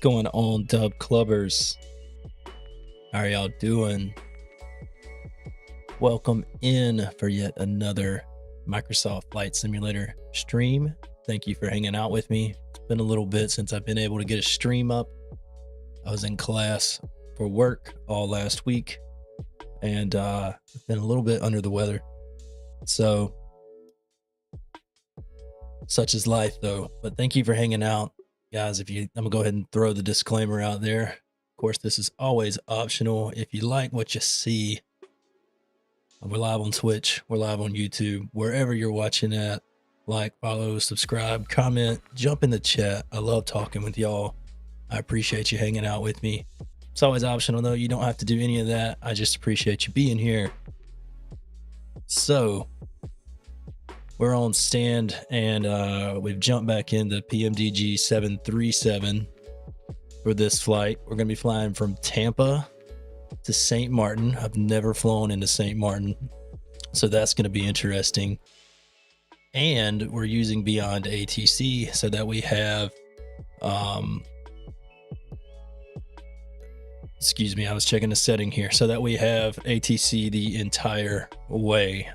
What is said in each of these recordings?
going on, Dub Clubbers? How are y'all doing? Welcome in for yet another Microsoft Flight Simulator stream. Thank you for hanging out with me. It's been a little bit since I've been able to get a stream up. I was in class for work all last week and been a little bit under the weather. So such is life though. But thank you for hanging out. Guys, I'm gonna go ahead and throw the disclaimer out there. Of course, this is always optional. If you like what you see, we're live on Twitch, we're live on YouTube, wherever you're watching at. Like, follow, subscribe, comment, jump in the chat. I love talking with y'all. I appreciate you hanging out with me. It's always optional though. You don't have to do any of that. I just appreciate you being here. So we're on stand and we've jumped back into PMDG 737 for this flight. We're going to be flying from Tampa to St. Maarten. I've never flown into St. Maarten, so that's going to be interesting. And we're using Beyond ATC so that we have, excuse me, I was checking the setting here, so that we have ATC the entire way.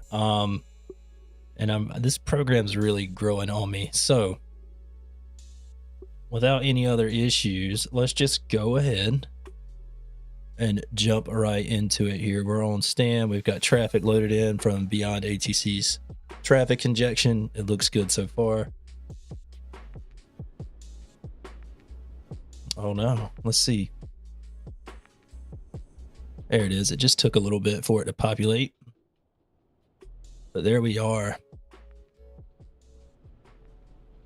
And this program's really growing on me. So without any other issues, let's just go ahead and jump right into it here. We're on stand. We've got traffic loaded in from Beyond ATC's traffic injection. It looks good so far. Oh no, let's see. There it is. It just took a little bit for it to populate, but there we are.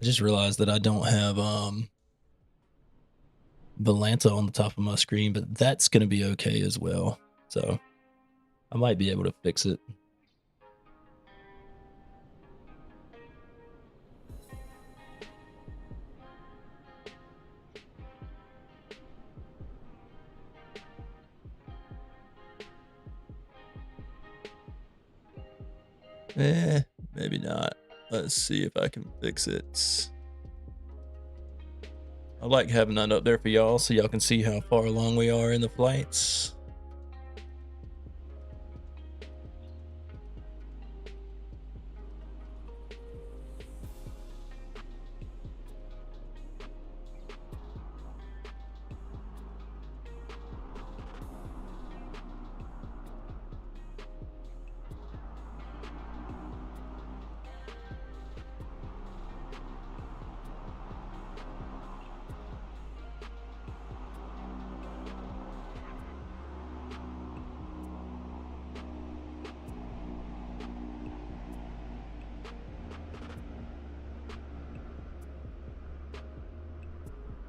I just realized that I don't have Volanta on the top of my screen, but that's going to be okay as well. So I might be able to fix it. Maybe not. Let's see if I can fix it. I like having that up there for y'all so y'all can see how far along we are in the flights.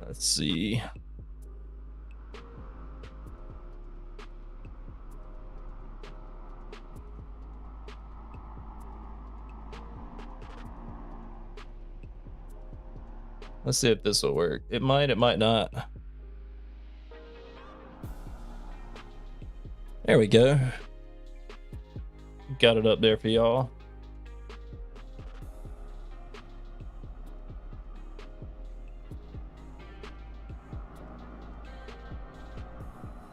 Let's see. Let's see if this will work. It might not. There we go. Got it up there for y'all.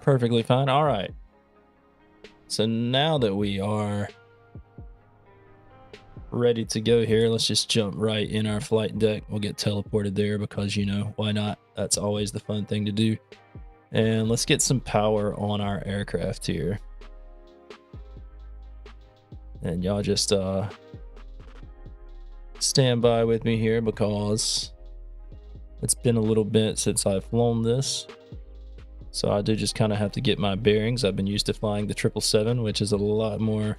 Perfectly fine. All right. So now that we are ready to go here, let's just jump right in our flight deck. We'll get teleported there because, you know, why not? That's always the fun thing to do. And let's get some power on our aircraft here. And y'all just stand by with me here because it's been a little bit since I've flown this. So I do just kind of have to get my bearings. I've been used to flying the 777, which is a lot more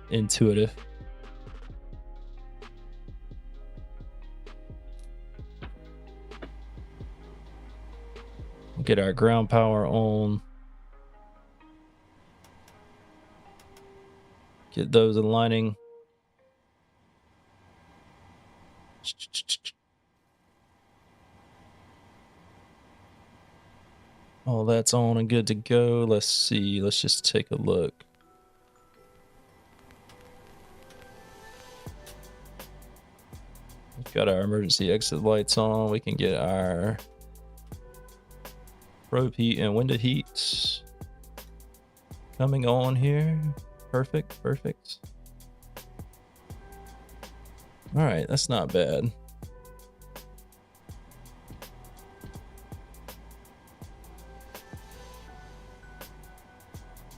intuitive. We'll get our ground power on. Get those aligning. All that's on and good to go. Let's see. Let's just take a look. We've got our emergency exit lights on. We can get our probe heat and window heat coming on here. Perfect, perfect. All right, that's not bad.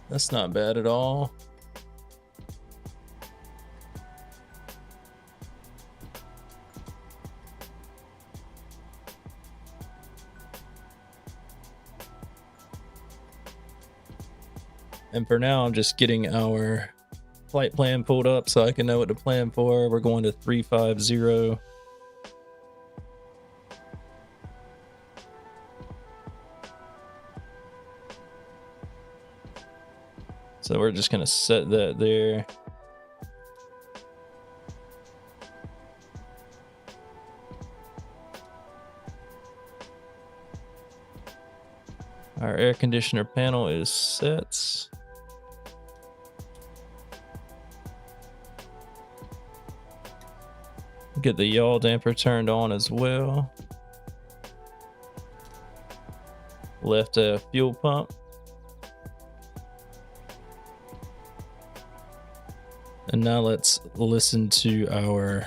That's not bad at all. And for now, I'm just getting our flight plan pulled up so I can know what to plan for. We're going to 350. So we're just gonna set that there. Our air conditioner panel is set. Get the yaw damper turned on as well. Left a fuel pump. And now let's listen to our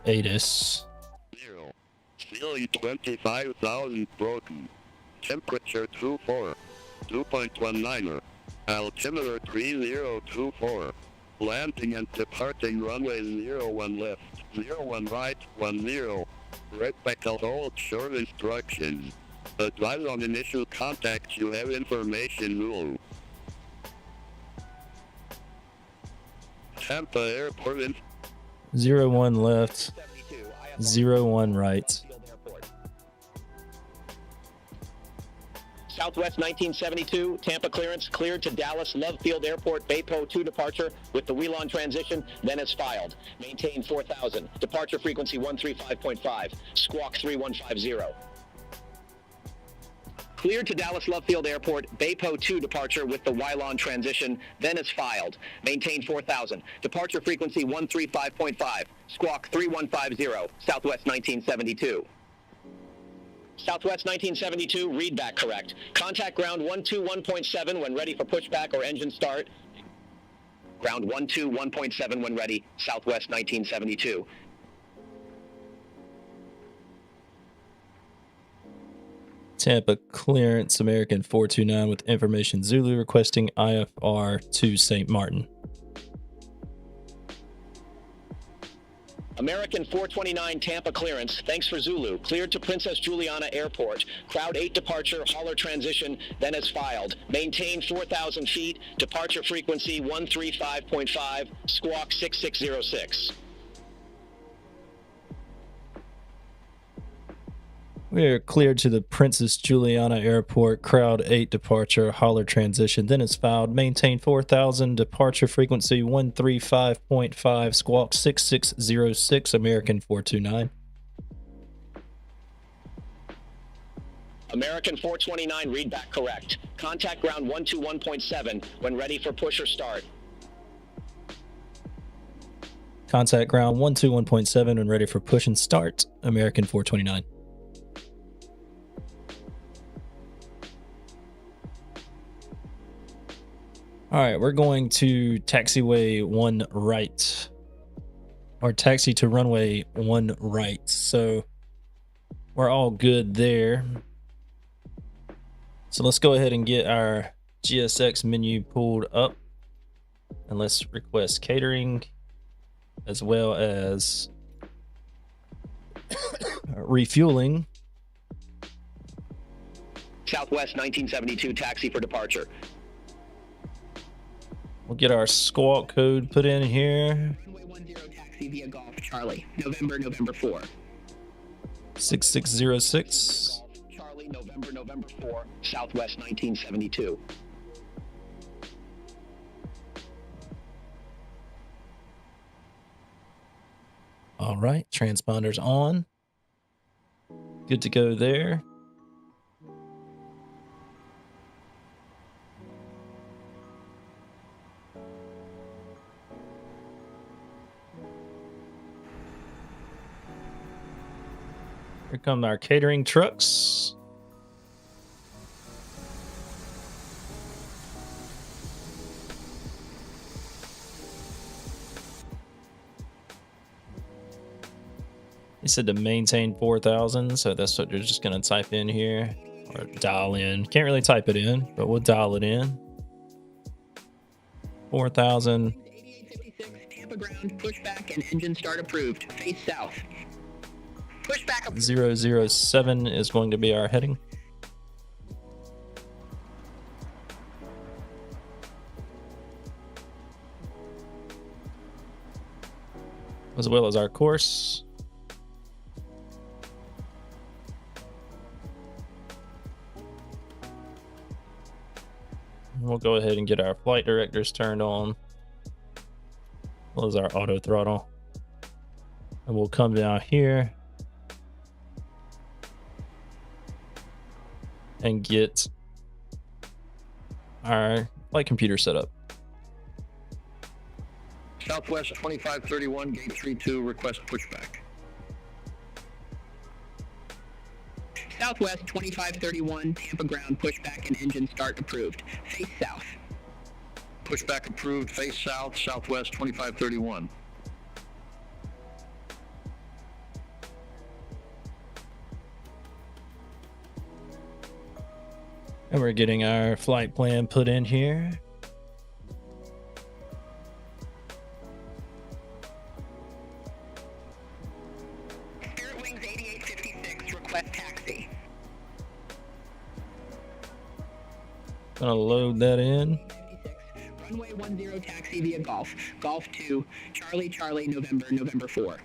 ATIS. 0. Ceiling 25,000 broken. Temperature 24. 2.19er. Altimeter 3024. Landing and departing runway 01 left, 01 right, 10. Rebecca hold short instructions. Advise on initial contact, you have information rule. Tampa Airport in 01 left, 01 right. Southwest 1972, Tampa clearance, cleared to Dallas Love Field Airport, Baypo 2 departure with the wheel-on transition, then is filed. Maintain 4000, departure frequency 135.5, squawk 3150. Cleared to Dallas Love Field Airport, Baypo 2 departure with the wheel-on transition, then is filed. Maintain 4000, departure frequency 135.5, squawk 3150, Southwest 1972. Southwest 1972, read back correct. Contact ground 121.7 when ready for pushback or engine start. Ground 121.7 when ready, Southwest 1972. Tampa clearance, American 429 with information Zulu requesting IFR to St. Maarten. American 429 Tampa clearance, thanks for Zulu, cleared to Princess Juliana Airport. Crowd 8 departure, hauler transition, then is filed. Maintain 4,000 feet, departure frequency 135.5, squawk 6606. We are cleared to the Princess Juliana Airport, crowd 8 departure, hauler transition, then is filed. Maintain 4,000, departure frequency 135.5, squawk 6606, American 429. American 429, read back correct. Contact ground 121.7 when ready for push or start. Contact ground 121.7 when ready for push and start, American 429. All right, we're going to taxiway 1 right, or taxi to runway 1 right. So we're all good there. So let's go ahead and get our GSX menu pulled up, and let's request catering as well as refueling. Southwest 1972, taxi for departure. We'll get our squawk code put in here. Runway 10, taxi via Golf Charlie, November 4. 6606. Charlie, November 4, Southwest 1972. All right, transponders on. Good to go there. Here come our catering trucks. They said to maintain 4,000, so that's what they're just gonna type in here or dial in. Can't really type it in, but we'll dial it in. 4,000. 8856 Tampa ground, pushback and engine start approved. Face south. Pushback approved. 007 is going to be our heading. As well as our course. We'll go ahead and get our flight directors turned on, as well as our auto throttle. And we'll come down here and get our flight computer set up. Southwest 2531, gate 32, request pushback. Southwest 2531 Tampa ground, pushback and engine start approved. Face south. Pushback approved, face south, Southwest 2531. And we're getting our flight plan put in here. Spirit Wings 8856, request taxi. Gonna load that in. 56, runway 10 taxi via Golf. Golf 2, Charlie Charlie, November, November 4.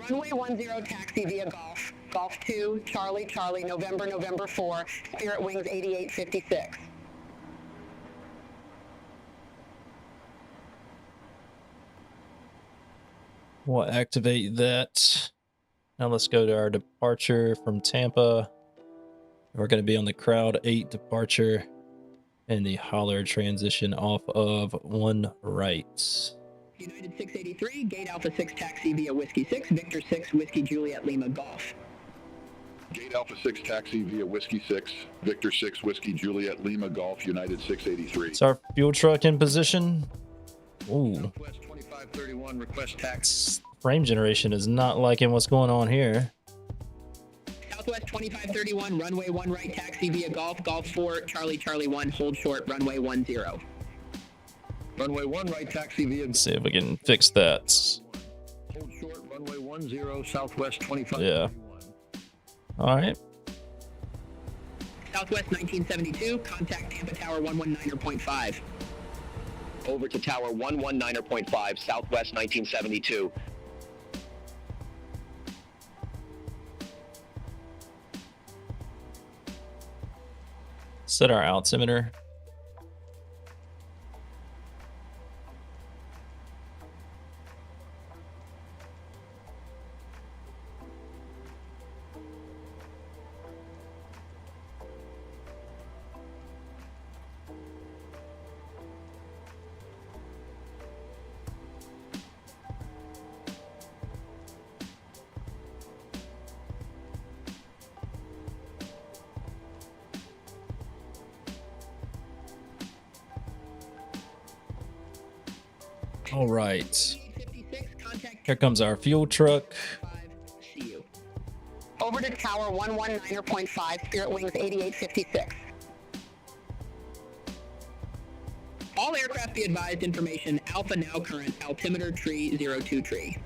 Runway 10 taxi via Golf. Golf 2, Charlie Charlie, November, November 4, Spirit Wings 8856. We'll activate that. Now let's go to our departure from Tampa. We're going to be on the Crowd 8 departure and the holler transition off of 1 right. United 683, Gate Alpha 6 taxi via Whiskey 6, Victor 6, Whiskey Juliet Lima Golf. Gate Alpha 6 taxi via Whiskey 6, Victor 6, Whiskey Juliet Lima Golf, United 683. It's our fuel truck in position. Ooh, Southwest 2531, request taxi. frame generation is not liking what's going on here. Southwest 2531, runway 1 right taxi via Golf. Golf 4, Charlie Charlie 1, hold short, runway 10. Runway 1 right taxi via Let's see if we can fix that. hold short, runway 10, Southwest 2531. Yeah. All right. Southwest 1972, contact Tampa Tower 119.5. Over to Tower 119.5, Southwest 1972. Set our altimeter. All right. 56, contact Here comes our fuel truck. 5. See you. Over to Tower 119.5, Spirit Wings 8856. All aircraft be advised information, Alpha now current, altimeter tree 02 tree.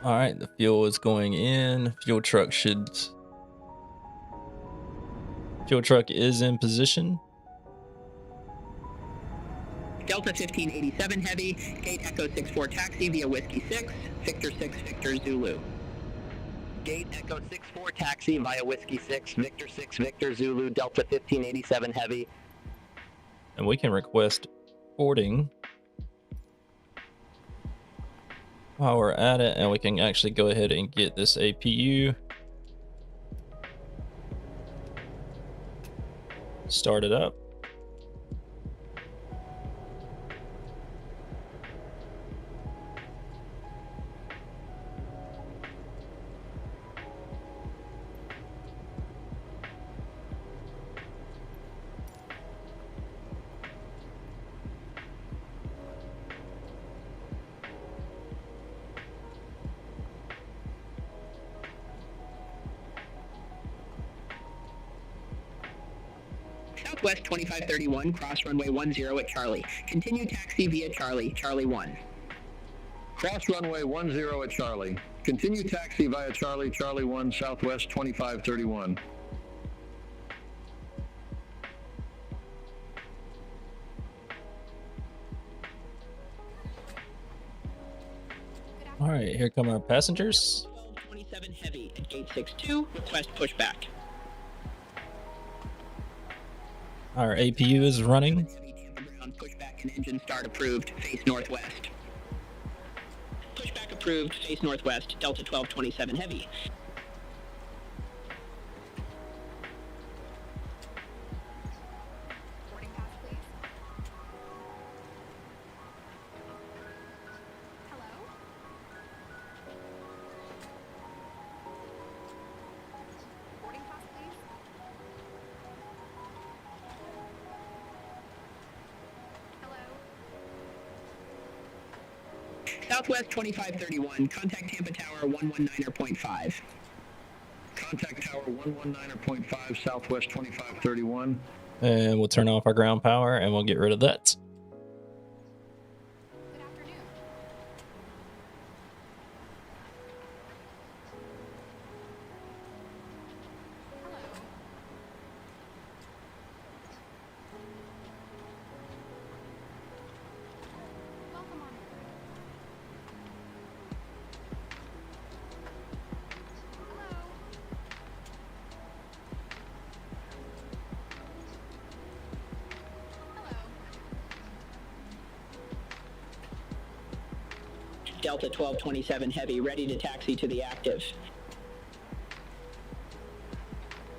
All right, the fuel is going in. Fuel truck is in position. Delta 1587 Heavy, Gate Echo 64 taxi via Whiskey 6, Victor 6 Victor Zulu. Gate Echo 64 taxi via Whiskey 6, Victor 6 Victor Zulu, Delta 1587 Heavy. And we can request boarding while we're at it, and we can actually go ahead and get this APU started up. Southwest 2531, cross runway 10 at Charlie. Continue taxi via Charlie, Charlie 1. Cross runway 10 at Charlie. Continue taxi via Charlie, Charlie 1, Southwest 2531. All right, here come our passengers. 1227 heavy at gate 62, request pushback. Our APU is running. Heavy Tampa ground, pushback and engine start approved, face northwest. Pushback approved, face northwest, Delta 1227 heavy. Boarding pass, please. Hello? Boarding pass, please. Hello? Southwest 2531, contact Tampa Tower 119.5. Contact Tower 119.5, Southwest 2531. And we'll turn off our ground power and we'll get rid of that. Good afternoon. Hello? Welcome on board. Hello? Hello? Delta 1227 heavy, ready to taxi to the active.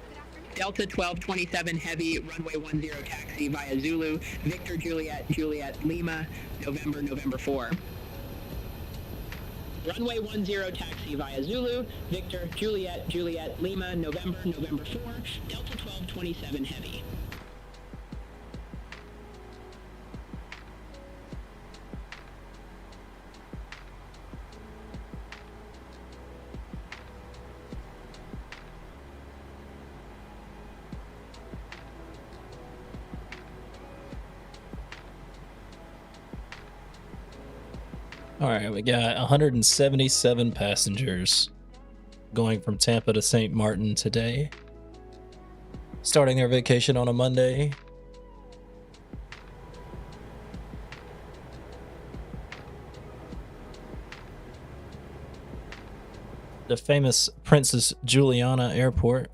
Good afternoon. Delta 1227 heavy, runway 10 taxi via Zulu, Victor Juliet, Juliet Lima, November, November 4. Runway 10 taxi via Zulu, Victor Juliet, Juliet Lima, November, November 4, Delta 1227 heavy. All right, we got 177 passengers going from Tampa to St. Martin today, starting their vacation on a Monday. The famous Princess Juliana Airport.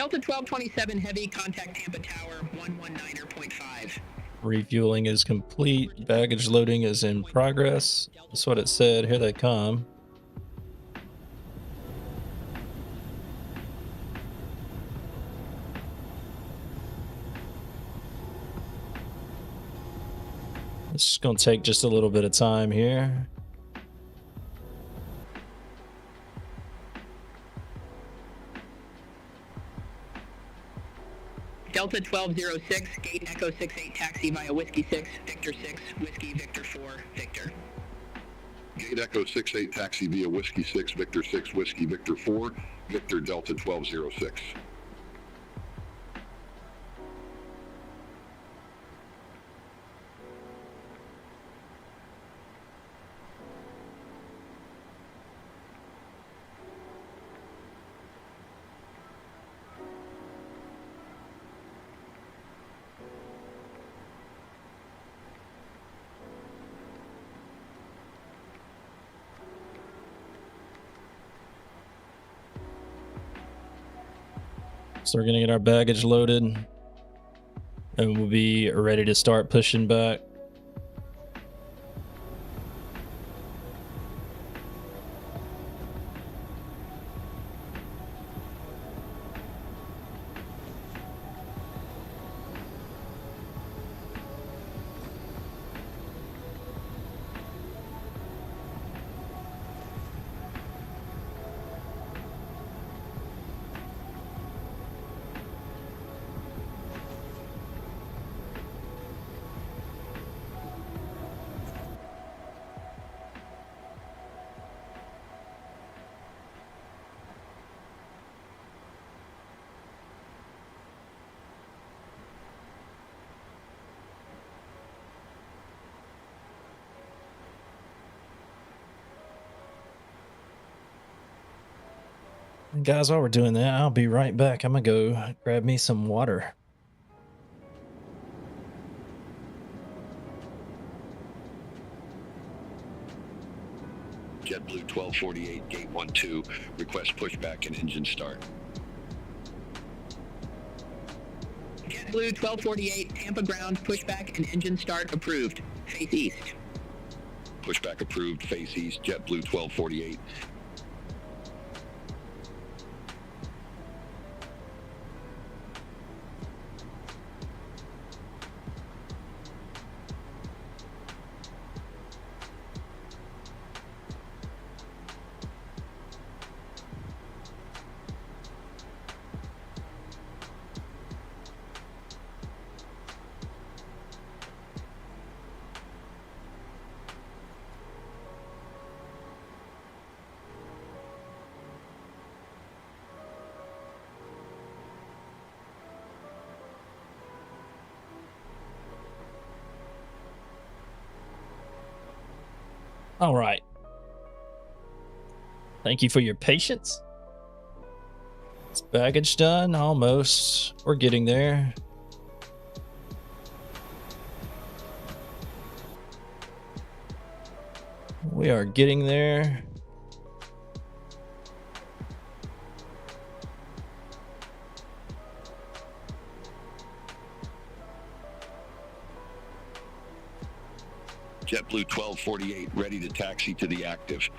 Delta 1227 Heavy, contact Tampa Tower 119.5. Refueling is complete. Baggage loading is in progress. That's what it said. Here they come. It's going to take just a little bit of time here. Delta 1206, gate Echo 68 taxi via Whiskey 6, Victor 6, Whiskey Victor 4, Victor. Gate Echo 68 taxi via Whiskey 6, Victor 6, Whiskey Victor 4, Victor Delta 1206. So we're going to get our baggage loaded and we'll be ready to start pushing back. And guys, while we're doing that, I'll be right back. I'm going to go grab me some water. JetBlue 1248, gate 12, request pushback and engine start. JetBlue 1248, Tampa ground, pushback and engine start approved. Face east. Pushback approved, face east, JetBlue 1248. All right. Thank you for your patience. It's baggage done, almost. We're getting there. We are getting there. JetBlue 1248, ready to taxi to the active.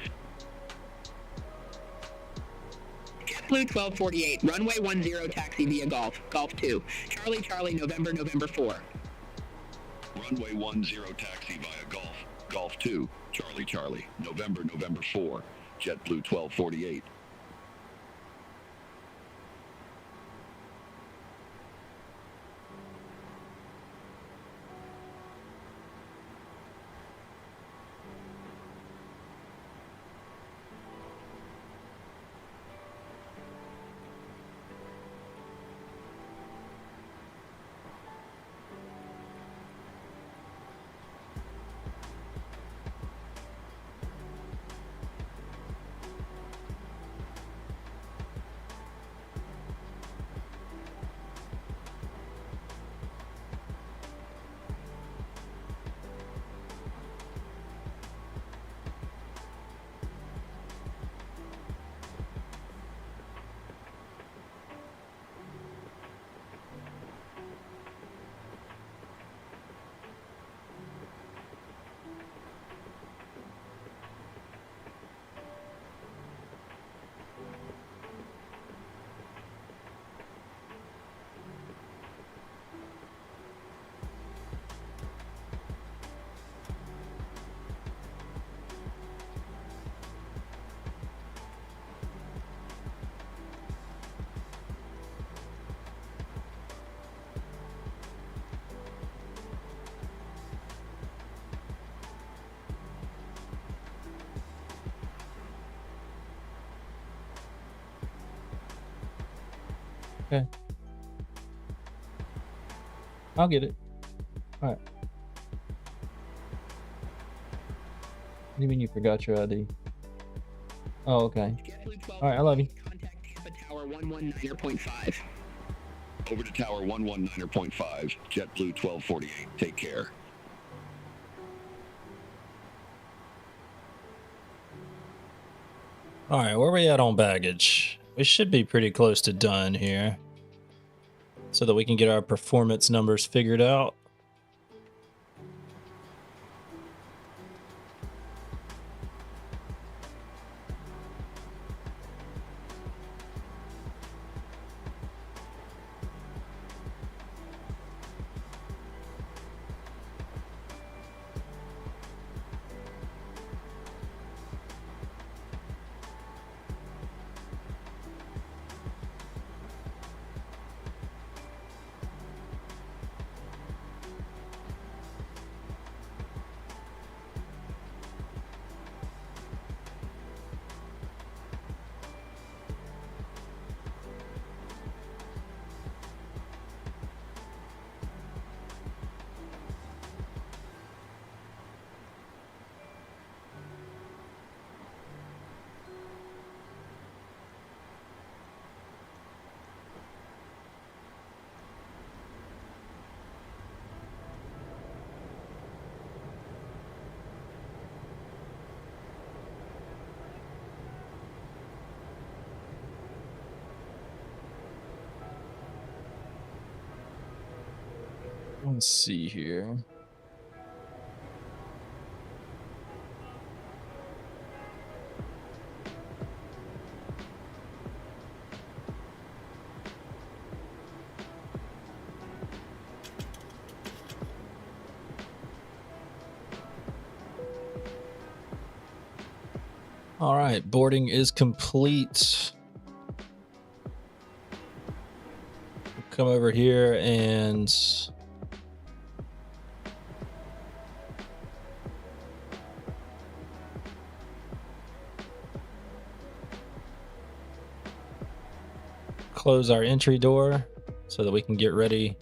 JetBlue 1248, runway 10 taxi via Golf, Golf 2. Charlie, Charlie, November, November 4. Runway 10 taxi via Golf, Golf 2. Charlie, Charlie, November, November 4. JetBlue 1248. Okay. I'll get it. All right. What do you mean you forgot your ID? Oh, okay. All right, I love you. Contact Tampa Tower 119.5. Over to Tower 119.5, JetBlue 1248. Take care. All right, where are we at on baggage? We should be pretty close to done here, so that we can get our performance numbers figured out. Let's see here. All right, boarding is complete. Come over here and close our entry door so that we can get ready.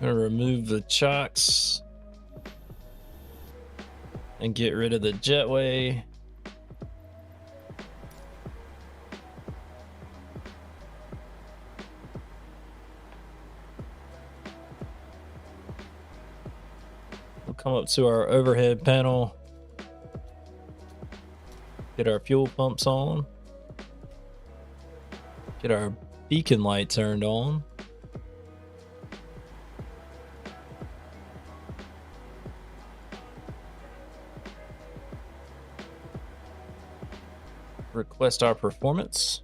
Gonna remove the chocks and get rid of the jetway. We'll come up to our overhead panel, get our fuel pumps on, get our beacon light turned on. Request our performance.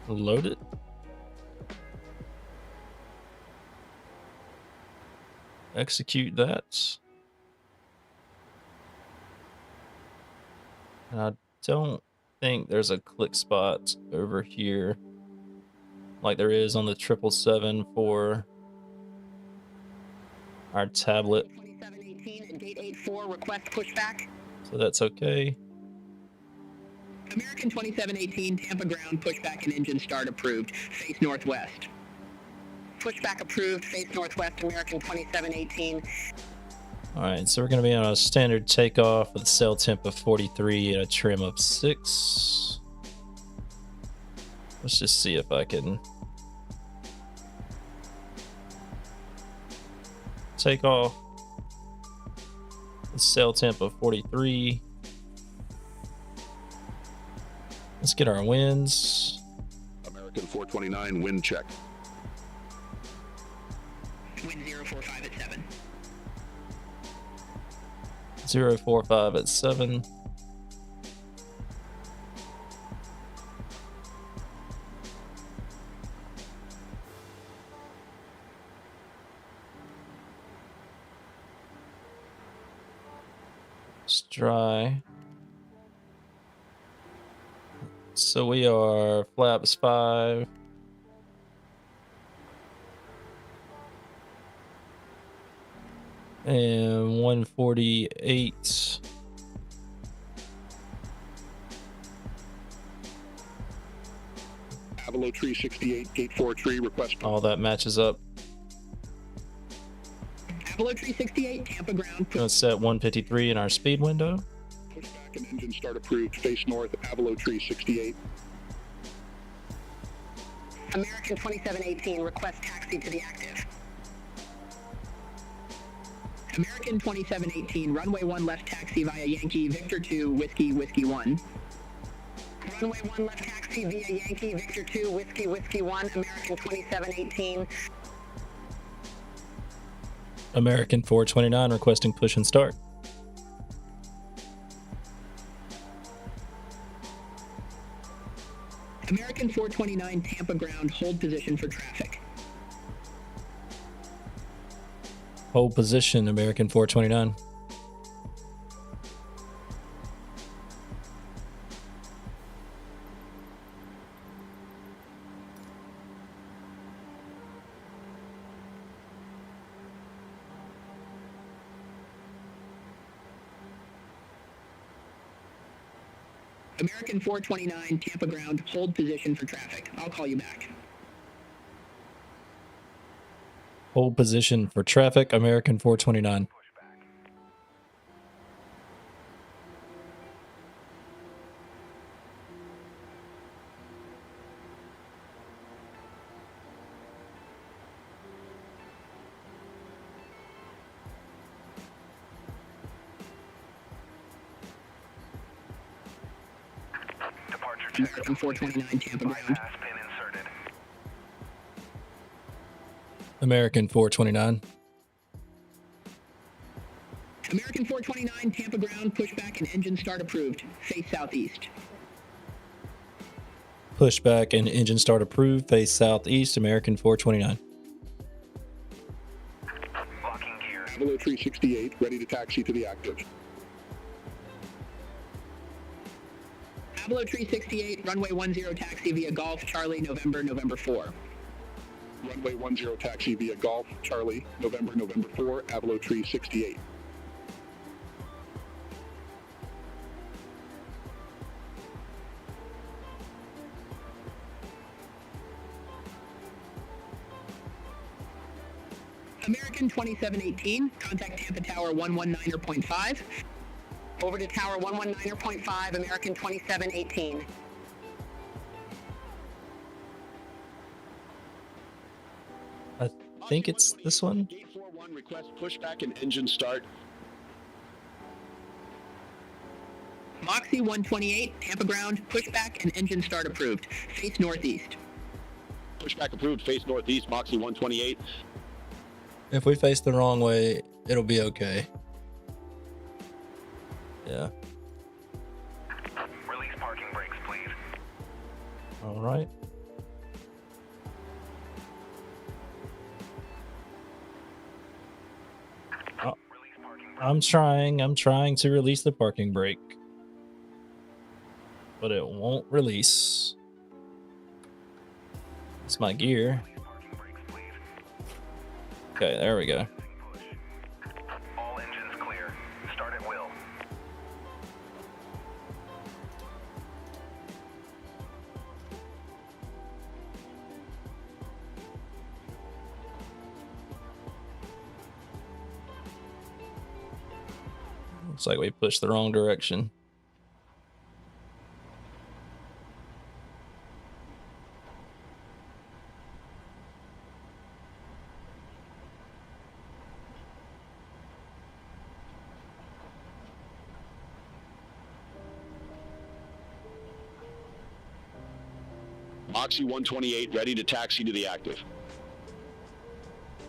Load it. Execute that. And I don't think there's a click spot over here like there is on the 777 for our tablet. 2718 and gate 84 request pushback. So that's okay. American 2718 Tampa ground pushback and engine start approved. Face northwest. Pushback approved. Face northwest. American 2718. All right, so we're going to be on a standard takeoff with a sail temp of 43 and a trim of 6. Let's just see if I can take off with sail temp of 43. Let's get our winds. American 429, wind check. Wind 045 at 7. 045 at 7. It's dry. So we are flaps 5. And 148. Avalo tree 68, gate 4 tree, request. All that matches up. Avalo Tree 68, Tampa ground. Let's set 153 in our speed window. Pushback and engine start approved. Face north, Avalo tree 68. American 2718, request taxi to the active. American 2718, runway 1 left taxi via Yankee, Victor 2, Whiskey, Whiskey 1. Runway 1 left taxi via Yankee, Victor 2, Whiskey, Whiskey 1, American 2718. American 429 requesting push and start. American 429, Tampa ground, hold position for traffic. Hold position, American 429. American 429, Tampa ground, hold position for traffic. I'll call you back. Hold position for traffic, American 429. American 429, Tampa ground. American 429. American 429, Tampa ground, pushback and engine start approved. Face southeast. Pushback and engine start approved. Face southeast, American 429. Avalo tree 68, ready to taxi to the active. Avalo Tree 68, runway 10 taxi via Golf, Charlie, November, November 4. Runway 10 taxi via Golf, Charlie, November, November 4, Avalo tree 68. American 2718, contact Tampa Tower 119.5. Over to Tower 119.5, American 2718. I think it's this one. Gate 41, request pushback and engine start. Moxie 128, Tampa ground, pushback and engine start approved. Face northeast. Pushback approved, face northeast, Moxie 128. If we face the wrong way, it'll be okay. Yeah. Release parking brakes, please. All right. Oh, I'm trying to release the parking brake, but it won't release. It's my gear. Okay, there we go. All engines clear. Start at will. Looks like we pushed the wrong direction. Moxie 128, ready to taxi to the active.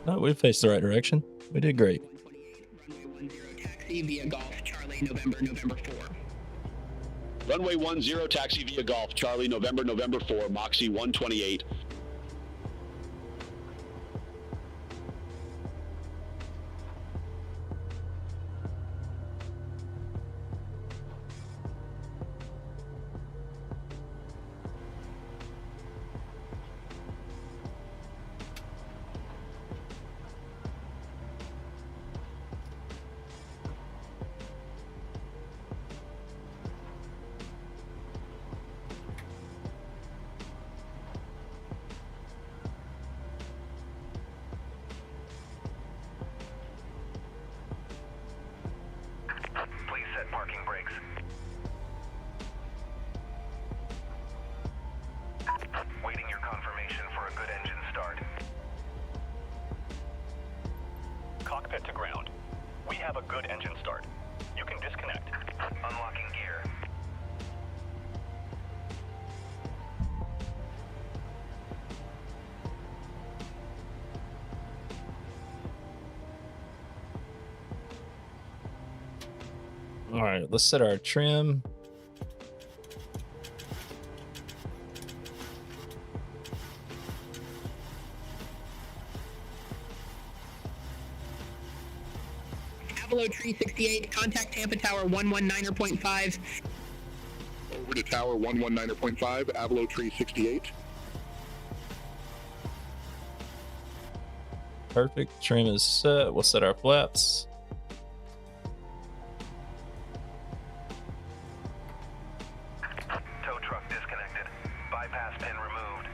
No, we faced the right direction. We did great. 128, runway 10 taxi via Golf, Charlie, November, November 4. Runway 10 taxi via Golf, Charlie, November, November 4, Moxie 128. cockpit to ground. We have a good engine start. You can disconnect. Unlocking gear. All right, let's set our trim. Avalo Tree 68, contact Tampa Tower 119.5. Over to Tower 119.5, Avalo Tree 68. Perfect. Trim is set. We'll set our flaps. Tow truck disconnected. Bypass pin removed.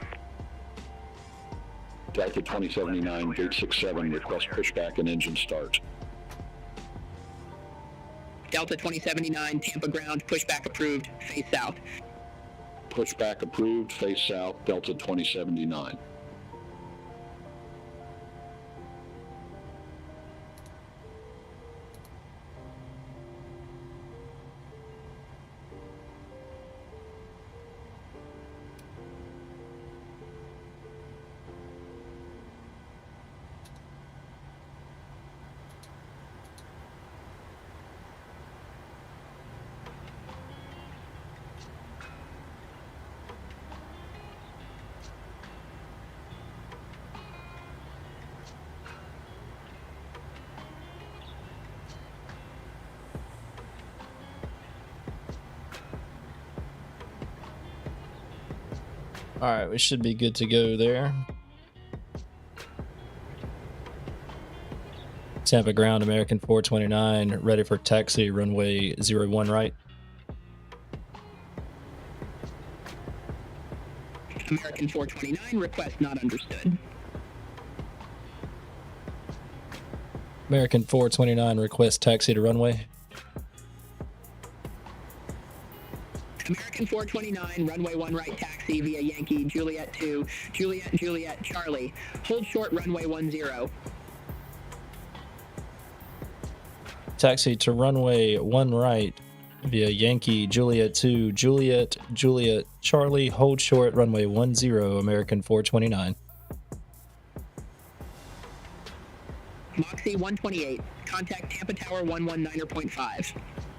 Delta 2079, gate 67, request pushback and engine start. Delta 2079, Tampa ground, pushback approved, face south. Pushback approved, face south, Delta 2079. All right, we should be good to go there. Tampa ground, American 429, ready for taxi, runway 01 right. American 429, request not understood. American 429, request taxi to runway. American 429, runway 1 right taxi via Yankee, Juliet 2, Juliet, Charlie. Hold short, runway 10. Taxi to runway 1 right via Yankee, Juliet 2, Juliet, Charlie. Hold short, runway 10, American 429. Moxie 128, contact Tampa Tower 119.5.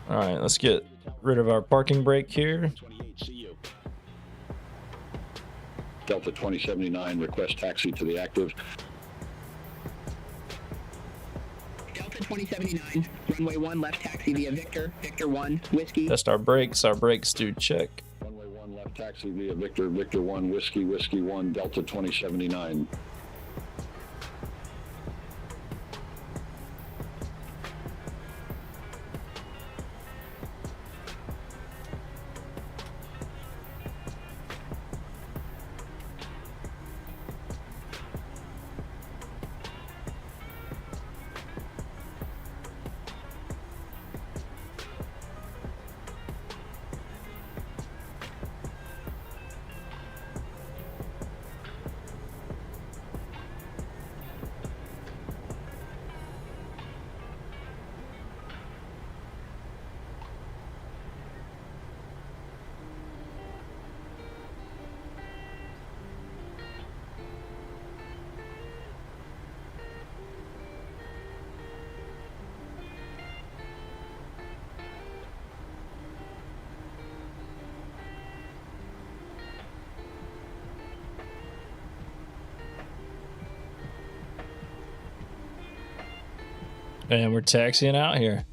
All right, let's get rid of our parking brake here. 28, see you. Delta 2079, request taxi to the active. Delta 2079, runway 1 left taxi via Victor 1, Whiskey. Test our brakes. Our brakes do check. Runway 1 left taxi via Victor 1, Whiskey 1, Delta 2079. And we're taxiing out here.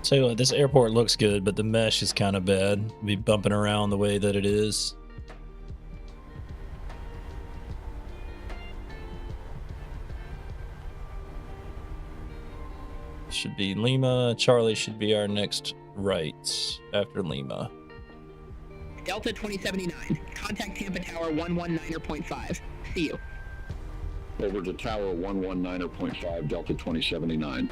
So this airport looks good, but the mesh is kind of bad. Be bumping around the way that it is. Should be Lima. Charlie should be our next right after Lima. Delta 2079, contact Tampa Tower 119.5. See you. Over to Tower 119.5, Delta 2079.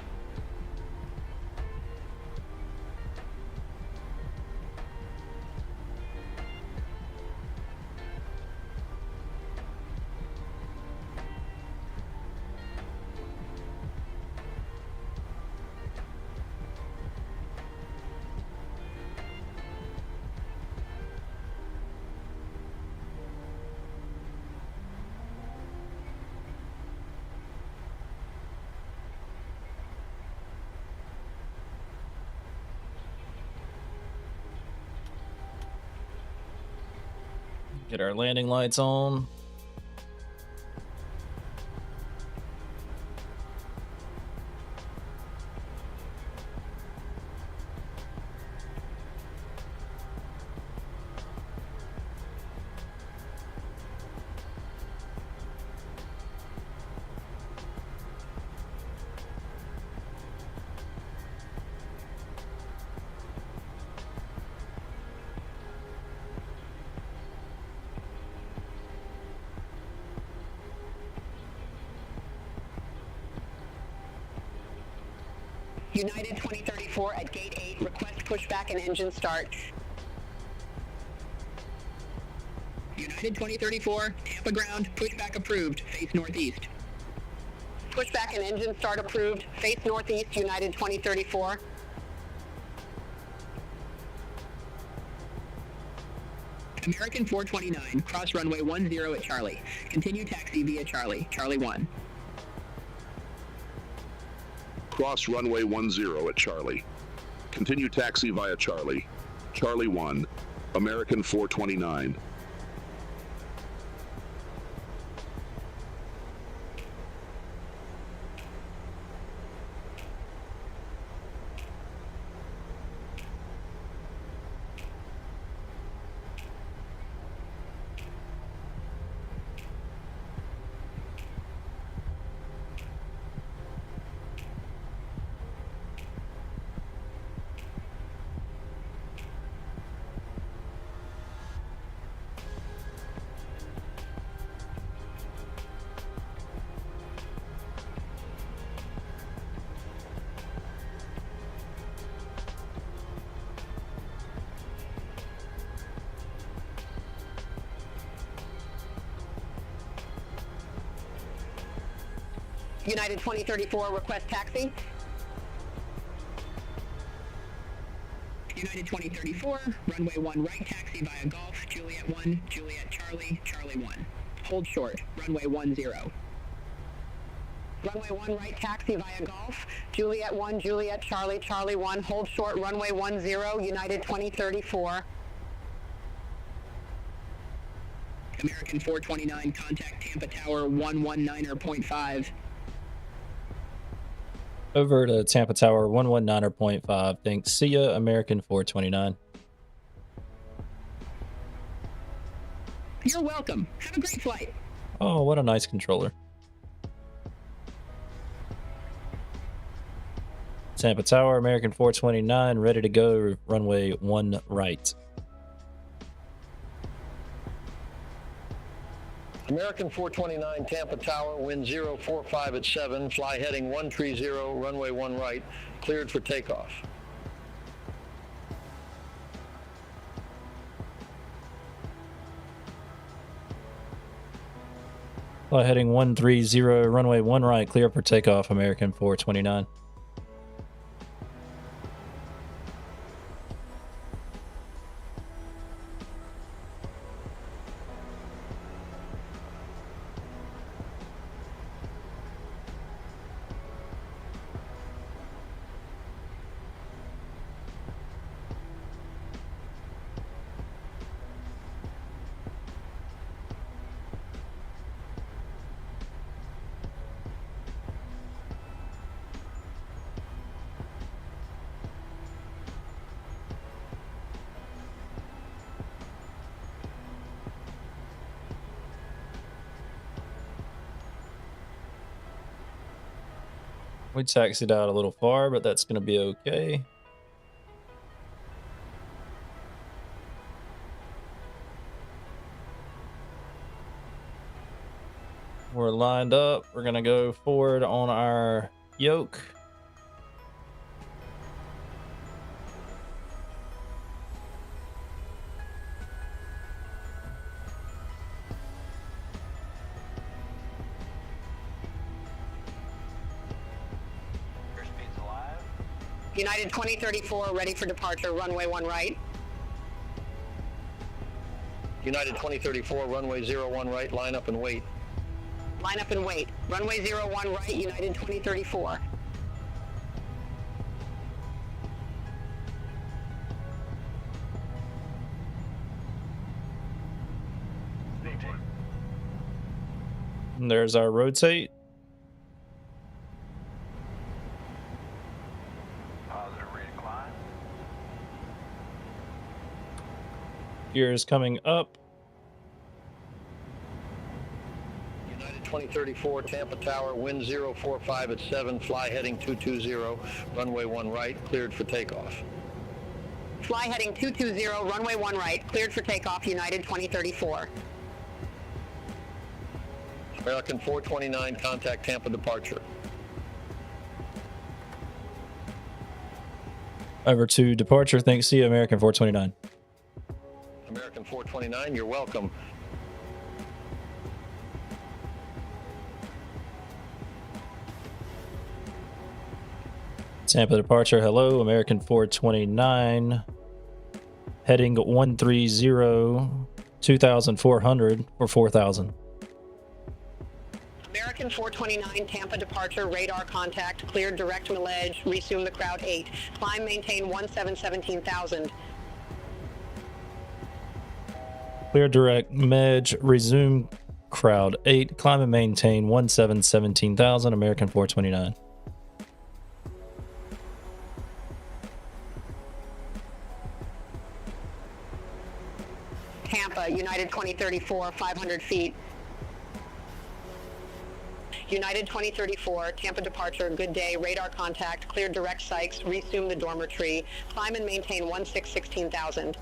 Get our landing lights on. United 2034 at Gate 8, request pushback and engine start. United 2034, Tampa ground, pushback approved, face northeast. Pushback and engine start approved, face northeast, United 2034. American 429, cross runway 10 at Charlie. Continue taxi via Charlie, Charlie 1. Cross runway 10 at Charlie. Continue taxi via Charlie. Charlie 1, American 429. United 2034, request taxi. United 2034, runway 1 right taxi via Golf, Juliet 1, Juliet Charlie, Charlie 1. Hold short, runway 10. Runway 1 right taxi via Golf, Juliet 1, Juliet Charlie, Charlie 1. Hold short, runway 10, United 2034. American 429, contact Tampa Tower 119.5. Over to Tampa Tower 119.5. Thanks. See ya, American 429. You're welcome. Have a great flight. Oh, what a nice controller. Tampa Tower, American 429, ready to go. Runway 1 right. American 429, Tampa Tower, wind 045 at 7, fly heading 130, runway 1 right, cleared for takeoff. Fly heading 130, runway 1 right, clear for takeoff, American 429. We taxied out a little far, but that's going to be okay. We're lined up. We're going to go forward on our yoke. Airspeed's alive. United 2034, ready for departure, runway 1 right. United 2034, runway 01 right, line up and wait. Line up and wait. Runway 01 right, United 2034. And there's our rotate. Positive rate of climb. Gears coming up. United 2034, Tampa Tower, wind 045 at 7, fly heading 220, runway 1 right, cleared for takeoff. Fly heading 220, runway 1 right, cleared for takeoff, United 2034. American 429, contact Tampa departure. Over to departure. Thanks. See you, American 429. American 429, you're welcome. Tampa departure. Hello, American 429. Heading 130, 2,400 or 4,000. American 429, Tampa departure, radar contact, cleared direct millage, resume the crowd 8. Climb, maintain 17,000. Clear direct medge, resume crowd 8, climb and maintain 17,000, American 429. Tampa, United 2034, 500 feet. United 2034, Tampa departure, good day, radar contact, cleared direct Sykes, resume the dormitory, climb and maintain 16,000.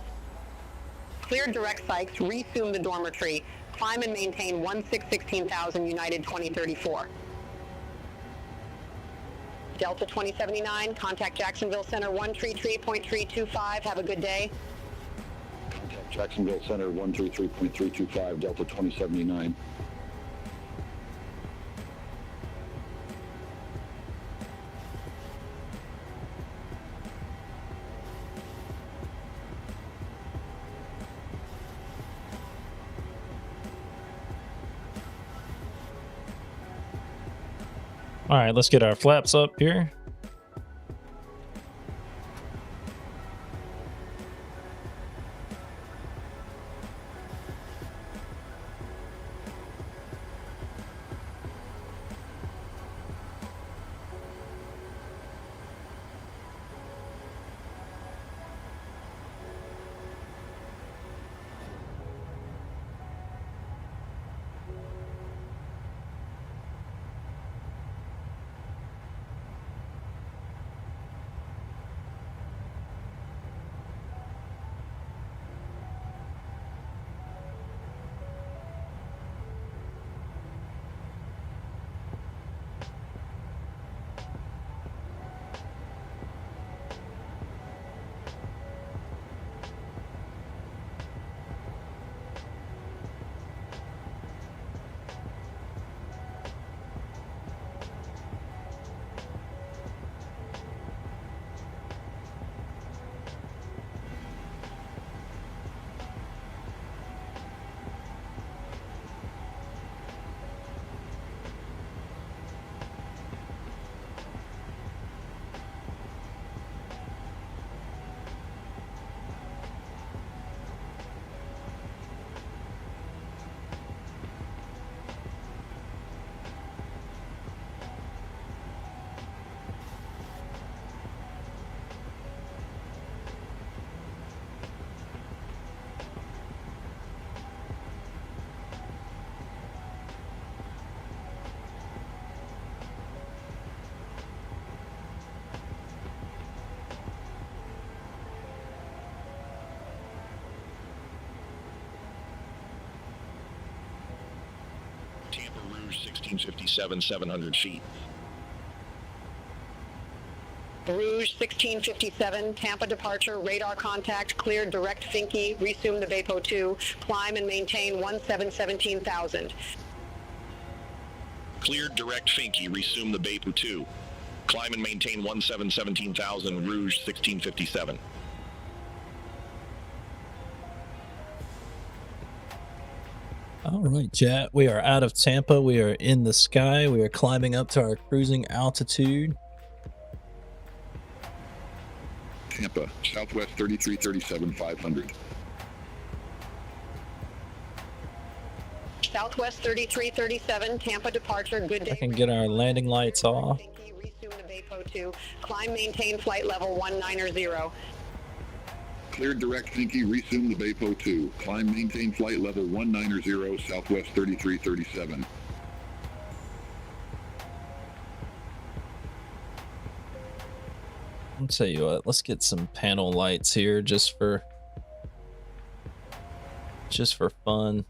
Cleared direct Sykes, resume the dormitory, climb and maintain 16,000, United 2034. Delta 2079, contact Jacksonville Center 133.325, have a good day. Contact Jacksonville Center 133.325, Delta 2079. All right, let's get our flaps up here. 1657, 700 feet. Rouge 1657, Tampa departure, radar contact, cleared direct Finke, resume the Vapo 2, climb and maintain 1717,000. Cleared direct Finke, resume the Bapu 2. Climb and maintain 1717,000, Rouge 1657. All right, chat. We are out of Tampa. We are in the sky. We are climbing up to our cruising altitude. Tampa, Southwest 3337, 500. Southwest 3337, Tampa departure, good day. I can get our landing lights off. Finke, resume the Vapo 2, climb, maintain flight level 190. Cleared direct Finke, resume the Bapo 2. Climb, maintain flight level 190, Southwest 3337. I'll tell you what, let's get some panel lights here just for fun.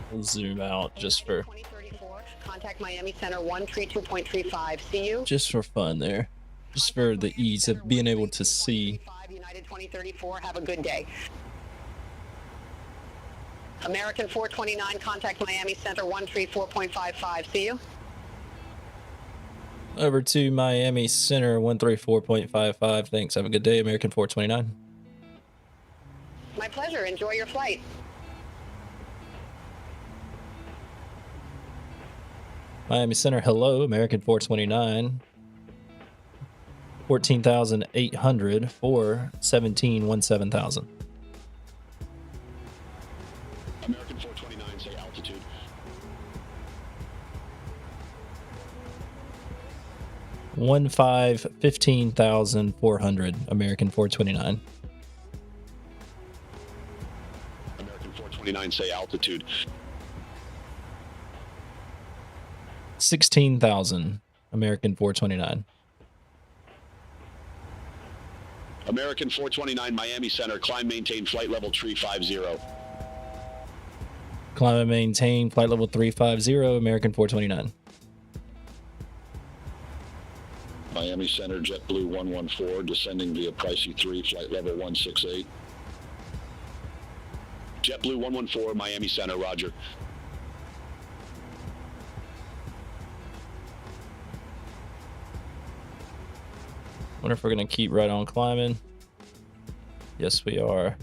We'll zoom out just for 2034, contact Miami Center 132.35. See you. just for fun there. Just for the ease of being able to see. United 2034, have a good day. American 429, contact Miami Center 134.55. See you. Over to Miami Center 134.55. Thanks. Have a good day, American 429. My pleasure. Enjoy your flight. Miami Center, hello, American 429. 14,800 for 17,000. American 429, say altitude. One 15,400. American 429. American 429, say altitude. 16,000. American 429. American 429, Miami Center, climb, maintain flight level 350. Climb and maintain flight level 350. American 429. Miami Center, JetBlue 114, descending via Pricey 3, flight level 168. JetBlue 114, Miami Center, roger. Wonder if we're gonna keep right on climbing. Yes, we are.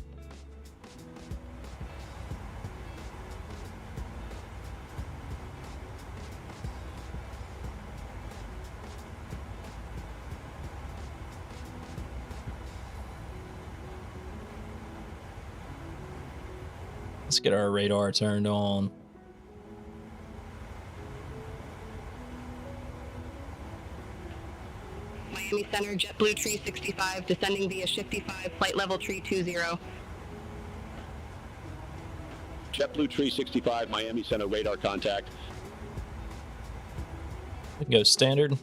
Let's get our radar turned on. Miami Center, JetBlue 365, descending via Shifty 5, flight level 320. JetBlue 365, Miami Center, radar contact. We can go standard.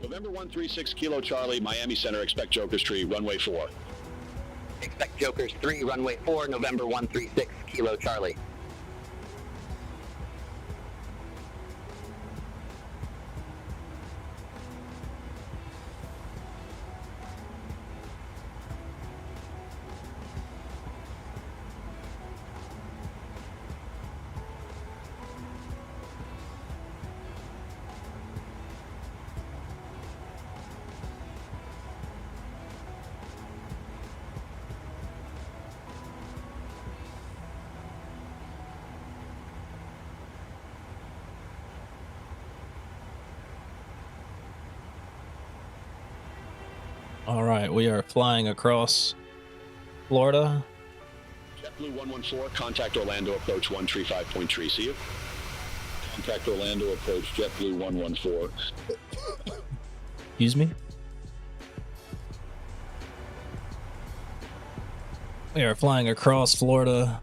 November 136 Kilo Charlie, Miami Center, expect Joker's Tree, runway 4. Expect Jokers 3, runway 4, November 136, Kilo Charlie. All right, we are flying across Florida. JetBlue 114, contact Orlando, approach 135.3. See you. Contact Orlando, approach JetBlue 114. Excuse me. We are flying across Florida.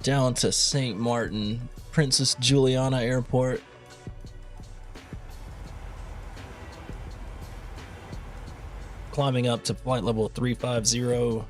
Down to St. Maarten, Princess Juliana Airport. Climbing up to flight level 350.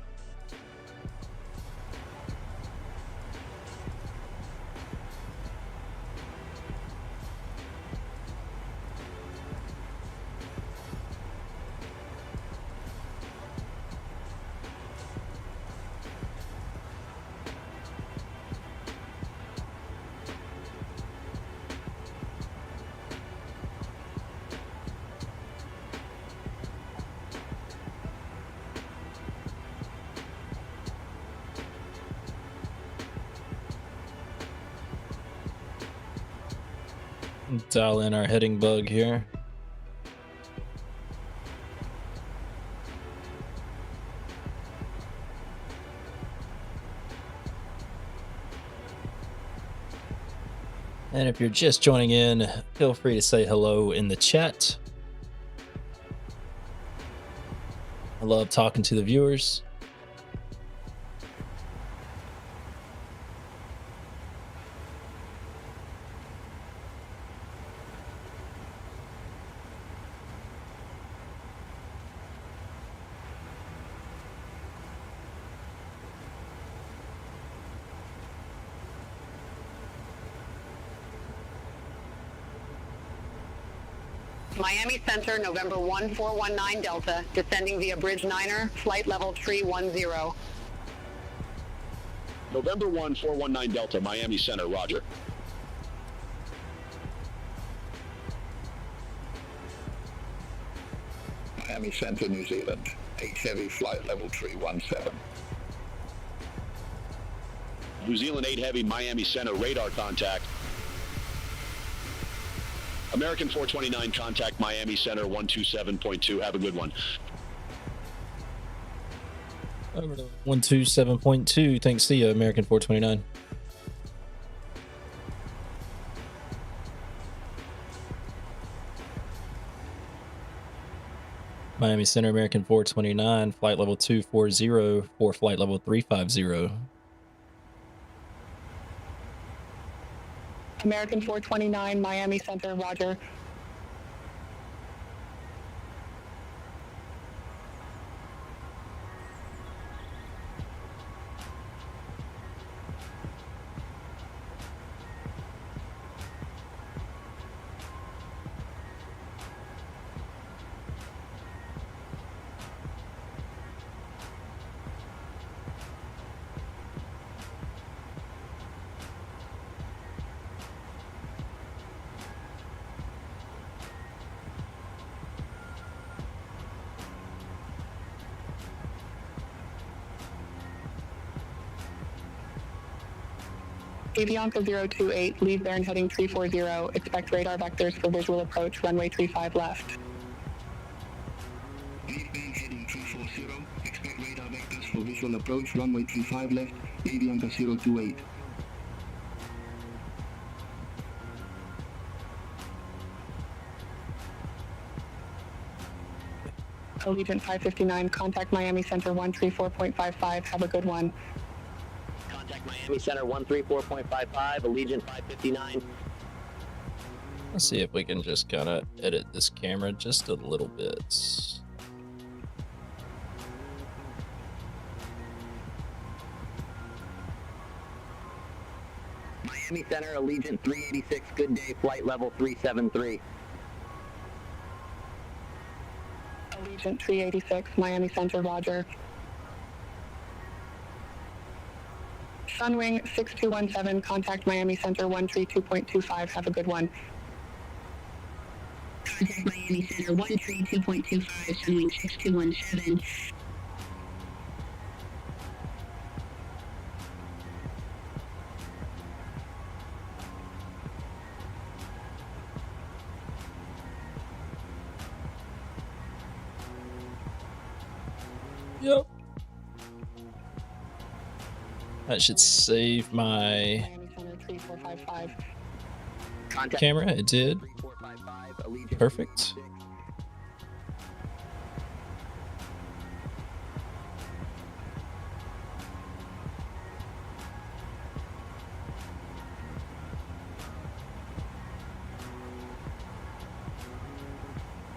Dial in our heading bug here. And if you're just joining in, feel free to say hello in the chat. I love talking to the viewers. Miami Center, November 1419 Delta, descending via Bridge 9er, flight level 310. November 1419 Delta, Miami Center, roger. Miami Center, New Zealand, H Heavy, flight level 317. New Zealand 8 Heavy, Miami Center, radar contact. American 429, contact Miami Center 127.2. Have a good one. Over to 127.2. Thanks, see you, American 429. Miami Center, American 429, flight level 240 for flight level 350. American 429, Miami Center, roger. Avianca 028, leave bearing heading 340, expect radar vectors for visual approach, runway 35 left. Leave bearing heading 340, expect radar vectors for visual approach, runway 35 left, Avianca 028. Allegiant 559, contact Miami Center 134.55, have a good one. Contact Miami Center 134.55, Allegiant 559. Let's see if we can just kind of edit this camera just a little bit. Miami Center, Allegiant 386, good day, flight level 373. Allegiant 386, Miami Center, roger. Sunwing 6217, contact Miami Center 132.25, have a good one. Contact Miami Center 132.25, Sunwing 6217. Yep. That should save my Miami Center 3455. Contact camera. It did. 3455, Allegiant Perfect. 386.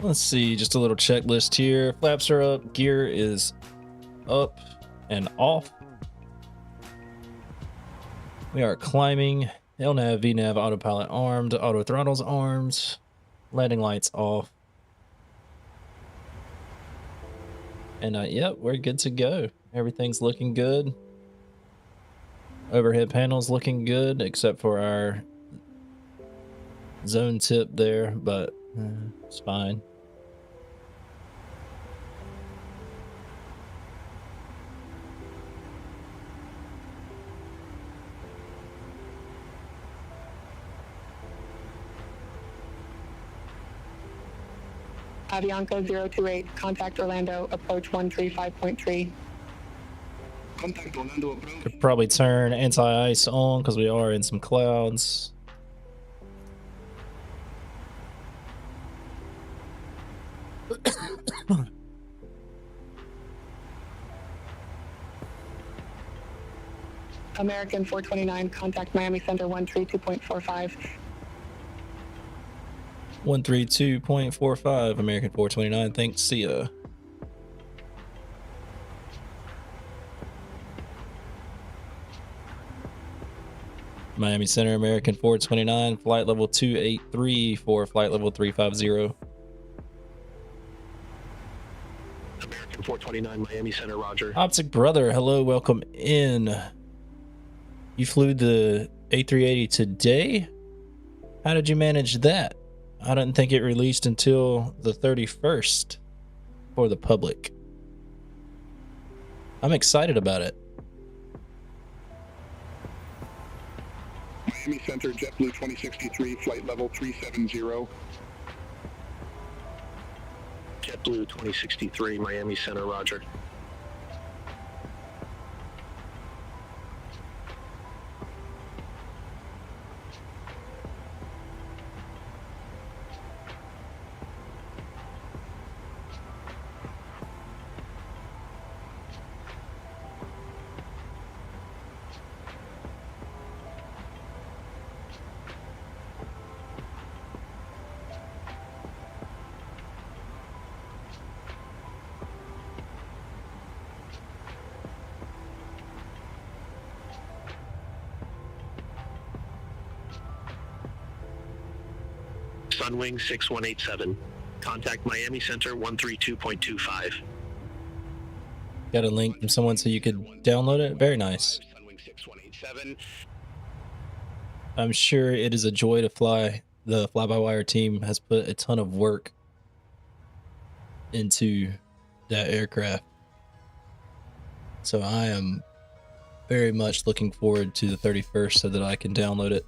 Let's see, just a little checklist here. Flaps are up, gear is up and off. We are climbing. LNAV, VNAV, autopilot armed, auto throttles armed, landing lights off. And yep, we're good to go. Everything's looking good. Overhead panels looking good, except for our zone tip there, but it's fine. Avianca 028, contact Orlando, approach 135.3. Contact Orlando approach. Could probably turn anti-ice on because we are in some clouds. American 429, contact Miami Center 132.45. 132.45, American 429, thanks, see ya. Miami Center, American 429, flight level 283 for flight level 350. American 429, Miami Center, roger. Optic brother, hello, welcome in. You flew the A380 today? How did you manage that? I didn't think it released until the 31st for the public. I'm excited about it. Miami Center, JetBlue 2063, flight level 370. JetBlue 2063, Miami Center, roger. Sunwing 6187. Contact Miami Center 132.25. Got a link from someone so you could download it. Very nice. Sunwing 6187. I'm sure it is a joy to fly. The fly-by-wire team has put a ton of work into that aircraft. So I am very much looking forward to the 31st so that I can download it.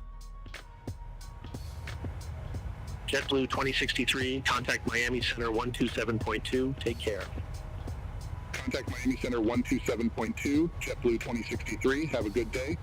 JetBlue 2063, contact Miami Center 127.2. Take care. Contact Miami Center 127.2, JetBlue 2063. Have a good day.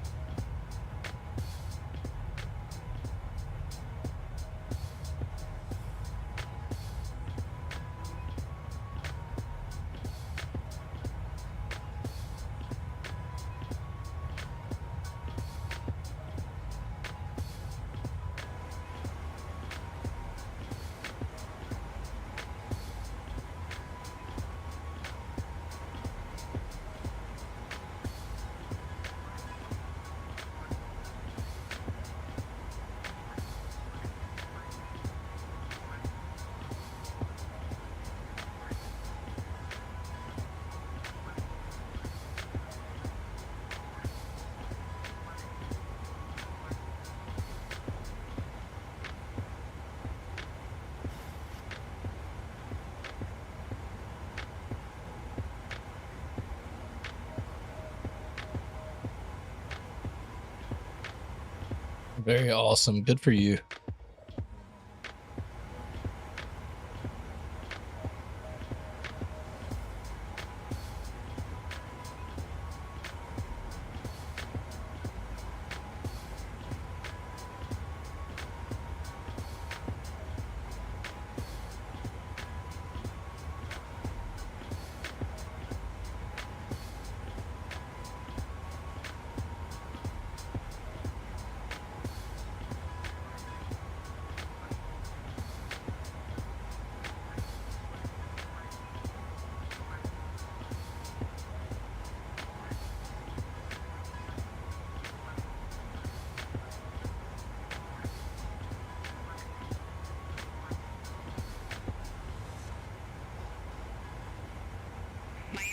Very awesome. Good for you.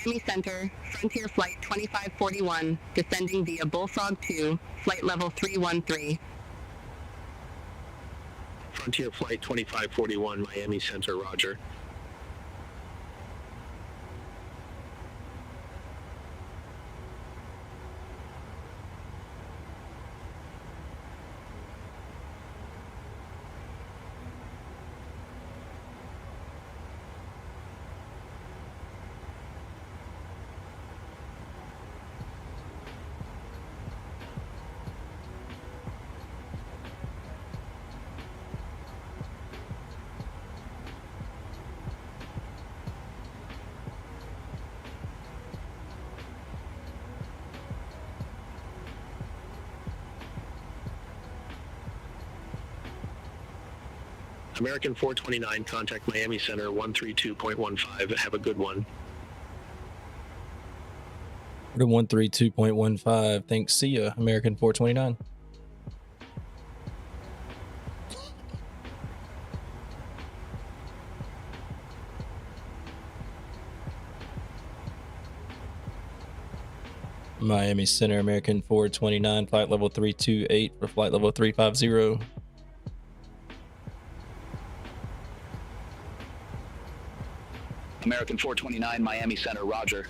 Miami Center, Frontier Flight 2541, descending via Bullfrog 2, flight level 313. Frontier Flight 2541, Miami Center, roger. American 429, contact Miami Center 132.15. Have a good one. 132.15. Thanks. See ya, American 429. Miami Center, American 429, flight level 328 for flight level 350. American 429, Miami Center, roger.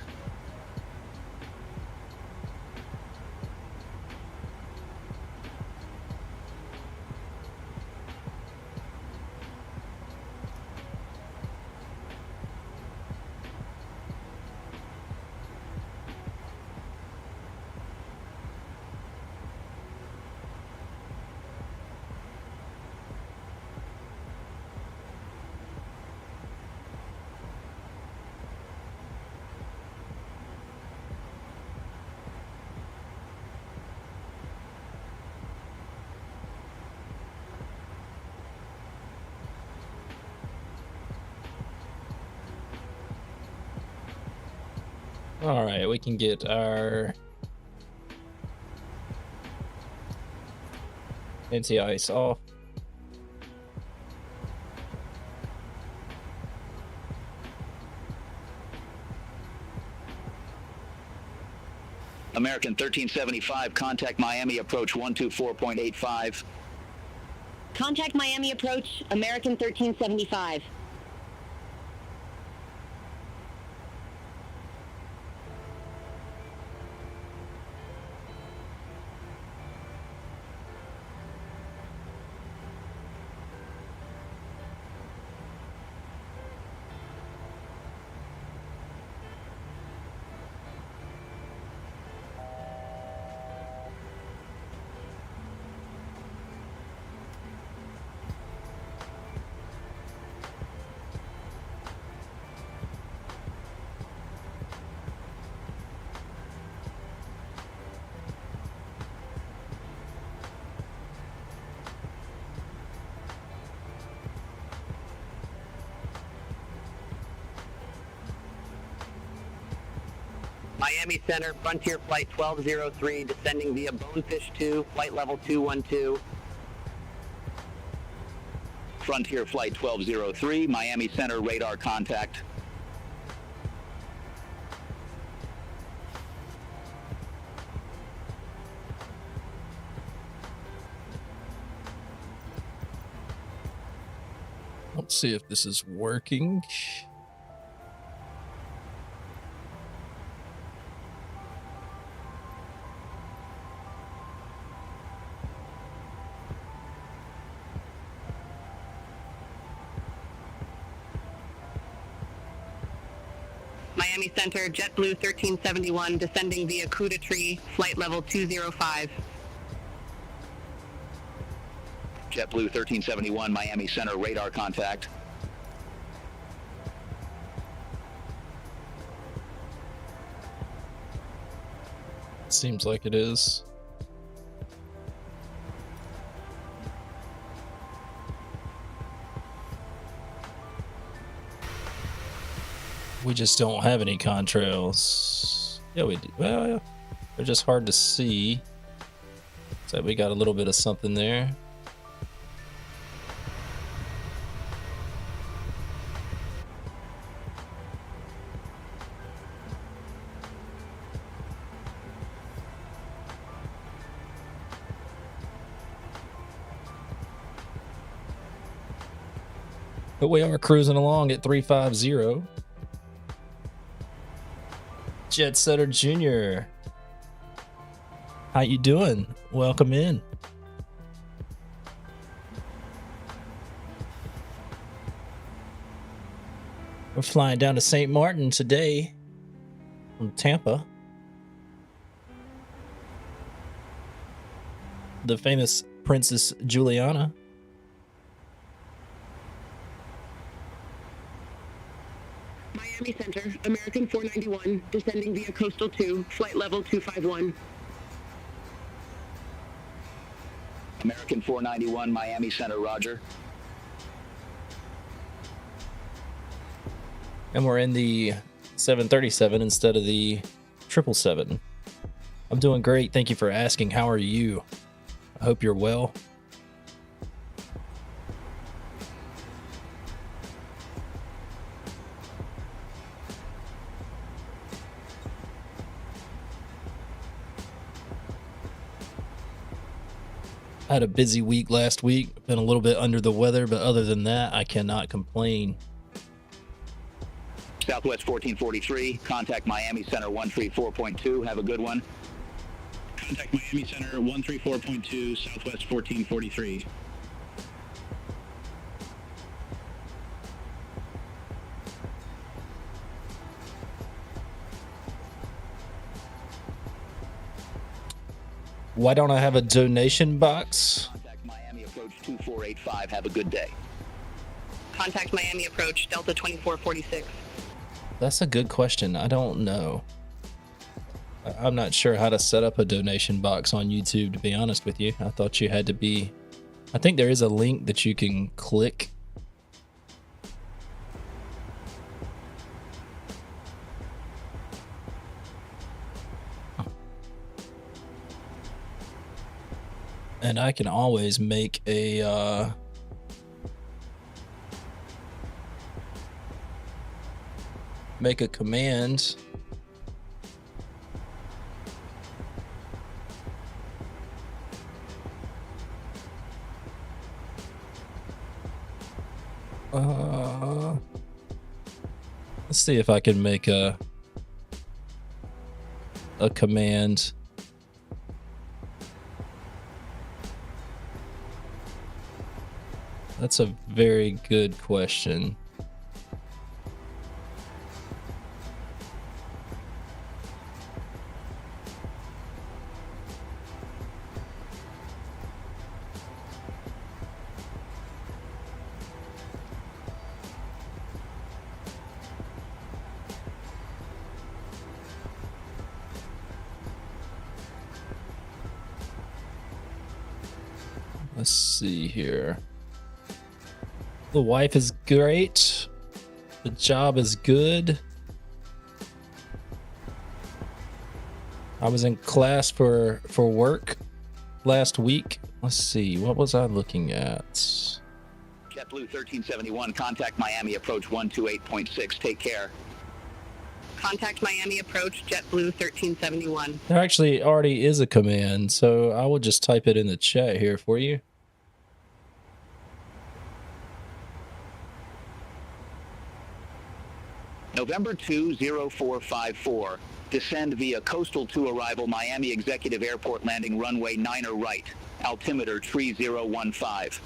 All right, we can get our anti-ice off. American 1375, contact Miami approach 124.85. Contact Miami approach, American 1375. Miami Center, Frontier Flight 1203, descending via Bonefish 2, flight level 212. Frontier Flight 1203, Miami Center, radar contact. Let's see if this is working. Miami Center, JetBlue 1371, descending via Cuda Tree, flight level 205. JetBlue 1371, Miami Center, radar contact. Seems like it is. We just don't have any contrails. Yeah, we do. Well, yeah. They're just hard to see. So we got a little bit of something there. But we are cruising along at 350. Jet Setter Jr. How you doing? Welcome in. We're flying down to St. Maarten today from Tampa. The famous Princess Juliana. Miami Center, American 491, descending via Coastal 2, flight level 251. American 491, Miami Center, roger. And we're in the 737 instead of the 777. I'm doing great. Thank you for asking. How are you? I hope you're well. I had a busy week last week. Been a little bit under the weather, but other than that, I cannot complain. Southwest 1443, contact Miami Center 134.2. Have a good one. Contact Miami Center 134.2, Southwest 1443. Why don't I have a donation box? Contact Miami Approach 2485. Have a good day. Contact Miami Approach, Delta 2446. That's a good question. I don't know. I'm not sure how to set up a donation box on YouTube, to be honest with you. I thought you had to be... I think there is a link that you can click. And I can always make a... make a command. Let's see if I can make a command. That's a very good question. Let's see here. The wife is great. The job is good. I was in class for work last week. Let's see, what was I looking at? JetBlue 1371, contact Miami Approach 128.6. Take care. Contact Miami Approach, JetBlue 1371. There actually already is a command, so I will just type it in the chat here for you. November 20454. Descend via Coastal 2 arrival Miami Executive Airport landing runway 9er right. Altimeter 3015.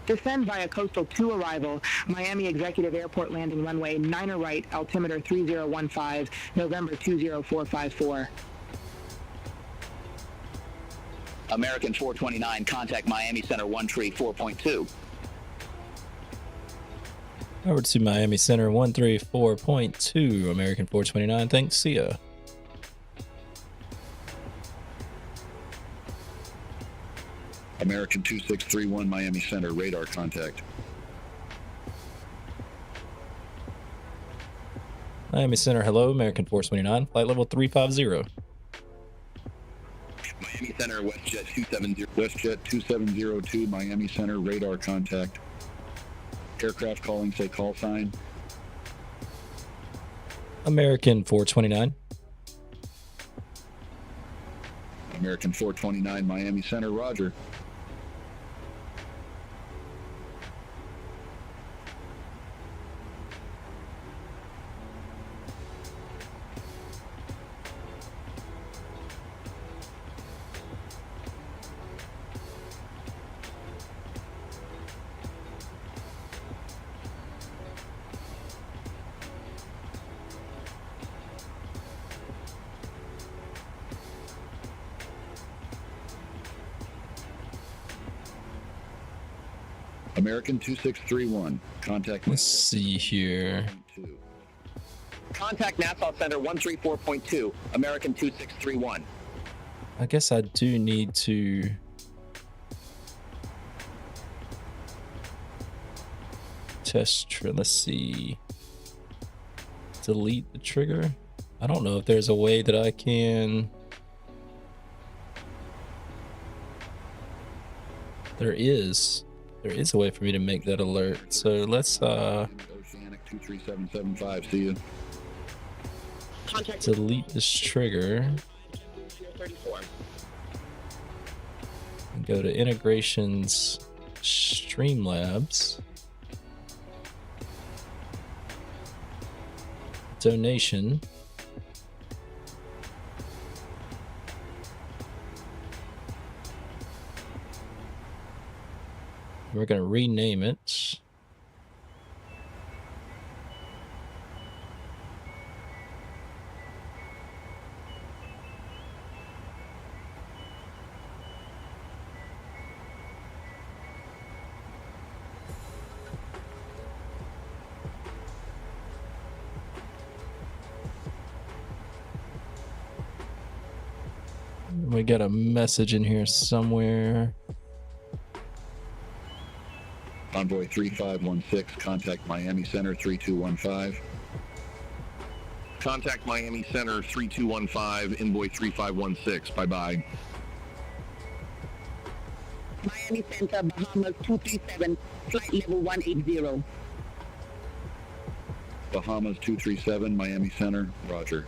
Descend via Coastal 2 arrival, Miami Executive Airport landing runway 9er right, altimeter 3015, November 20454. American 429, contact Miami Center 134.2. Over to Miami Center 134.2, American 429. Thanks, see ya. American 2631, Miami Center, radar contact. Miami Center, hello, American 429, flight level 350. Miami Center, WestJet 2702, Miami Center, radar contact. Aircraft calling, say call sign. American 429. American 429, Miami Center, roger. American 2631, contact. Let's see here. Contact Nassau Center 134.2, American 2631. I guess I do need to let's see. Delete the trigger. I don't know if there's a way that I can. There is a way for me to make that alert. So let's Oceanic 23775, see you. delete this trigger and go to integrations, Streamlabs, donation. We're going to rename it. We got a message in here somewhere. Envoy 3516, contact Miami Center 3215. Contact Miami Center 3215, Envoy 3516. Bye-bye. Miami Center, Bahamas 237, flight level 180. Bahamas 237, Miami Center, roger.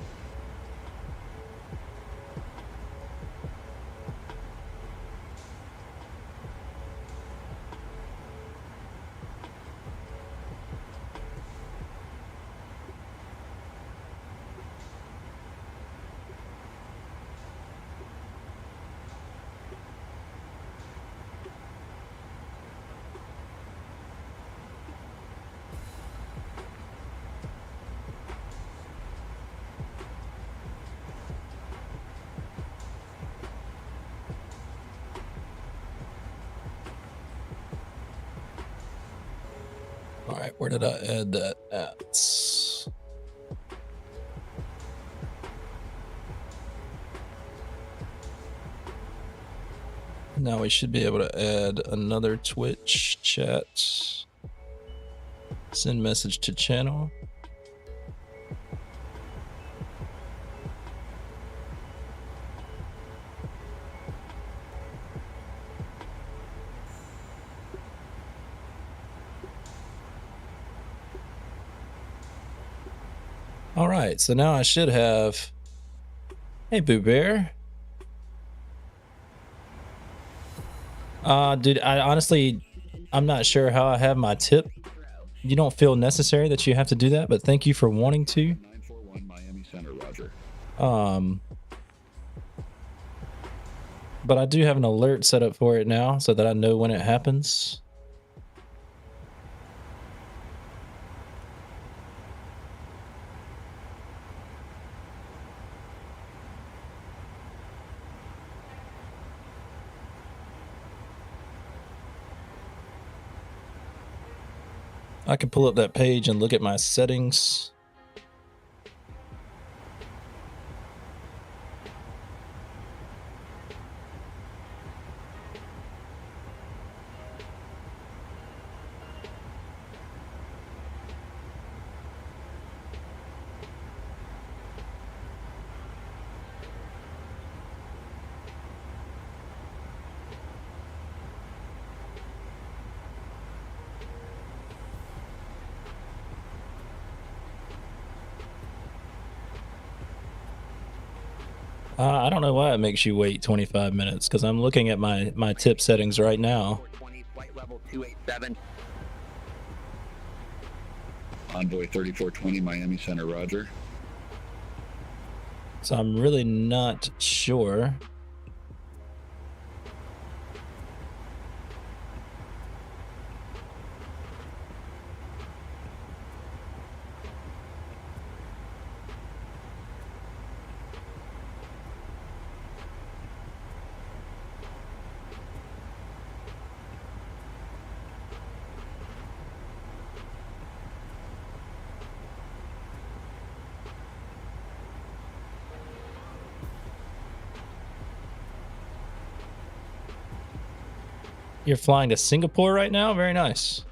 All right, where did I add that at? Now we should be able to add another Twitch chat. Send message to channel. All right, so now I should have. Hey, Boo Bear. Dude, I honestly, I'm not sure how I have my tip. You don't feel necessary that you have to do that, but thank you for wanting to. 941 Miami Center, roger. But I do have an alert set up for it now so that I know when it happens. I can pull up that page and look at my settings. I don't know why it makes you wait 25 minutes, because I'm looking at my tip settings right now. 420, flight level 287. Envoy 3420, Miami Center, roger. So I'm really not sure. You're flying to Singapore right now? Very nice.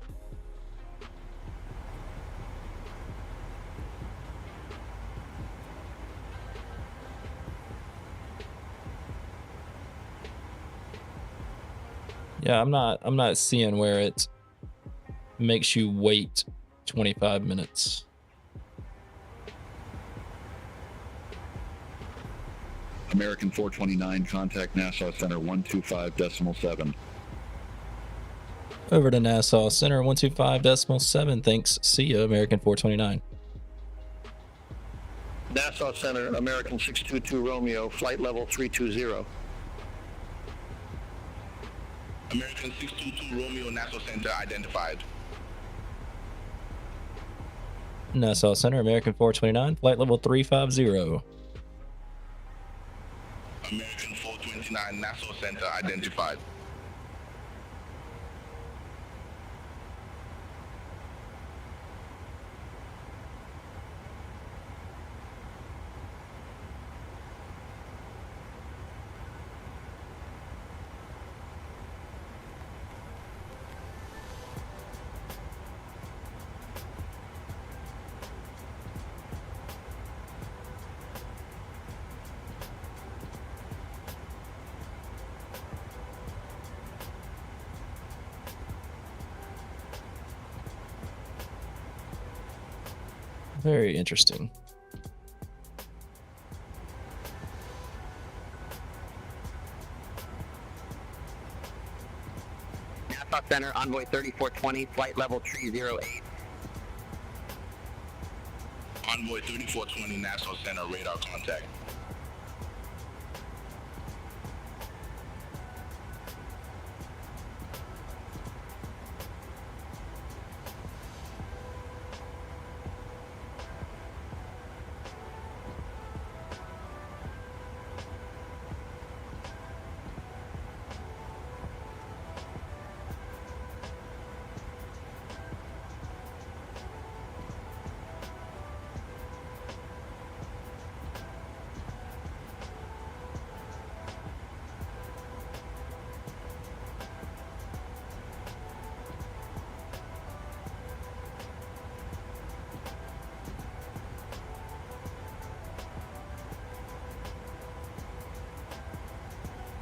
Yeah, I'm not seeing where it makes you wait 25 minutes. American 429, contact Nassau Center 125.7. Over to Nassau Center 125.7. Thanks. See you, American 429. Nassau Center, American 622 Romeo, flight level 320. American 622 Romeo, Nassau Center identified. Nassau Center, American 429, flight level 350. American 429, Nassau Center identified. Very interesting. Nassau Center, Envoy 3420, flight level 308. Envoy 3420, Nassau Center, radar contact.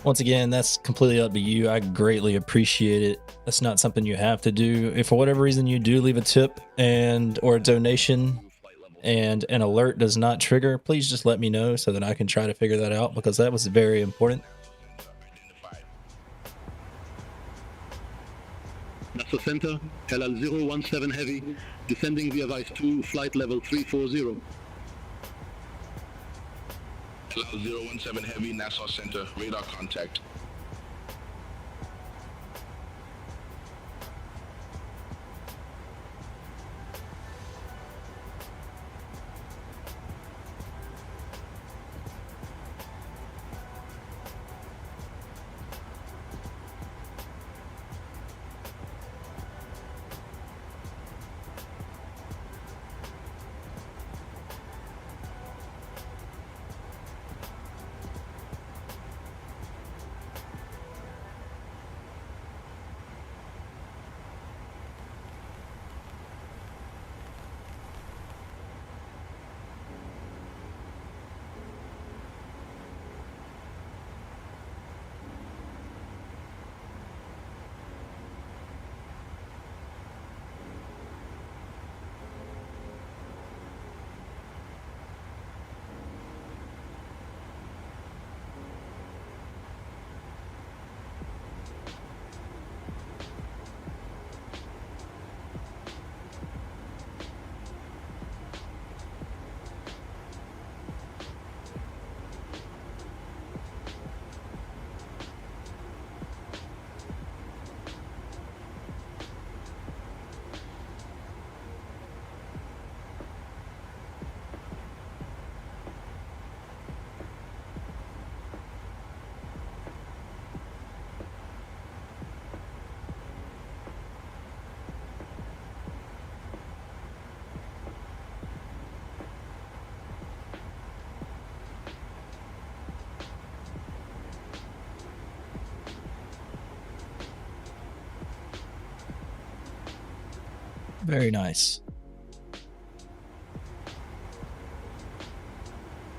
Once again, that's completely up to you. I greatly appreciate it. That's not something you have to do. If for whatever reason you do leave a tip or a donation and an alert does not trigger, please just let me know so that I can try to figure that out, because that was very important. Nassau Center, LL 017 Heavy, descending via Vice 2, flight level 340. Cloud 017 Heavy, Nassau Center, radar contact. Very nice.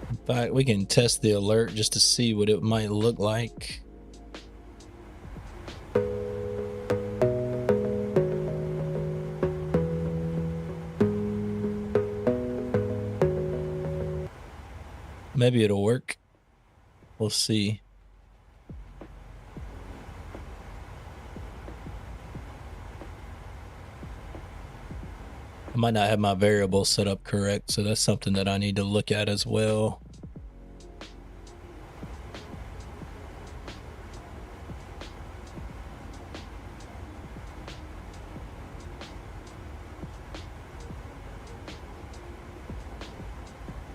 In fact, we can test the alert just to see what it might look like. Maybe it'll work. We'll see. I might not have my variables set up correct, so that's something that I need to look at as well.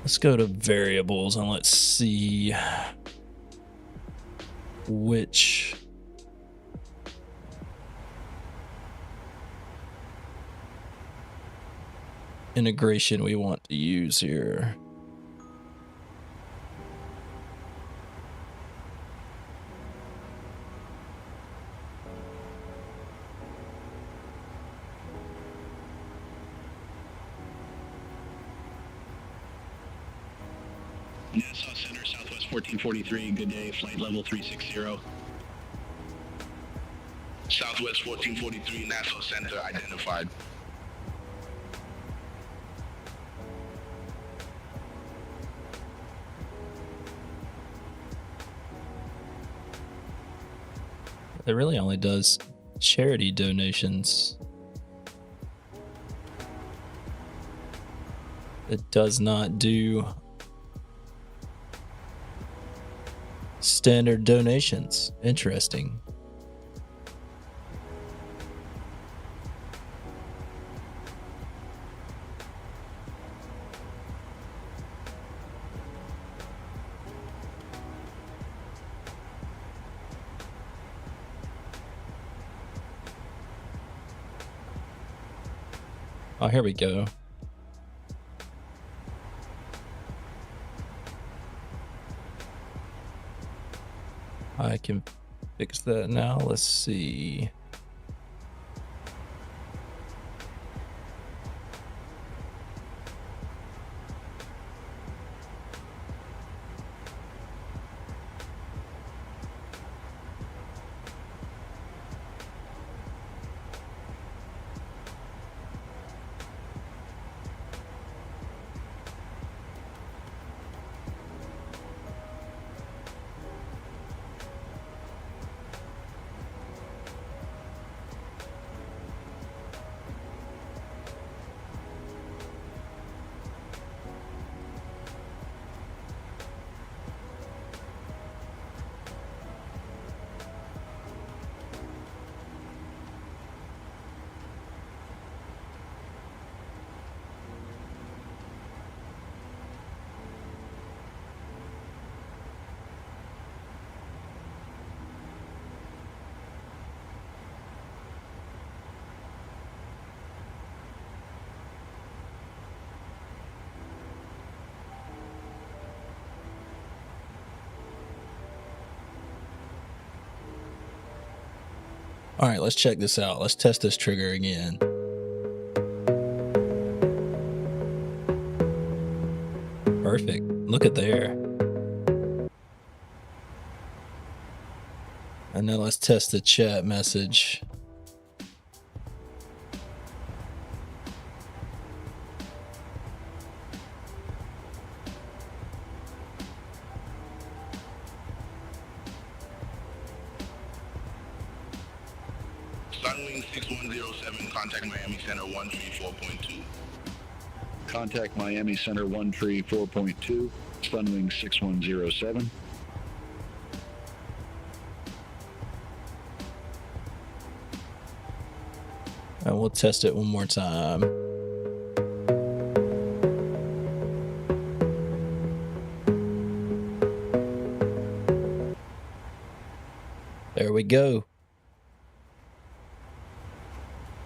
Let's go to variables and let's see which integration we want to use here. Nassau Center, Southwest 1443, good day, flight level 360. Southwest 1443, Nassau Center, identified. It really only does charity donations. It does not do standard donations. Interesting. Oh, here we go. I can fix that now. Let's see. All right, let's check this out. Let's test this trigger again. Perfect. Look at there. And now let's test the chat message. Sunwing 6107, contact Miami Center 134.2. Contact Miami Center 134.2, Sunwing 6107. And we'll test it one more time. There we go.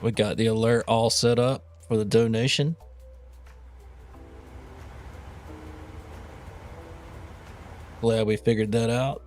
We got the alert all set up for the donation. Glad we figured that out.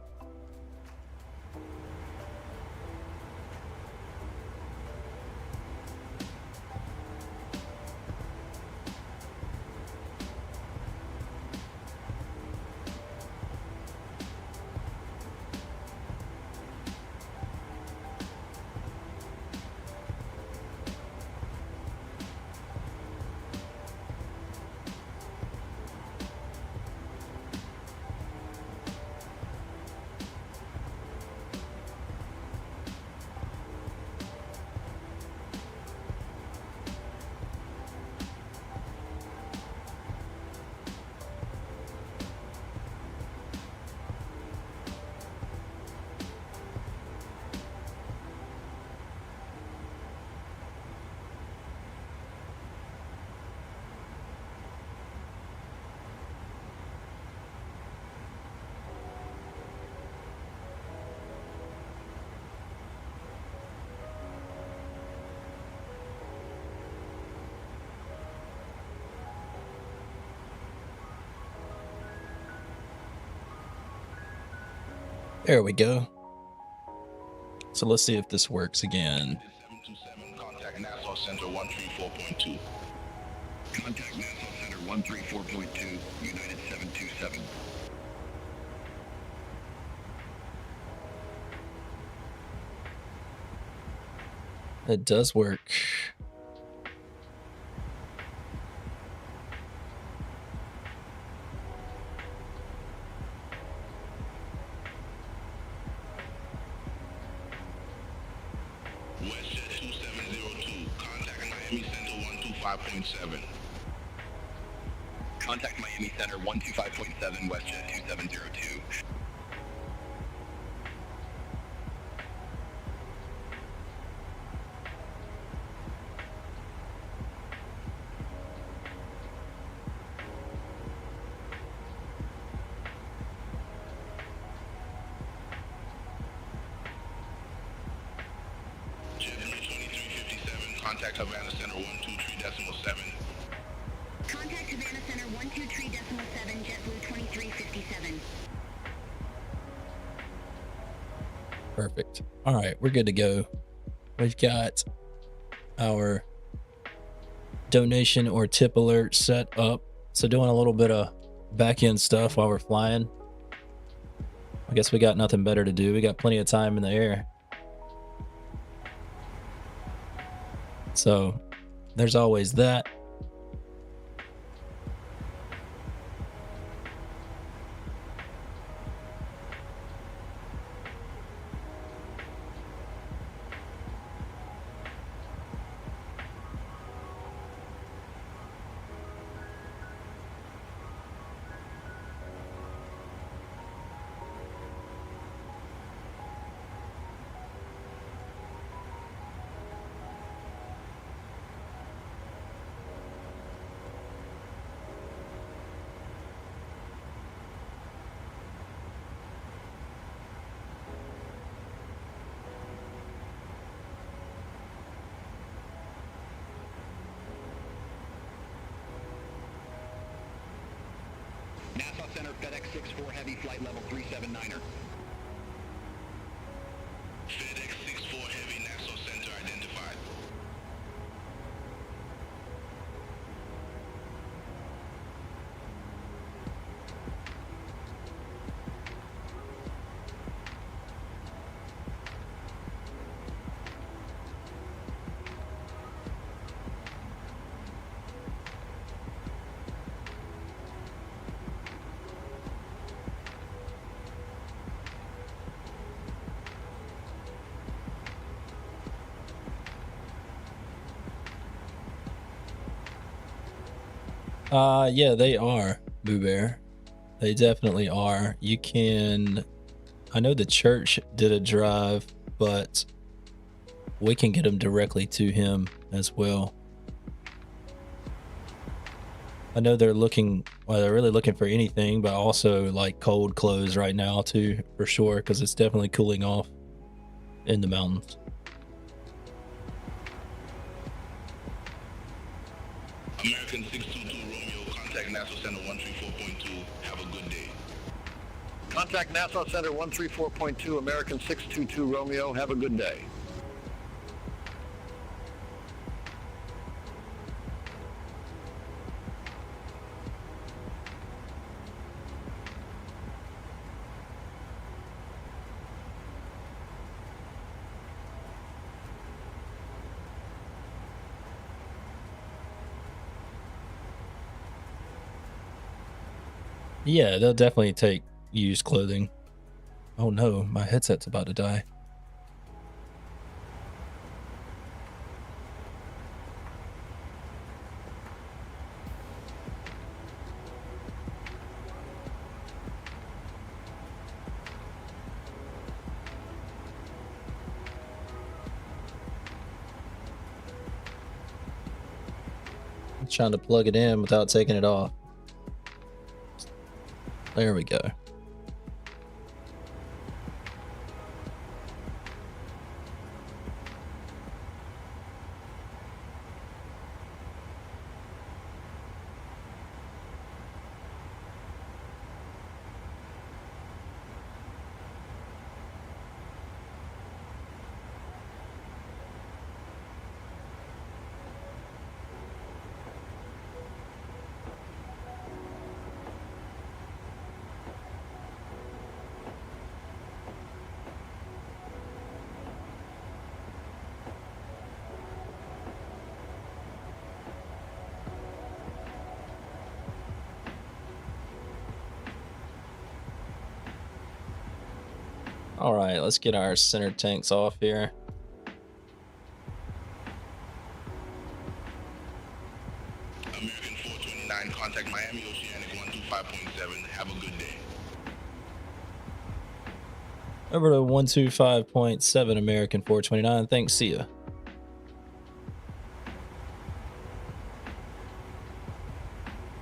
There we go. So let's see if this works again. 727, contact Nassau Center 134.2. Contact Nassau Center 134.2, United 727. It does work. WestJet 2702, contact Miami Center 125.7. Contact Miami Center 125.7, WestJet 2702. JetBlue 2357, contact Havana Center 123.7. Contact Havana Center 123.7, JetBlue 2357. Perfect. All right, we're good to go. We've got our donation or tip alert set up. So doing a little bit of back end stuff while we're flying. I guess we got nothing better to do. We got plenty of time in the air. So there's always that. Nassau Center, FedEx 64 Heavy, flight level 379er. FedEx 64 Heavy, Nassau Center identified. Yeah, they are, Boo Bear. They definitely are. You can, I know the church did a drive, but we can get them directly to him as well. I know they're looking, well, they're really looking for anything, but also like cold clothes right now too, for sure, because it's definitely cooling off in the mountains. American 622 Romeo, contact Nassau Center 134.2. Have a good day. Contact Nassau Center 134.2, American 622 Romeo. Have a good day. Yeah, they'll definitely take used clothing. Oh no, my headset's about to die. I'm trying to plug it in without taking it off. There we go. All right, let's get our center tanks off here. American 429, contact Miami Oceanic 125.7. Have a good day. Over to 125.7 American 429. Thanks, see ya.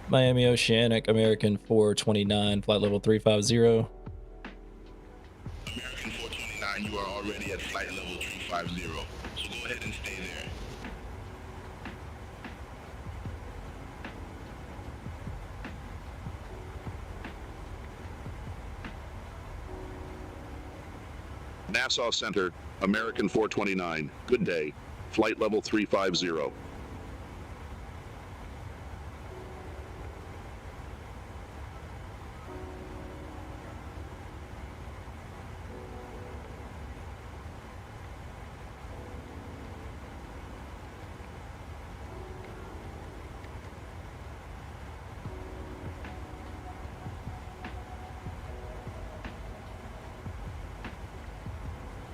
Miami Oceanic American 429, flight level 350. American 429, you are already at flight level 350, so go ahead and stay there. Nassau Center, American 429. Good day. Flight level 350.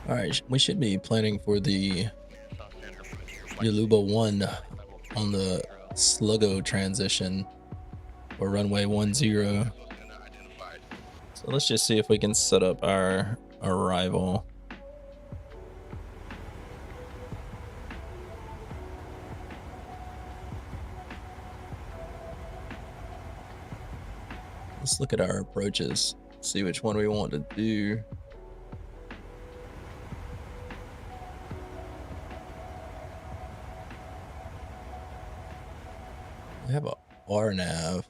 All right, we should be planning for the Yaluba 1 on the Sluggo transition or runway 10. So let's just see if we can set up our arrival. Let's look at our approaches, see which one we want to do. We have a RNAV.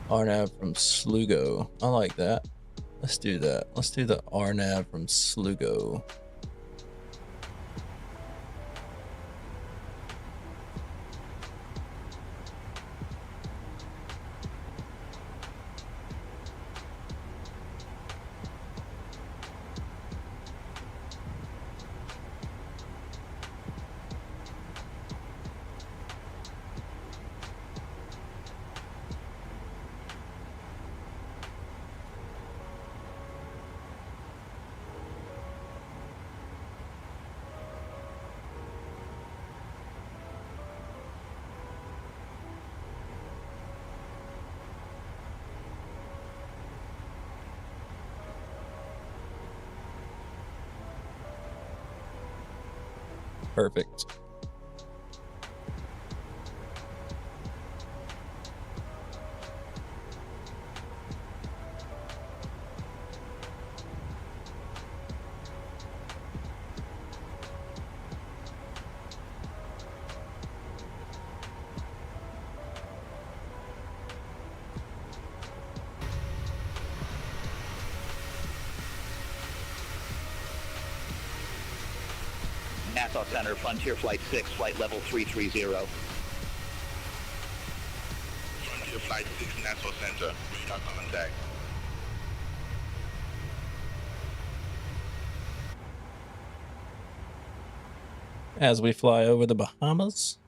RNAV from Sluggo. I like that. Let's do that. Let's do the RNAV from Sluggo. Perfect. Nassau Center, Frontier Flight 6, flight level 330. Frontier Flight 6, Nassau Center, radar contact. As we fly over the Bahamas.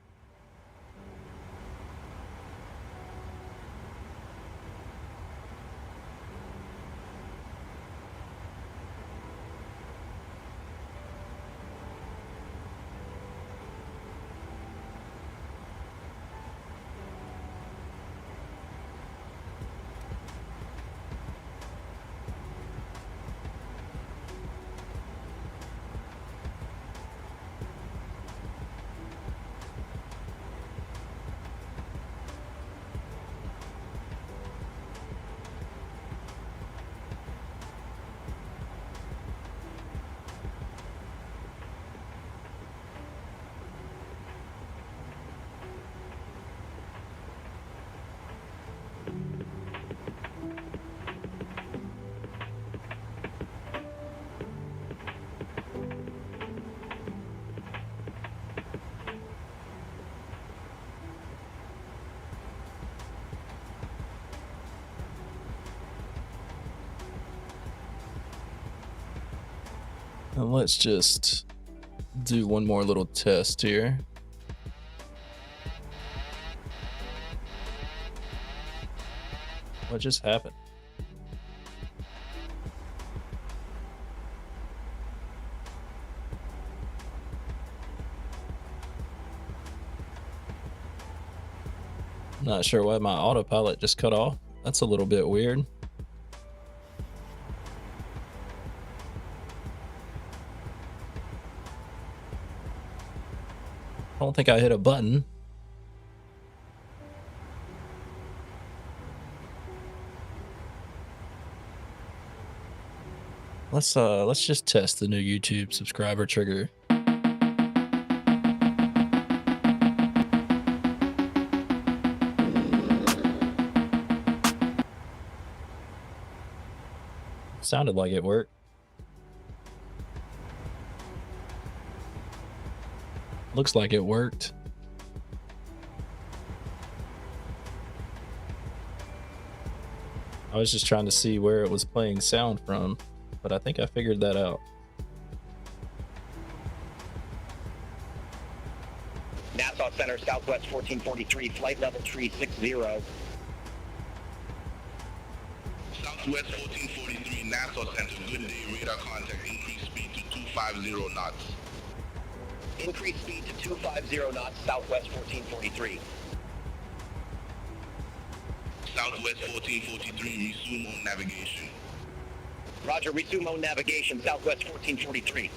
And let's just do one more little test here. What just happened? Not sure why my autopilot just cut off. That's a little bit weird. I don't think I hit a button. Let's just test the new YouTube subscriber trigger. Sounded like it worked. Looks like it worked. I was just trying to see where it was playing sound from, but I think I figured that out. Nassau Center, Southwest 1443, flight level 360. Southwest 1443, Nassau Center, good day, radar contact, increase speed to 250 knots. Increase speed to 250 knots, Southwest 1443. Southwest 1443, resume on navigation. Roger, resume on navigation, Southwest 1443.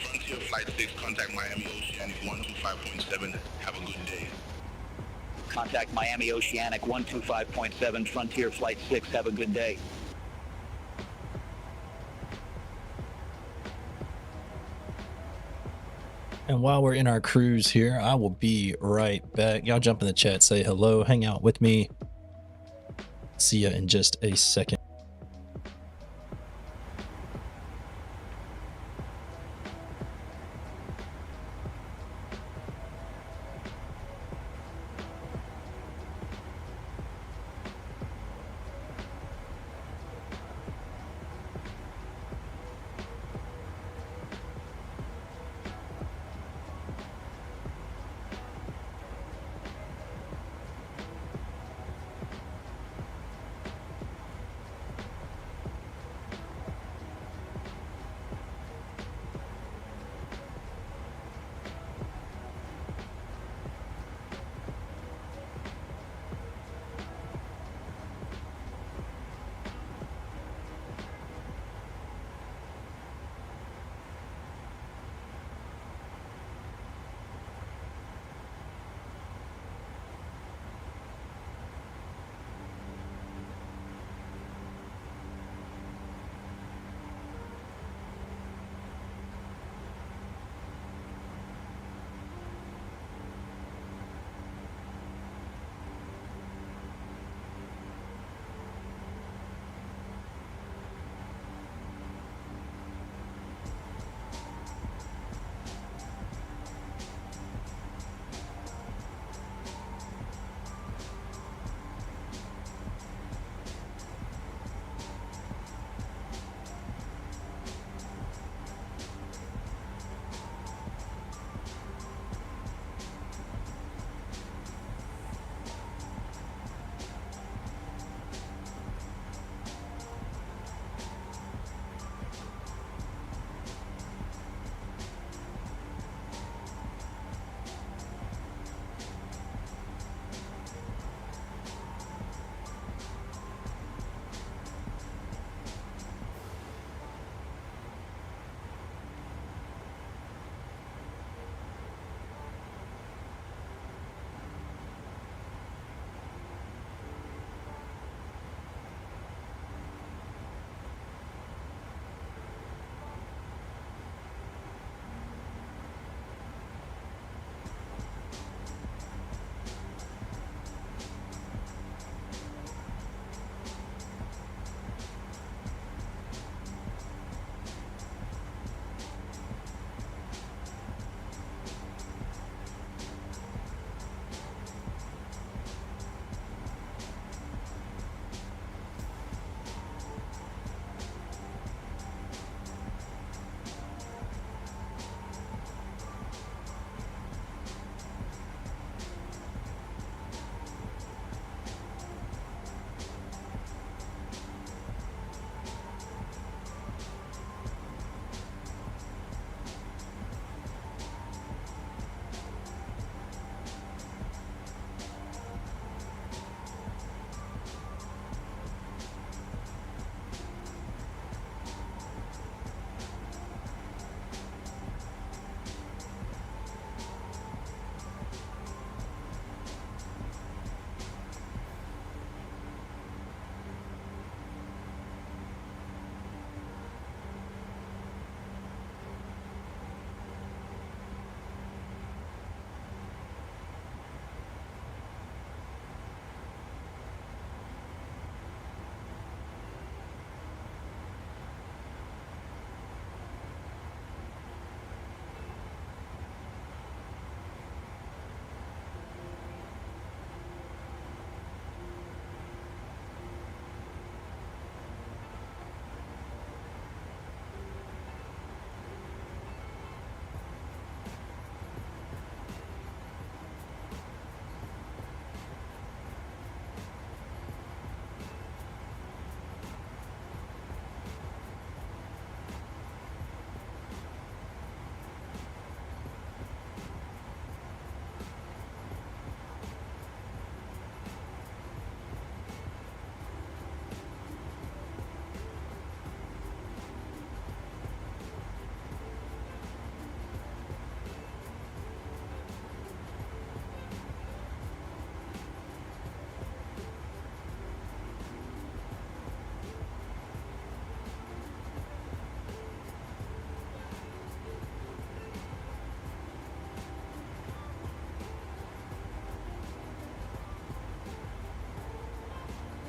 Frontier Flight 6, contact Miami Oceanic 125.7. Have a good day. Contact Miami Oceanic 125.7, Frontier Flight 6, have a good day. And while we're in our cruise here, I will be right back. Y'all jump in the chat, say hello, hang out with me. See ya in just a second.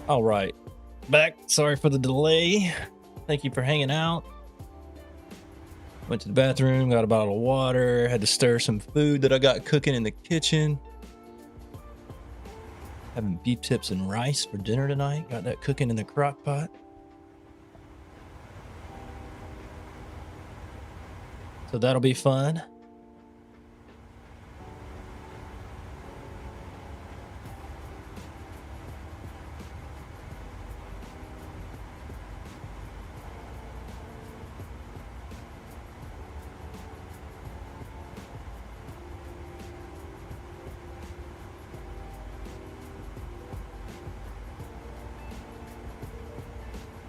All right, back. Sorry for the delay. Thank you for hanging out. Went to the bathroom, got a bottle of water, had to stir some food that I got cooking in the kitchen. Having beef tips and rice for dinner tonight. Got that cooking in the crock pot. So that'll be fun.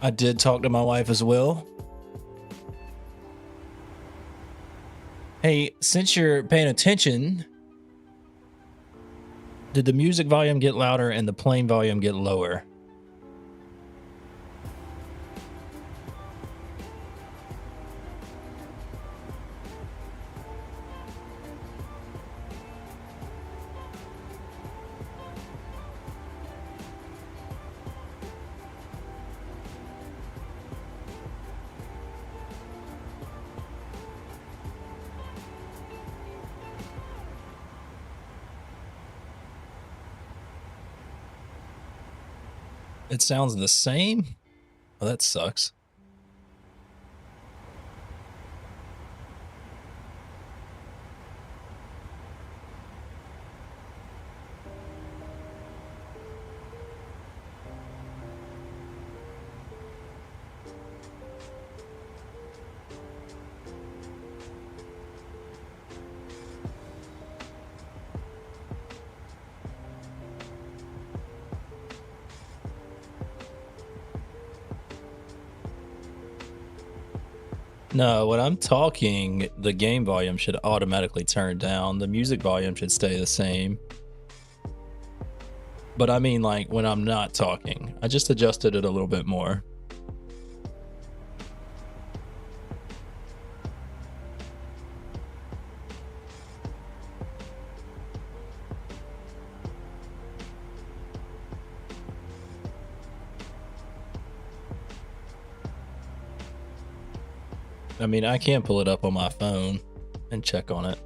I did talk to my wife as well. Hey, since you're paying attention, did the music volume get louder and the plane volume get lower? It sounds the same? Oh, that sucks. No, when I'm talking, the game volume should automatically turn down. The music volume should stay the same. But I mean, like, when I'm not talking, I just adjusted it a little bit more. I mean, I can pull it up on my phone and check on it.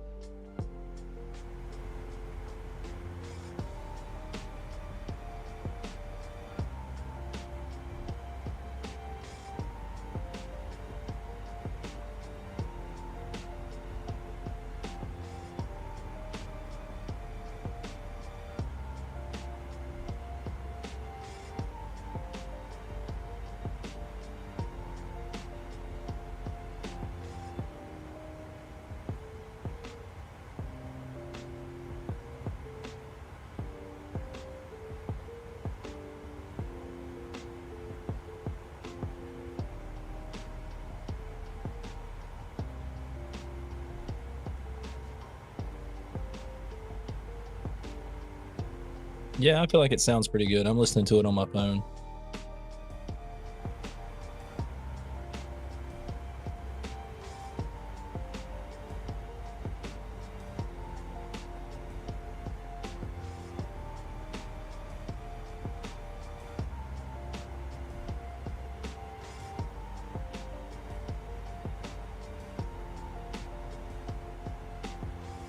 Yeah, I feel like it sounds pretty good. I'm listening to it on my phone.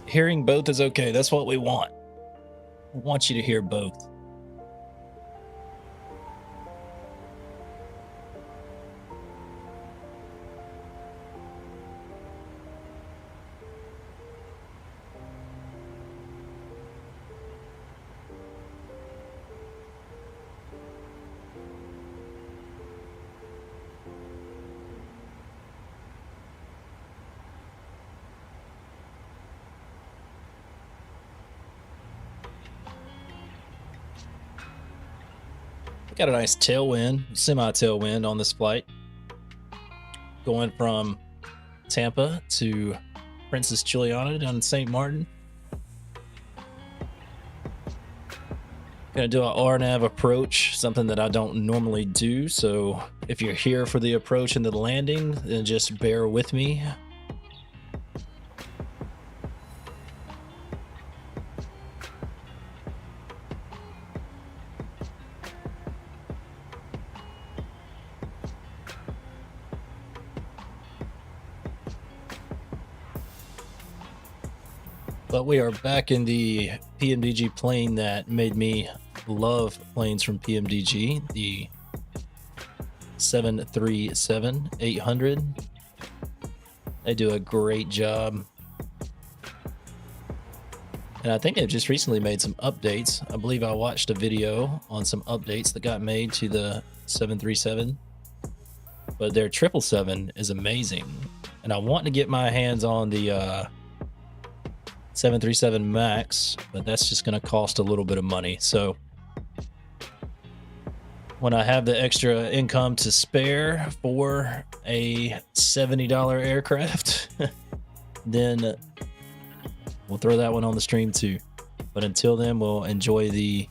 Hearing both is okay. That's what we want. I want you to hear both. Got a nice tailwind, semi-tailwind on this flight. Going from Tampa to Princess Juliana down in St. Martin. Gonna do an RNAV approach, something that I don't normally do. So if you're here for the approach and the landing, then just bear with me. But we are back in the PMDG plane that made me love planes from PMDG, the 737-800. They do a great job. And I think they've just recently made some updates. I believe I watched a video on some updates that got made to the 737. But their 777 is amazing. And I want to get my hands on the 737 MAX, but that's just going to cost a little bit of money. So when I have the extra income to spare for a $70 aircraft, then we'll throw that one on the stream too. But until then, we'll enjoy the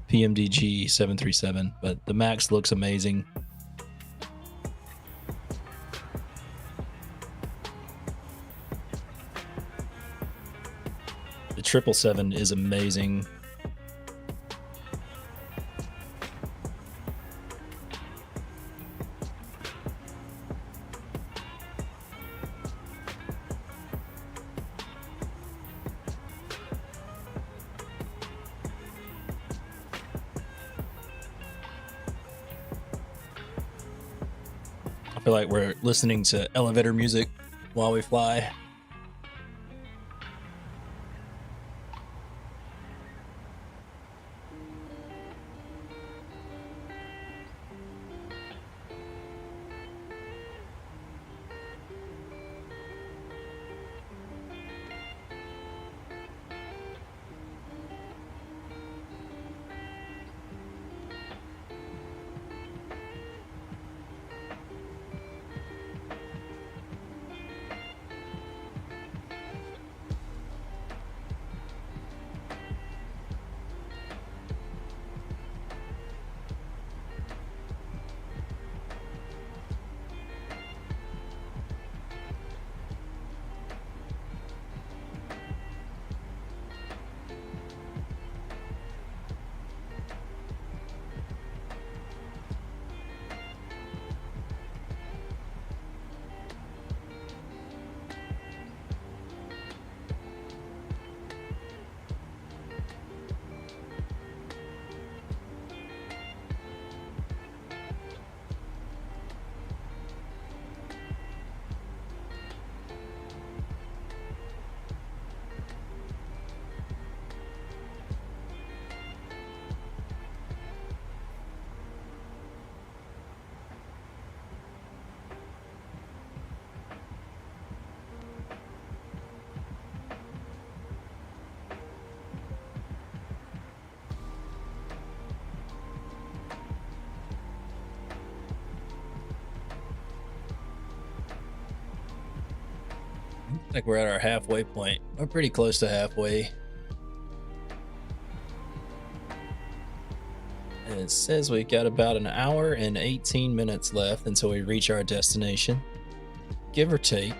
PMDG 737. But the MAX looks amazing. The 777 is amazing. I feel like we're listening to elevator music while we fly. I think we're at our halfway point. We're pretty close to halfway. And it says we've got about an hour and 18 minutes left until we reach our destination, give or take.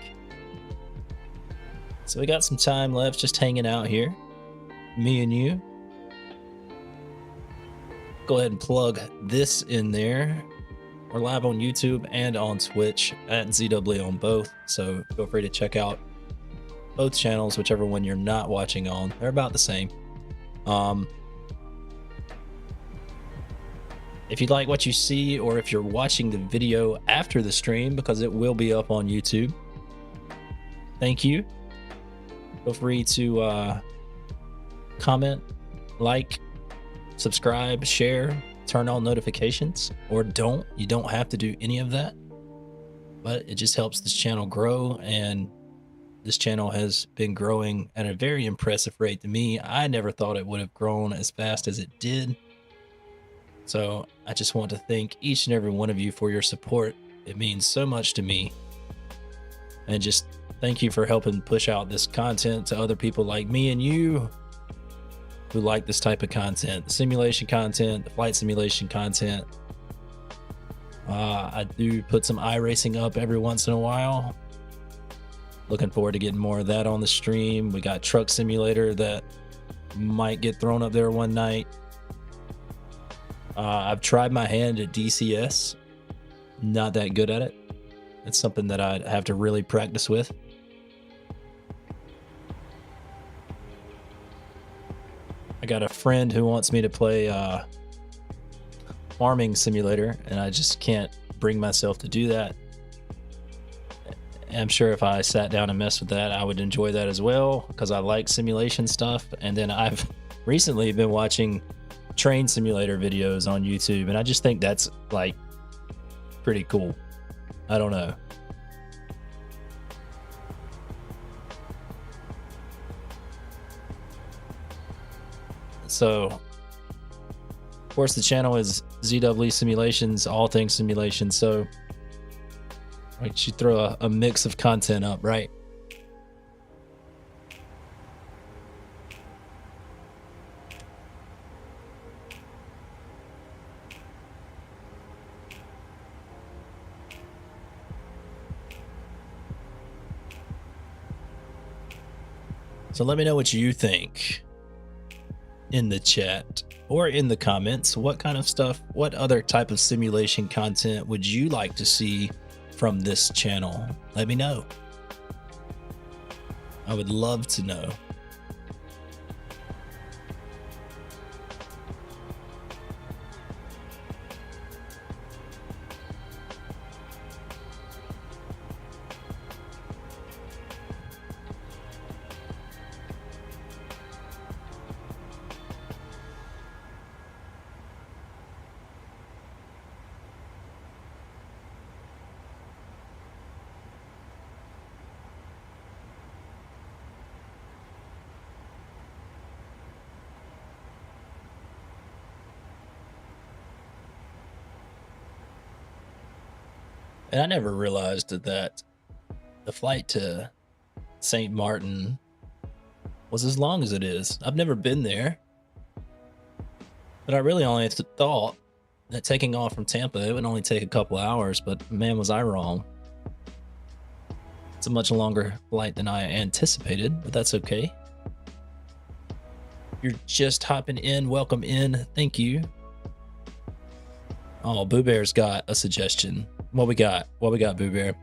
So we got some time left just hanging out here, me and you. Go ahead and plug this in there. We're live on YouTube and on Twitch at ZW on both, so feel free to check out both channels, whichever one you're not watching on. They're about the same. If you like what you see, or if you're watching the video after the stream, because it will be up on YouTube, thank you. Feel free to comment, like, subscribe, share, turn on notifications, or don't. You don't have to do any of that, but it just helps this channel grow, and this channel has been growing at a very impressive rate to me. I never thought it would have grown as fast as it did. So I just want to thank each and every one of you for your support. It means so much to me. And just thank you for helping push out this content to other people like me and you who like this type of content, the simulation content, the flight simulation content. I do put some iRacing up every once in a while. Looking forward to getting more of that on the stream. We got Truck Simulator that might get thrown up there one night. I've tried my hand at DCS. Not that good at it. It's something that I'd have to really practice with. I got a friend who wants me to play farming simulator, and I just can't bring myself to do that. I'm sure if I sat down and messed with that, I would enjoy that as well, because I like simulation stuff. And then I've recently been watching train simulator videos on YouTube, and I just think that's like pretty cool. I don't know. So, of course, the channel is ZW Simulations, all things simulation. So, I should throw a mix of content up, right? So let me know what you think in the chat or in the comments. What kind of stuff, what other type of simulation content would you like to see from this channel? Let me know. I would love to know. And I never realized that the flight to St. Maarten was as long as it is. I've never been there, but I really only thought that taking off from Tampa, it would only take a couple hours, but man, was I wrong. It's a much longer flight than I anticipated, but that's okay. You're just hopping in. Welcome in. Thank you. Oh, Boo Bear's got a suggestion. What we got? What we got, Boo Bear?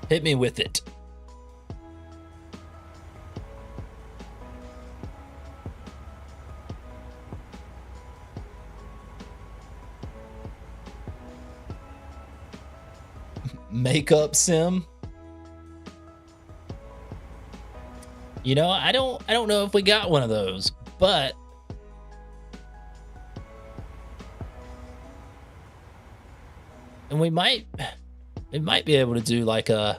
Hit me with it. Makeup sim. You know, I don't know if we got one of those, but and we might be able to do like a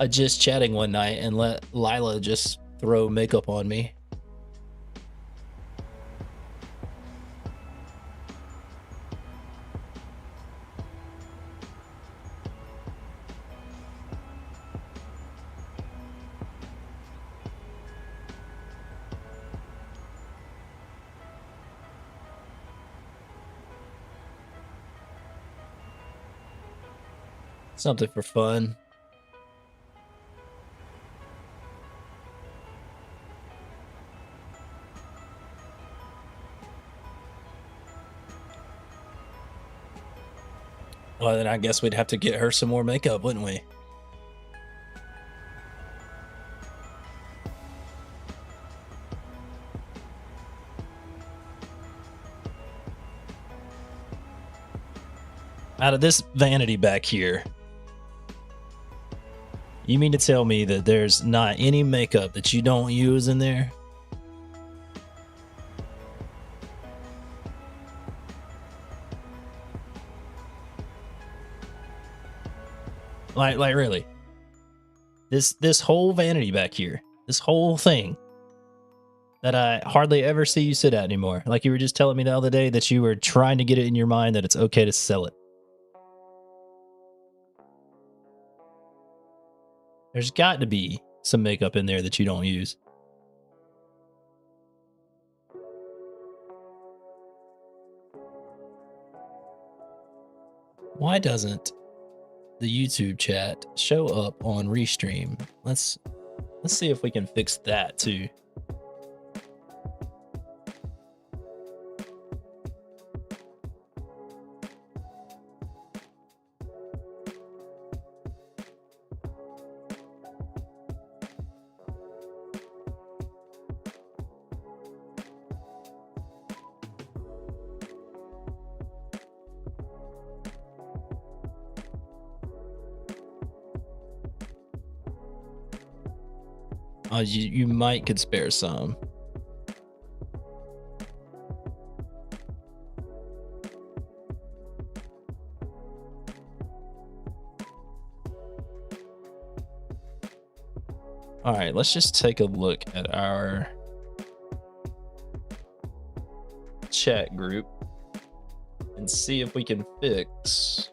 just chatting one night and let Lila just throw makeup on me. Something for fun. Well, then I guess we'd have to get her some more makeup, wouldn't we? Out of this vanity back here, you mean to tell me that there's not any makeup that you don't use in there? Like really? This whole vanity back here, this whole thing that I hardly ever see you sit at anymore. Like you were just telling me the other day that you were trying to get it in your mind that it's okay to sell it. There's got to be some makeup in there that you don't use. Why doesn't the YouTube chat show up on Restream? Let's see if we can fix that too. You might could spare some. All right, let's just take a look at our chat group and see if we can fix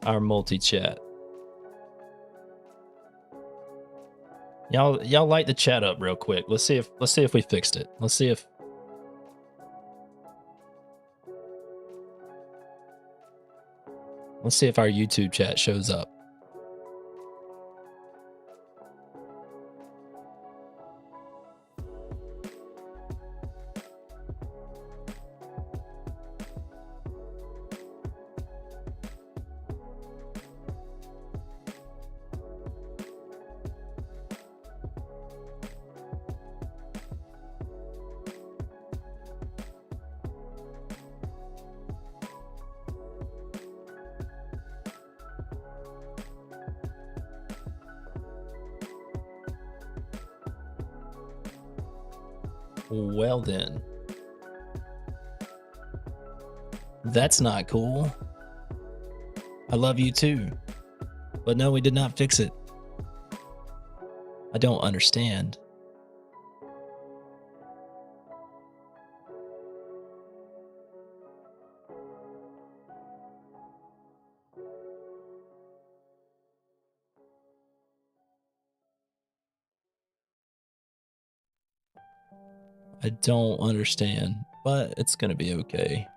our multi-chat. Y'all light the chat up real quick. Let's see if we fixed it. Let's see if our YouTube chat shows up. Well then. That's not cool. I love you too. But no, we did not fix it. I don't understand. I don't understand, but it's gonna be okay.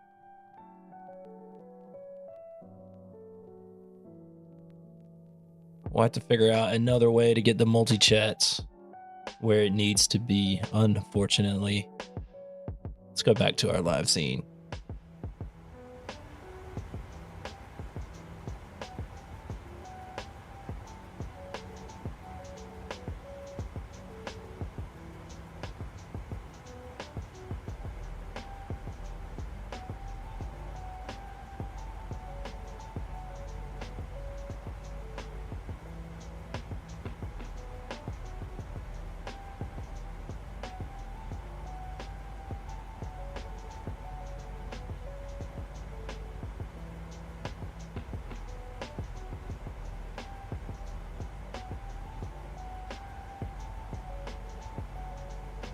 We'll have to figure out another way to get the multi-chats where it needs to be, unfortunately. Let's go back to our live scene.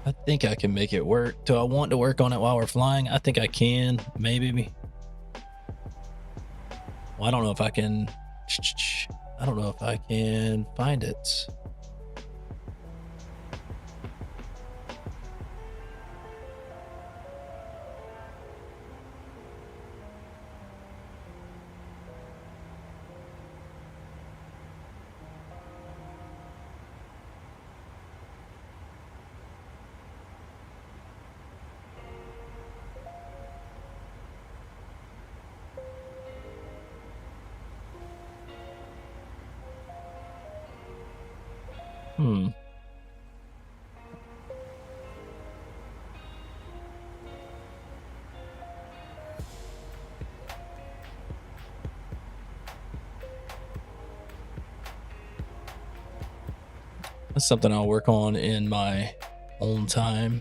I think I can make it work. Do I want to work on it while we're flying? I think I can, maybe. Well, I don't know if I can. I don't know if I can find it. That's something I'll work on in my own time.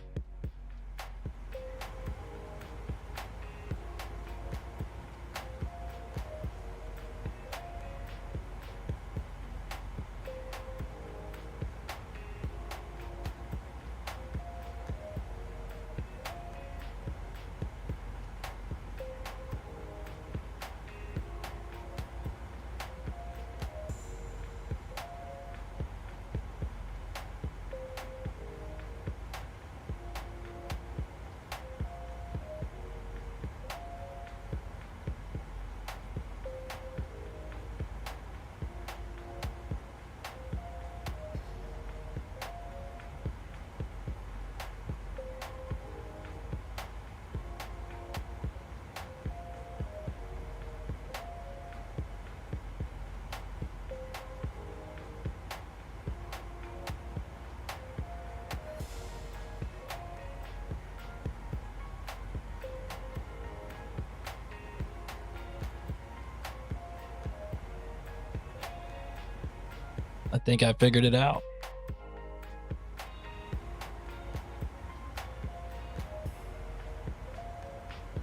I think I figured it out.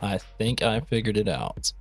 I think I figured it out.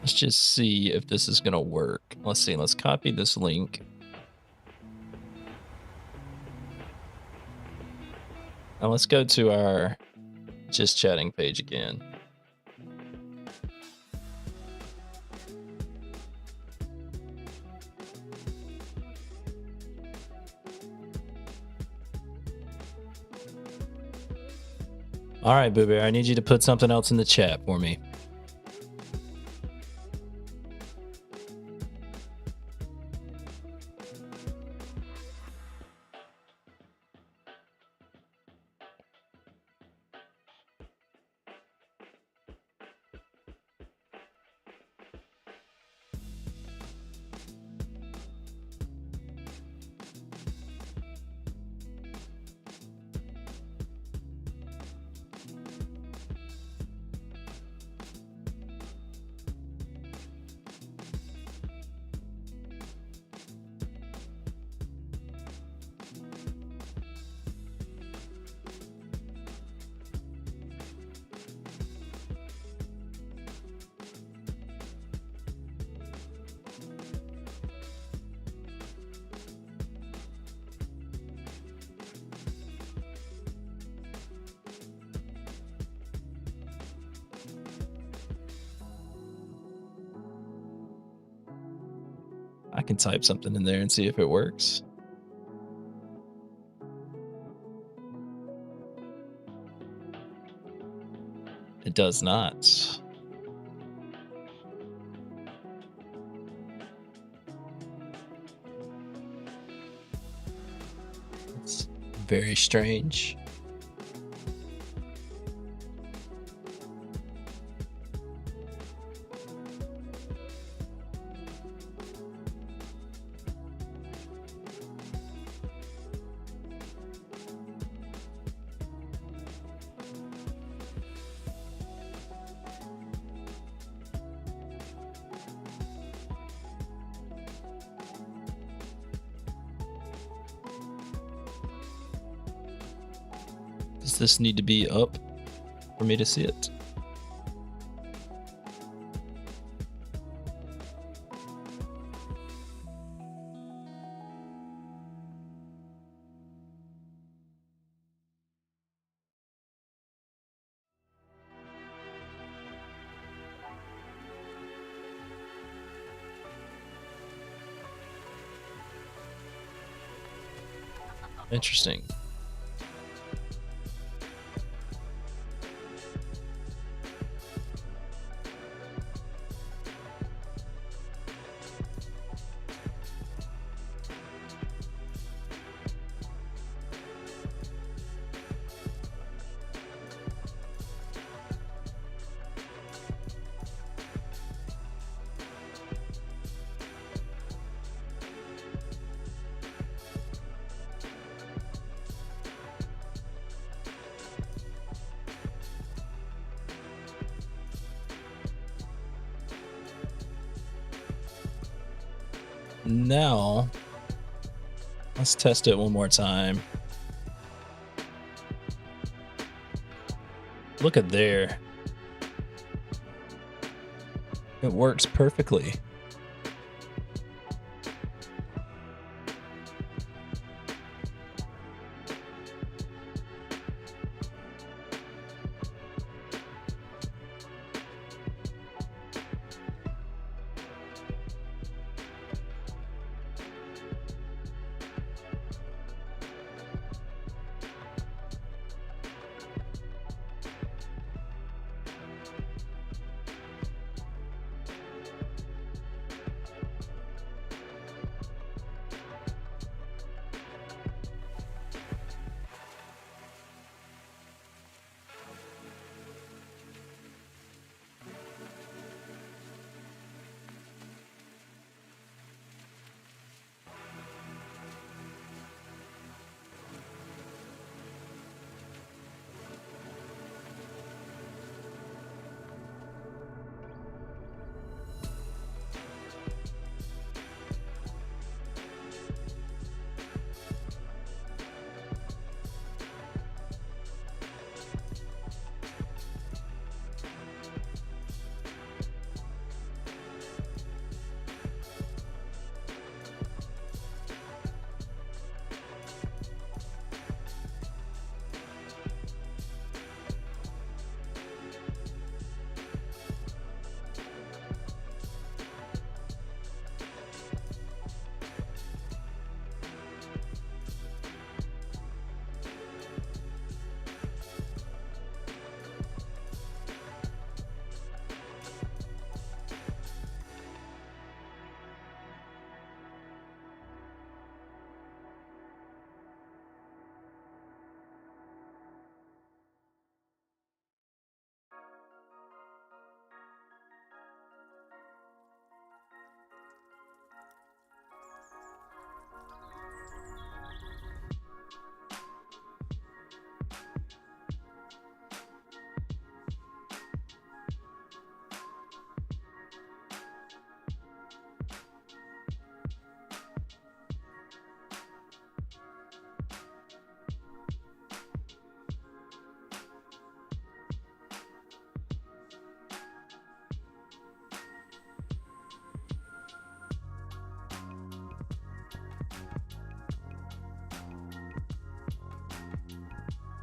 Let's just see if this is gonna work. Let's see, let's copy this link. Now let's go to our just chatting page again. All right, Boo Bear, I need you to put something else in the chat for me. I can type something in there and see if it works. It does not. It's very strange. Does this need to be up for me to see it? Interesting. Now, let's test it one more time. Look at there. It works perfectly.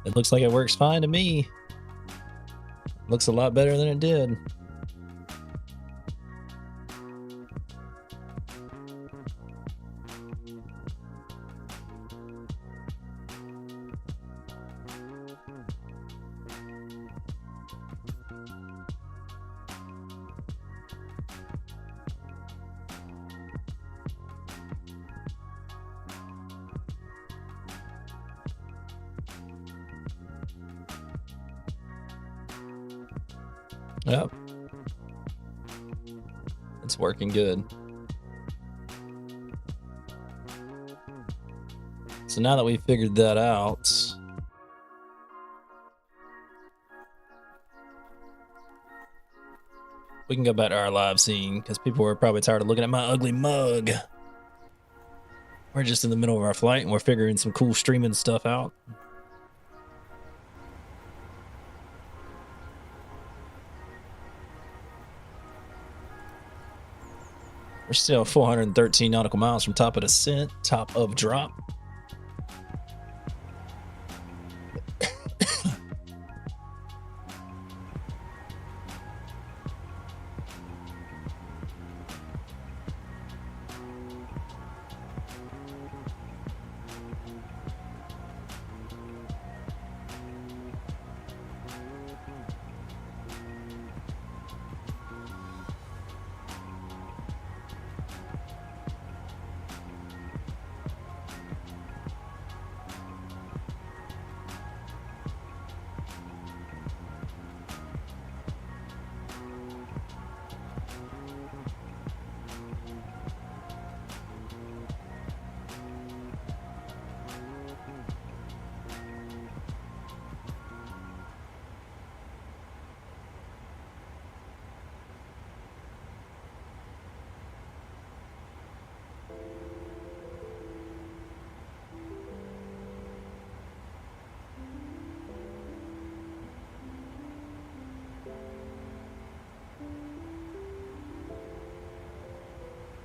It looks like it works fine to me. Looks a lot better than it did. Yep. It's working good. So now that we've figured that out, we can go back to our live scene because people are probably tired of looking at my ugly mug. We're just in the middle of our flight and we're figuring some cool streaming stuff out. We're still 413 nautical miles from top of descent, top of drop.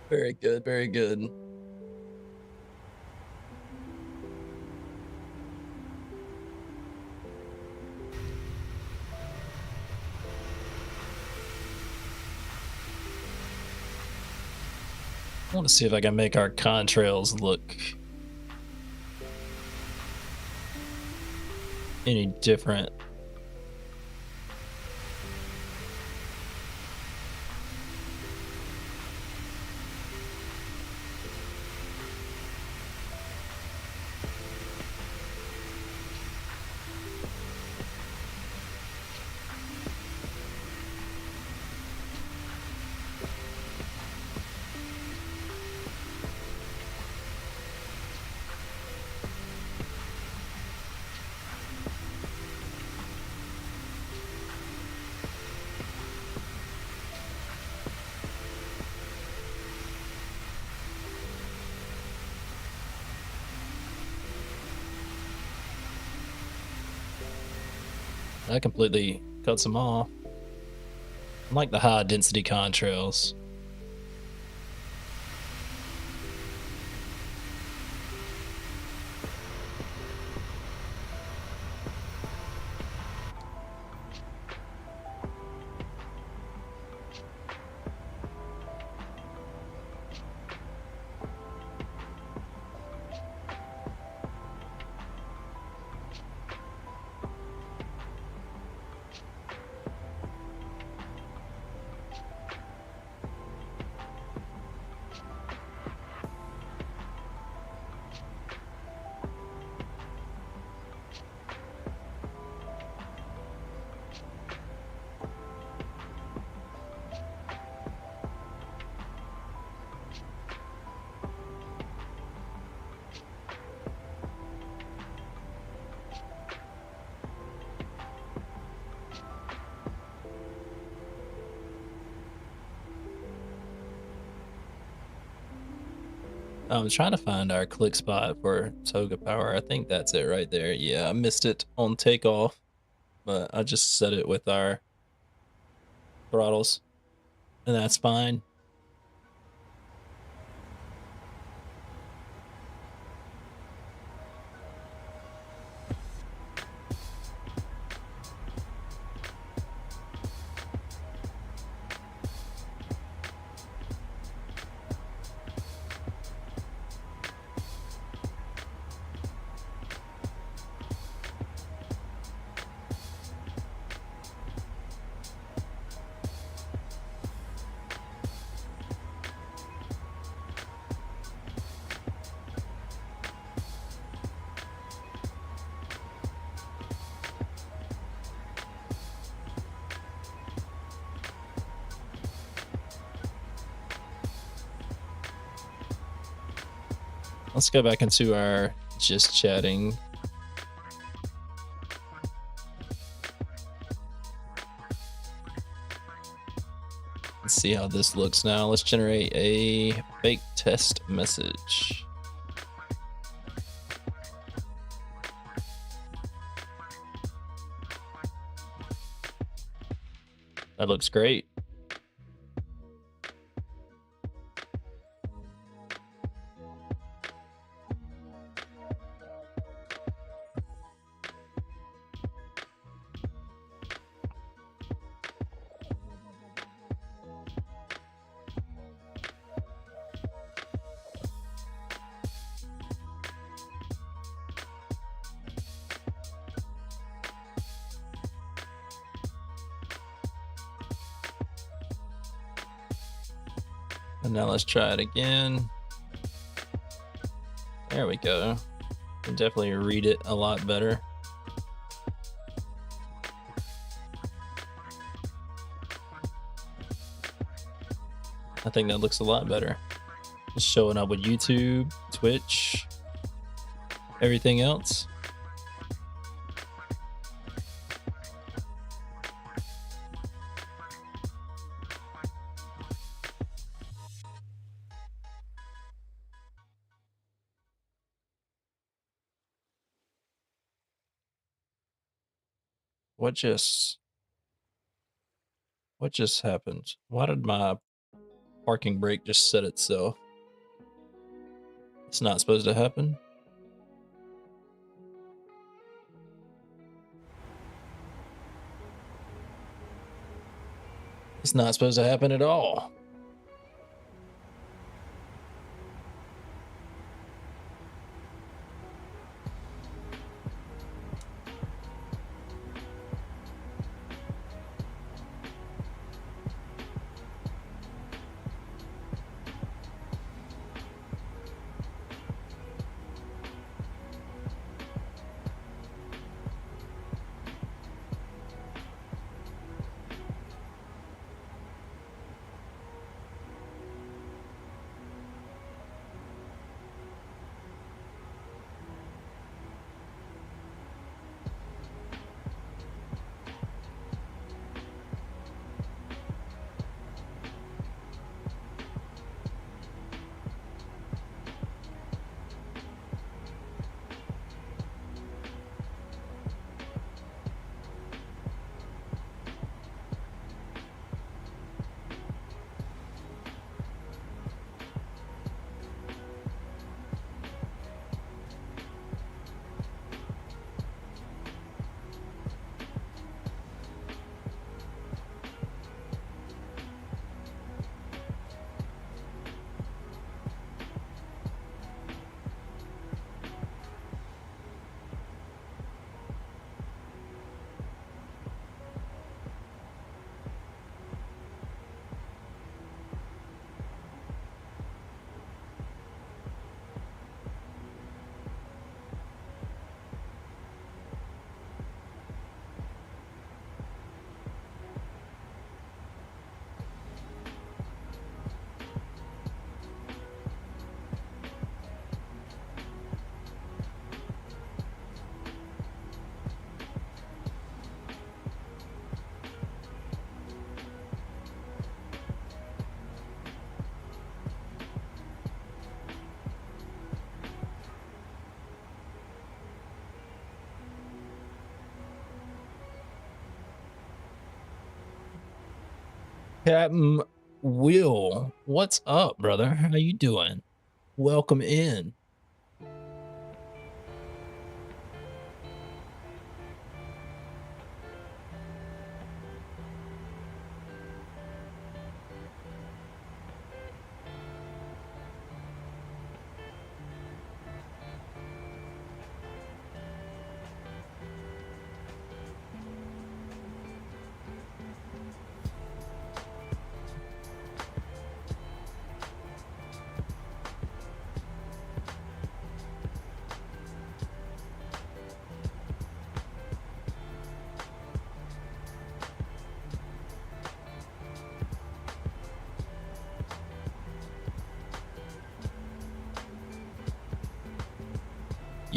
Very good, very good. I want to see if I can make our contrails look any different. That completely cuts them off. I like the high density contrails. I'm trying to find our click spot for toga power. I think that's it right there. Yeah, I missed it on takeoff, but I just set it with our throttles, and that's fine. Let's go back into our just chatting. Let's see how this looks now. Let's generate a fake test message. That looks great. And now let's try it again. There we go. Can definitely read it a lot better. I think that looks a lot better. Just showing up with YouTube, Twitch, everything else. What just happened? Why did my parking brake just set itself. It's not supposed to happen. It's not supposed to happen at all. Captain Will, what's up, brother? How you doing? Welcome in.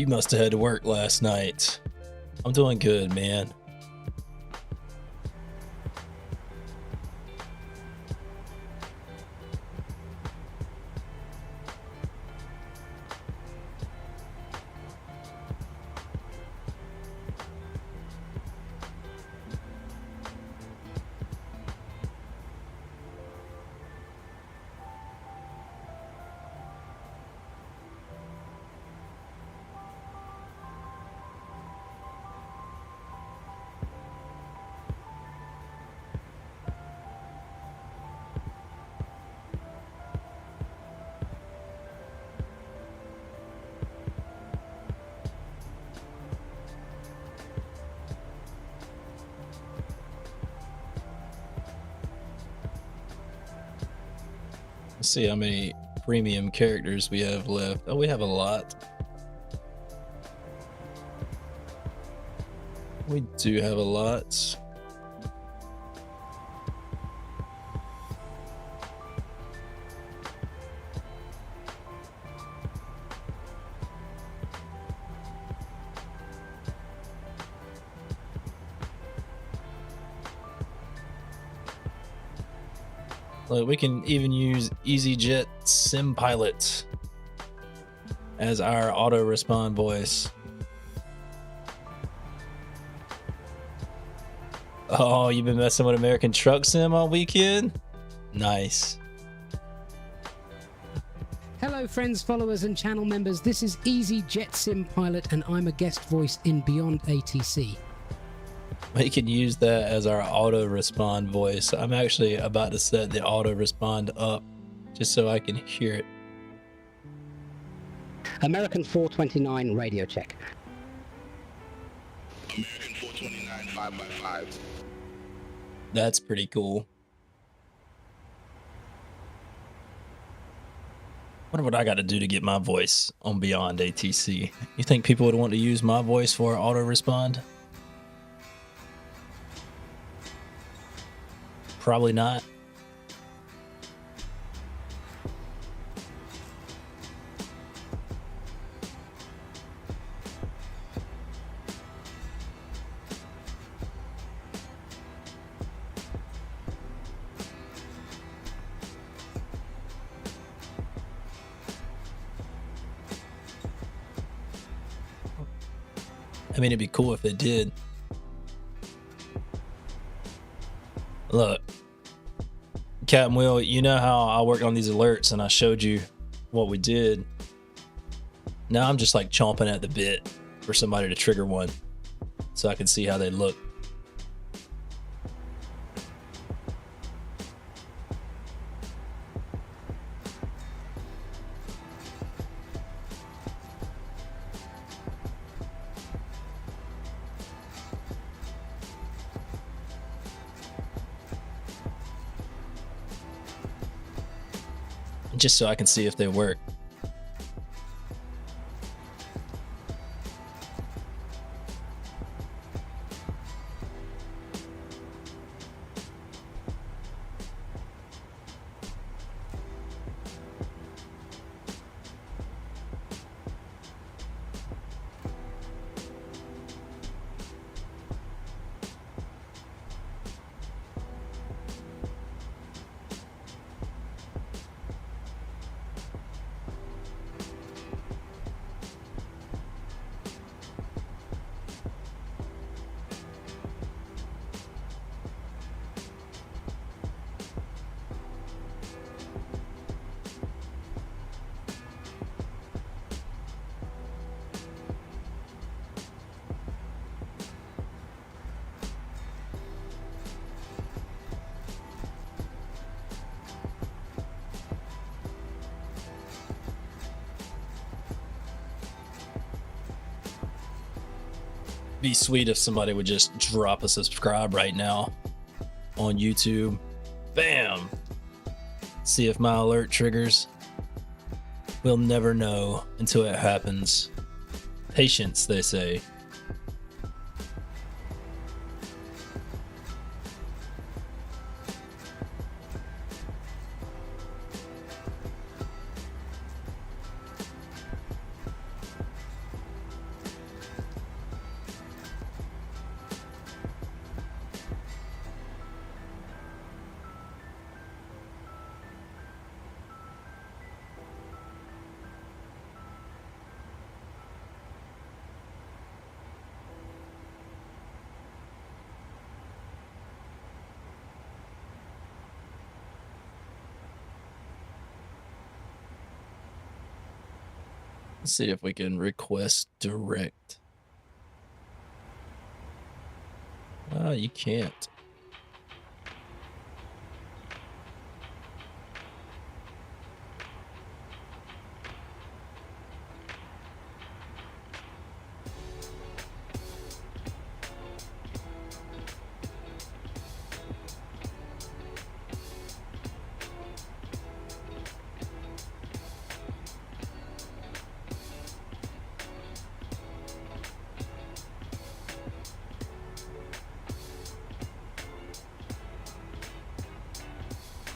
You must have had to work last night. I'm doing good, man. Let's see how many premium characters we have left. Oh, we have a lot. We do have a lot. Look, we can even use EasyJet Sim Pilot as our auto respond voice. Oh, you've been messing with American Truck Sim all weekend? Nice. Hello friends, followers and channel members, this is Easy Jet Sim Pilot and I'm a guest voice in Beyond ATC. We can use that as our auto respond voice. I'm actually about to set the auto respond up just so I can hear it. American 429 radio check. American 429 5x5. That's pretty cool. Wonder what I got to do to get my voice on Beyond ATC. You think people would want to use my voice for auto respond? Probably not. I mean, it'd be cool if it did. Look, Captain Will, you know how I worked on these alerts and I showed you what we did. Now I'm just like chomping at the bit for somebody to trigger one so I can see how they look. Just so I can see if they work. Be sweet if somebody would just drop a subscribe right now on YouTube. Bam! See if my alert triggers. We'll never know until it happens. Patience, they say. Let's see if we can request direct. Oh, you can't.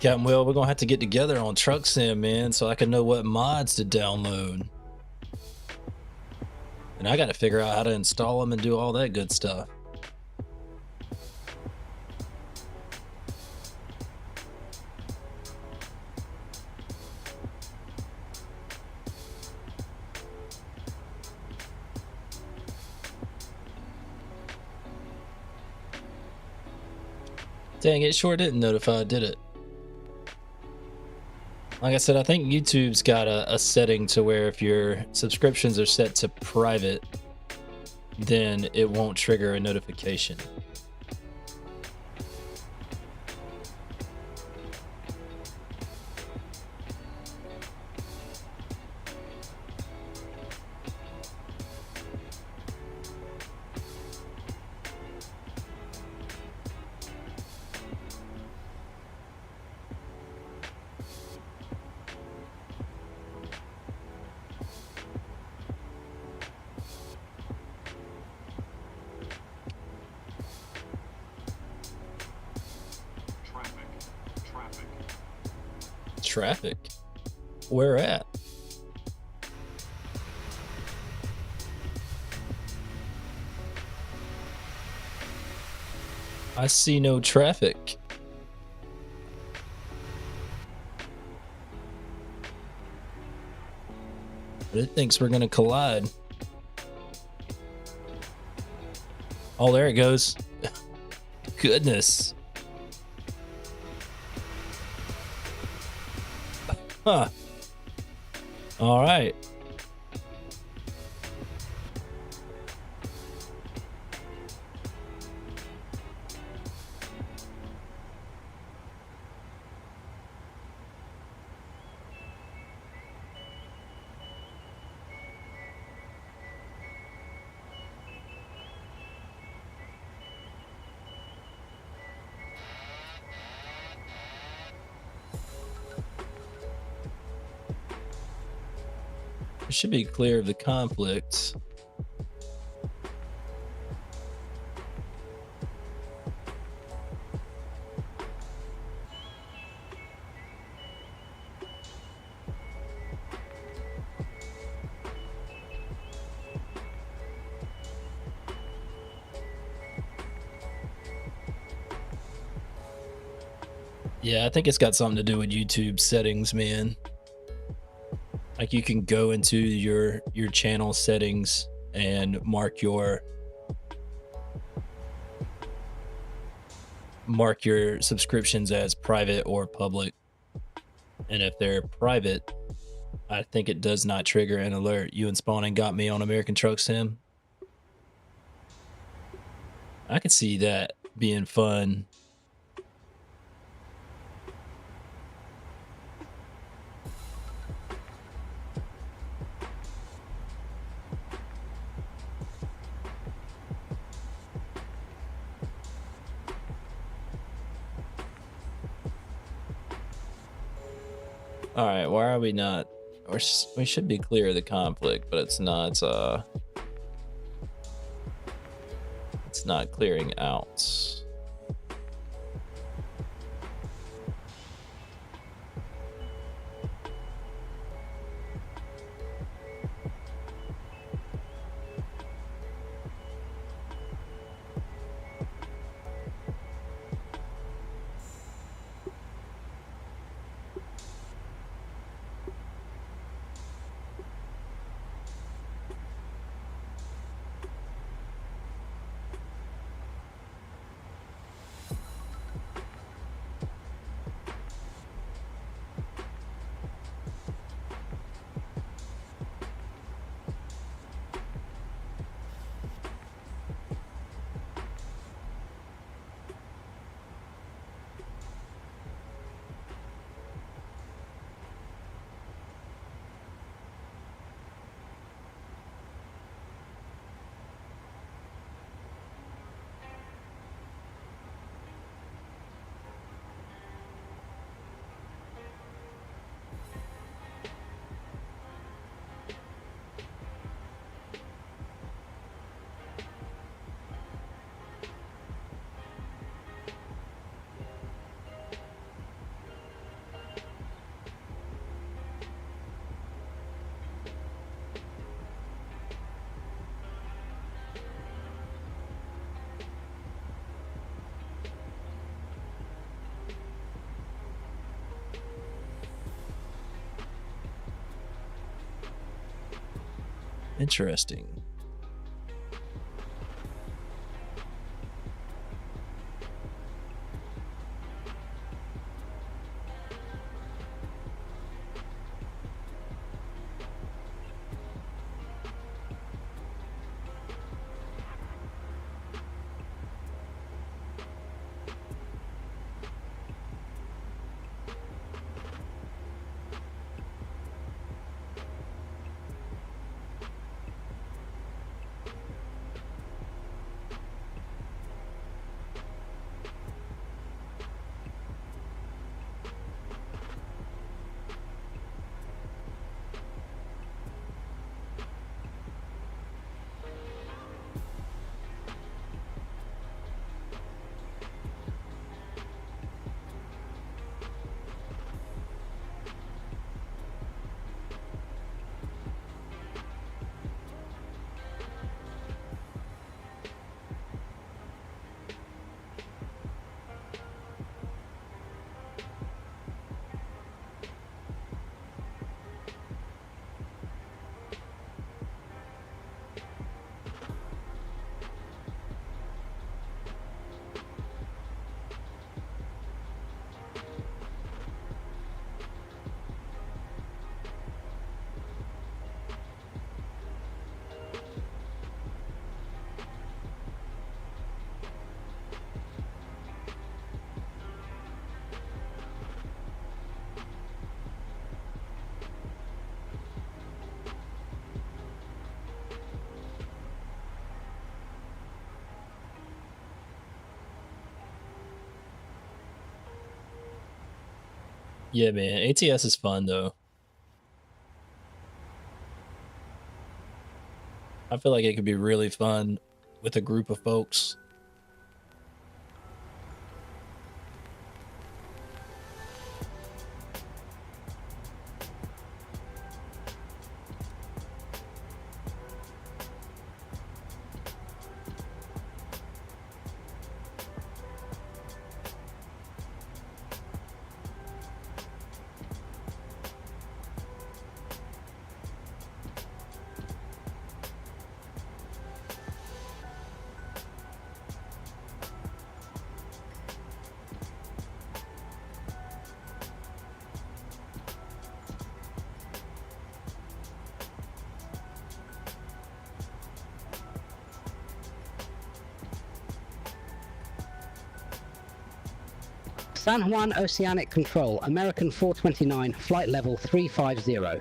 Captain Will, we're gonna have to get together on Truck Sim, man, so I can know what mods to download. And I gotta figure out how to install them and do all that good stuff. Dang, it sure didn't notify, did it? Like I said, I think YouTube's got a setting to where if your subscriptions are set to private, then it won't trigger a notification. Traffic? Where at? I see no traffic. But it thinks we're gonna collide. Oh, there it goes. Goodness. Huh. All right. It should be clear of the conflicts. Yeah, I think it's got something to do with YouTube settings, man. Like you can go into your channel settings and mark your subscriptions as private or public. And if they're private, I think it does not trigger an alert. You and Spawning got me on American Truck Sim. I could see that being fun. All right, why are we not? We should be clear of the conflict, but it's not. It's not clearing out. Interesting. Yeah, man. ATS is fun though. I feel like it could be really fun with a group of folks. San Juan Oceanic Control, American 429, flight level 350.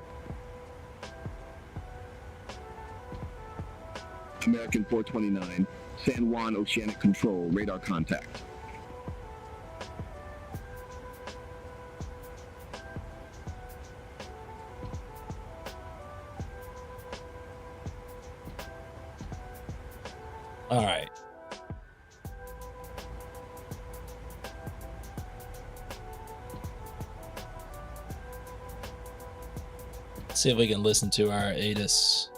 American 429, San Juan Oceanic Control, radar contact. All right. See if we can listen to our ATIS.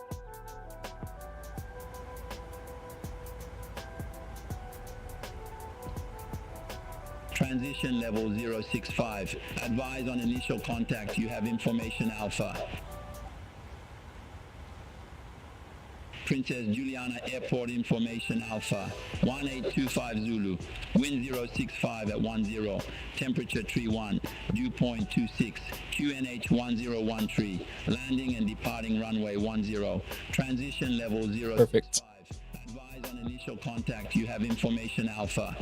Transition level 065. Advise on initial contact. You have information Alpha. Princess Juliana Airport information Alpha. 1825 Zulu. Wind 065 at 10. Temperature 31. Dew point 26. QNH 1013. Landing and departing runway 10. Transition level 065. Perfect. Advise on initial contact. You have information Alpha.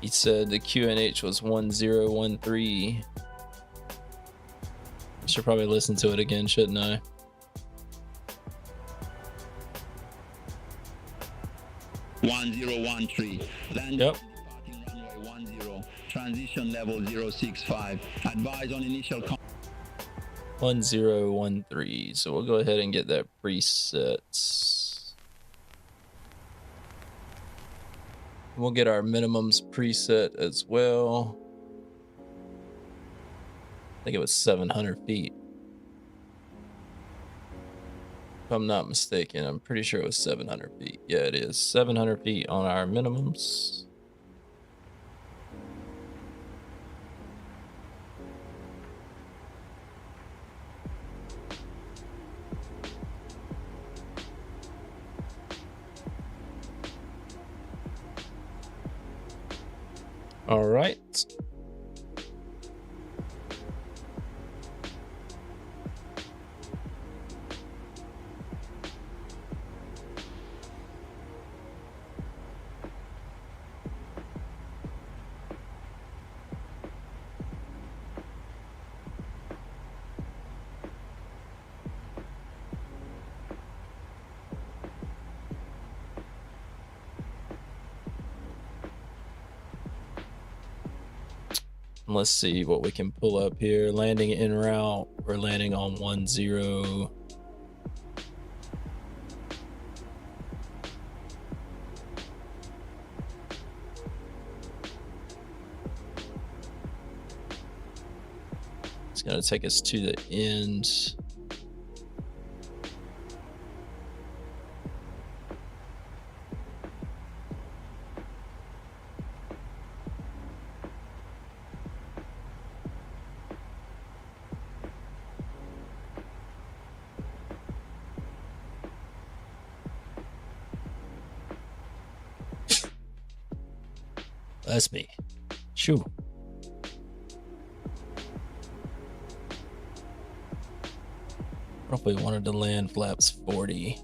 He said the QNH was 1013. I should probably listen to it again, shouldn't I? (1013). Landing Yep. departing runway 10. Transition level 065. Advise on initial 1013. So we'll go ahead and get that preset. We'll get our minimums preset as well. I think it was 700 feet. If I'm not mistaken, I'm pretty sure it was 700 feet. Yeah, it is 700 feet on our minimums. All right. Let's see what we can pull up here. Landing en route. We're landing on 10. It's going to take us to the end. That's me. Shoo. Probably wanted to land flaps 40.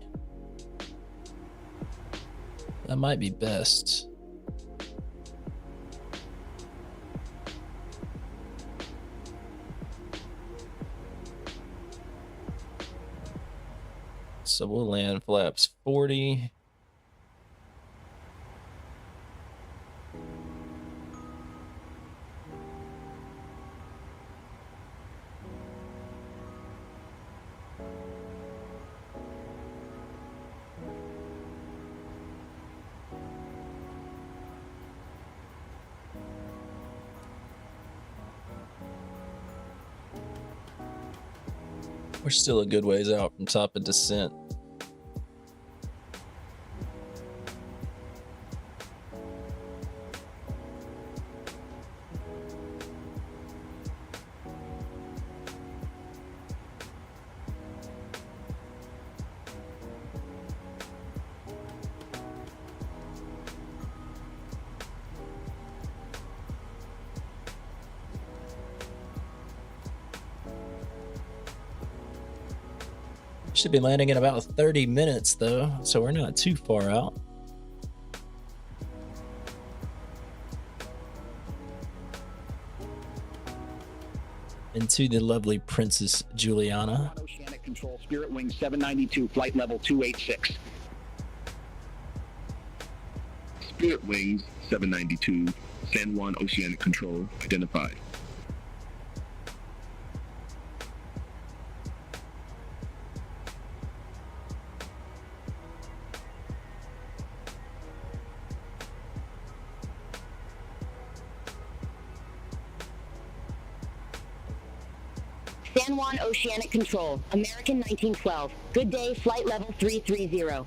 That might be best. So we'll land flaps 40. We're still a good ways out from top of descent. Should be landing in about 30 minutes though, so we're not too far out. Into the lovely Princess Juliana. Oceanic Control, Spirit Wing 792, flight level 286. Spirit Wings 792, San Juan Oceanic Control, identified. San Juan Oceanic Control, American 1912. Good day, flight level 330.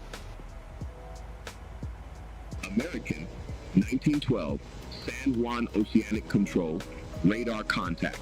American 1912, San Juan Oceanic Control, radar contact.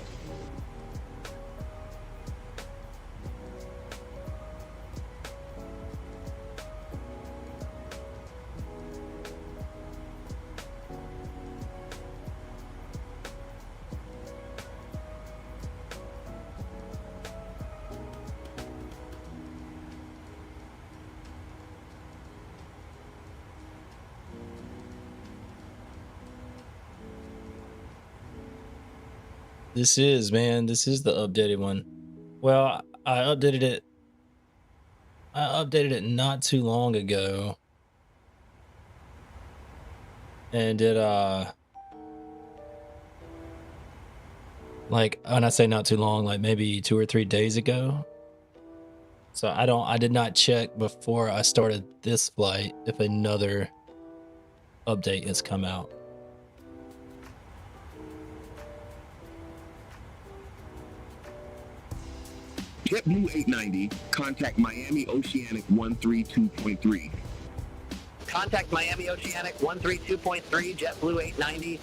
This is the updated one. Well, I updated it not too long ago. And it like, when I say not too long, like maybe 2 or 3 days ago. So I did not check before I started this flight if another update has come out. JetBlue 890, contact Miami Oceanic 132.3. Contact Miami Oceanic 132.3, JetBlue 890.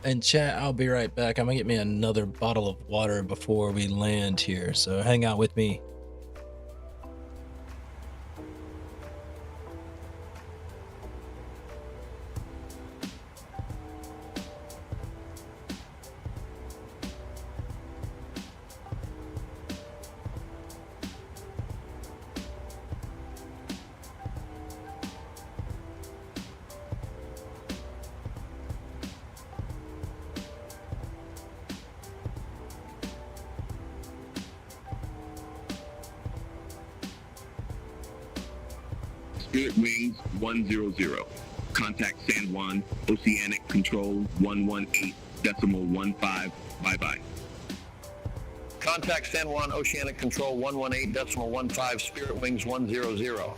And chat, I'll be right back. I'm gonna get me another bottle of water before we land here. So hang out with me. Spirit Wings 100, contact San Juan Oceanic Control 118.15, bye-bye. Contact San Juan Oceanic Control 118.15, Spirit Wings 100.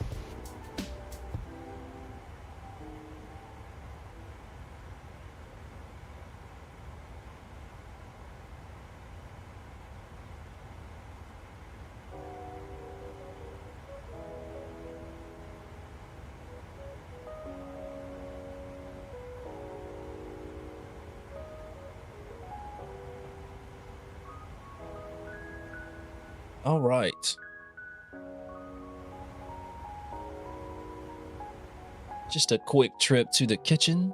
All right. Just a quick trip to the kitchen.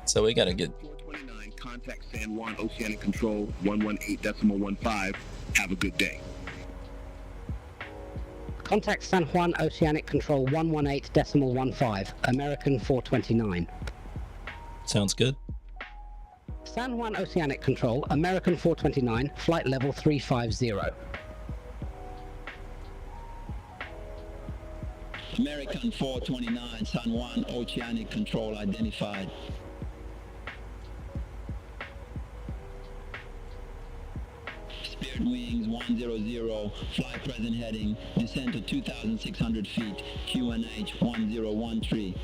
So we got to get 429, contact San Juan Oceanic Control 118.15. Have a good day. Contact San Juan Oceanic Control 118.15, American 429. Sounds good. San Juan Oceanic Control, American 429, flight level 350. American 429, San Juan Oceanic Control identified. Spirit Wings 100, fly present heading, descend to 2,600 feet, QNH 1013.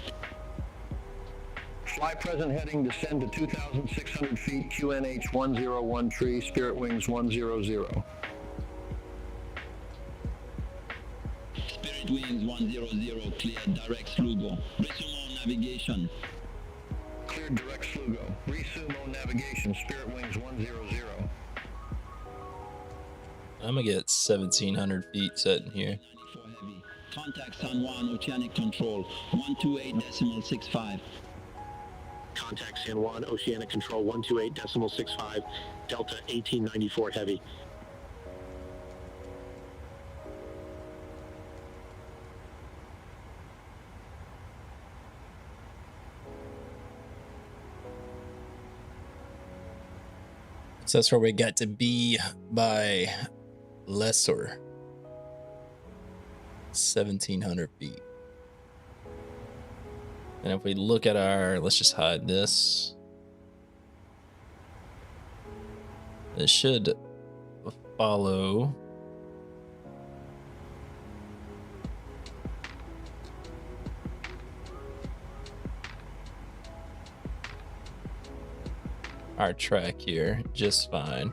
Fly present heading, descend to 2,600 feet, QNH 1013, Spirit Wings 100. Spirit Wings 100, cleared direct Slugo. Resume on navigation. Cleared direct Slugo. Resume on navigation, Spirit Wings 100. I'm gonna get 1,700 feet set in here. 94 heavy. Contact San Juan Oceanic Control 128.65. Contact San Juan Oceanic Control 128.65, Delta 1894 Heavy. So that's where we got to be by lesser. 1,700 feet. And if we look at our, let's just hide this. It should follow. Our track here just fine.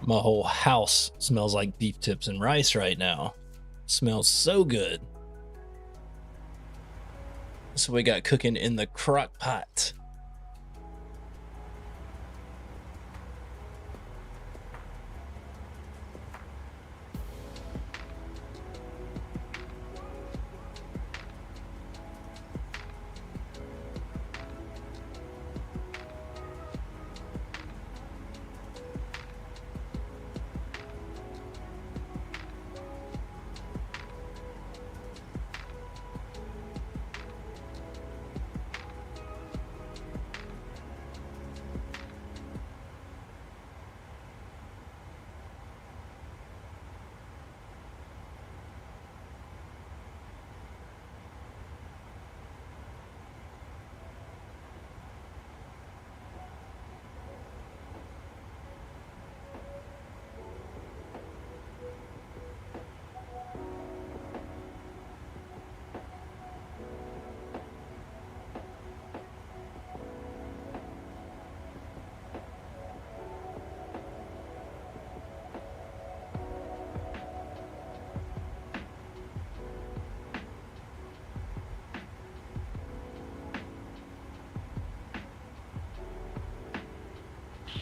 My whole house smells like beef tips and rice right now. Smells so good. So we got cooking in the crock pot.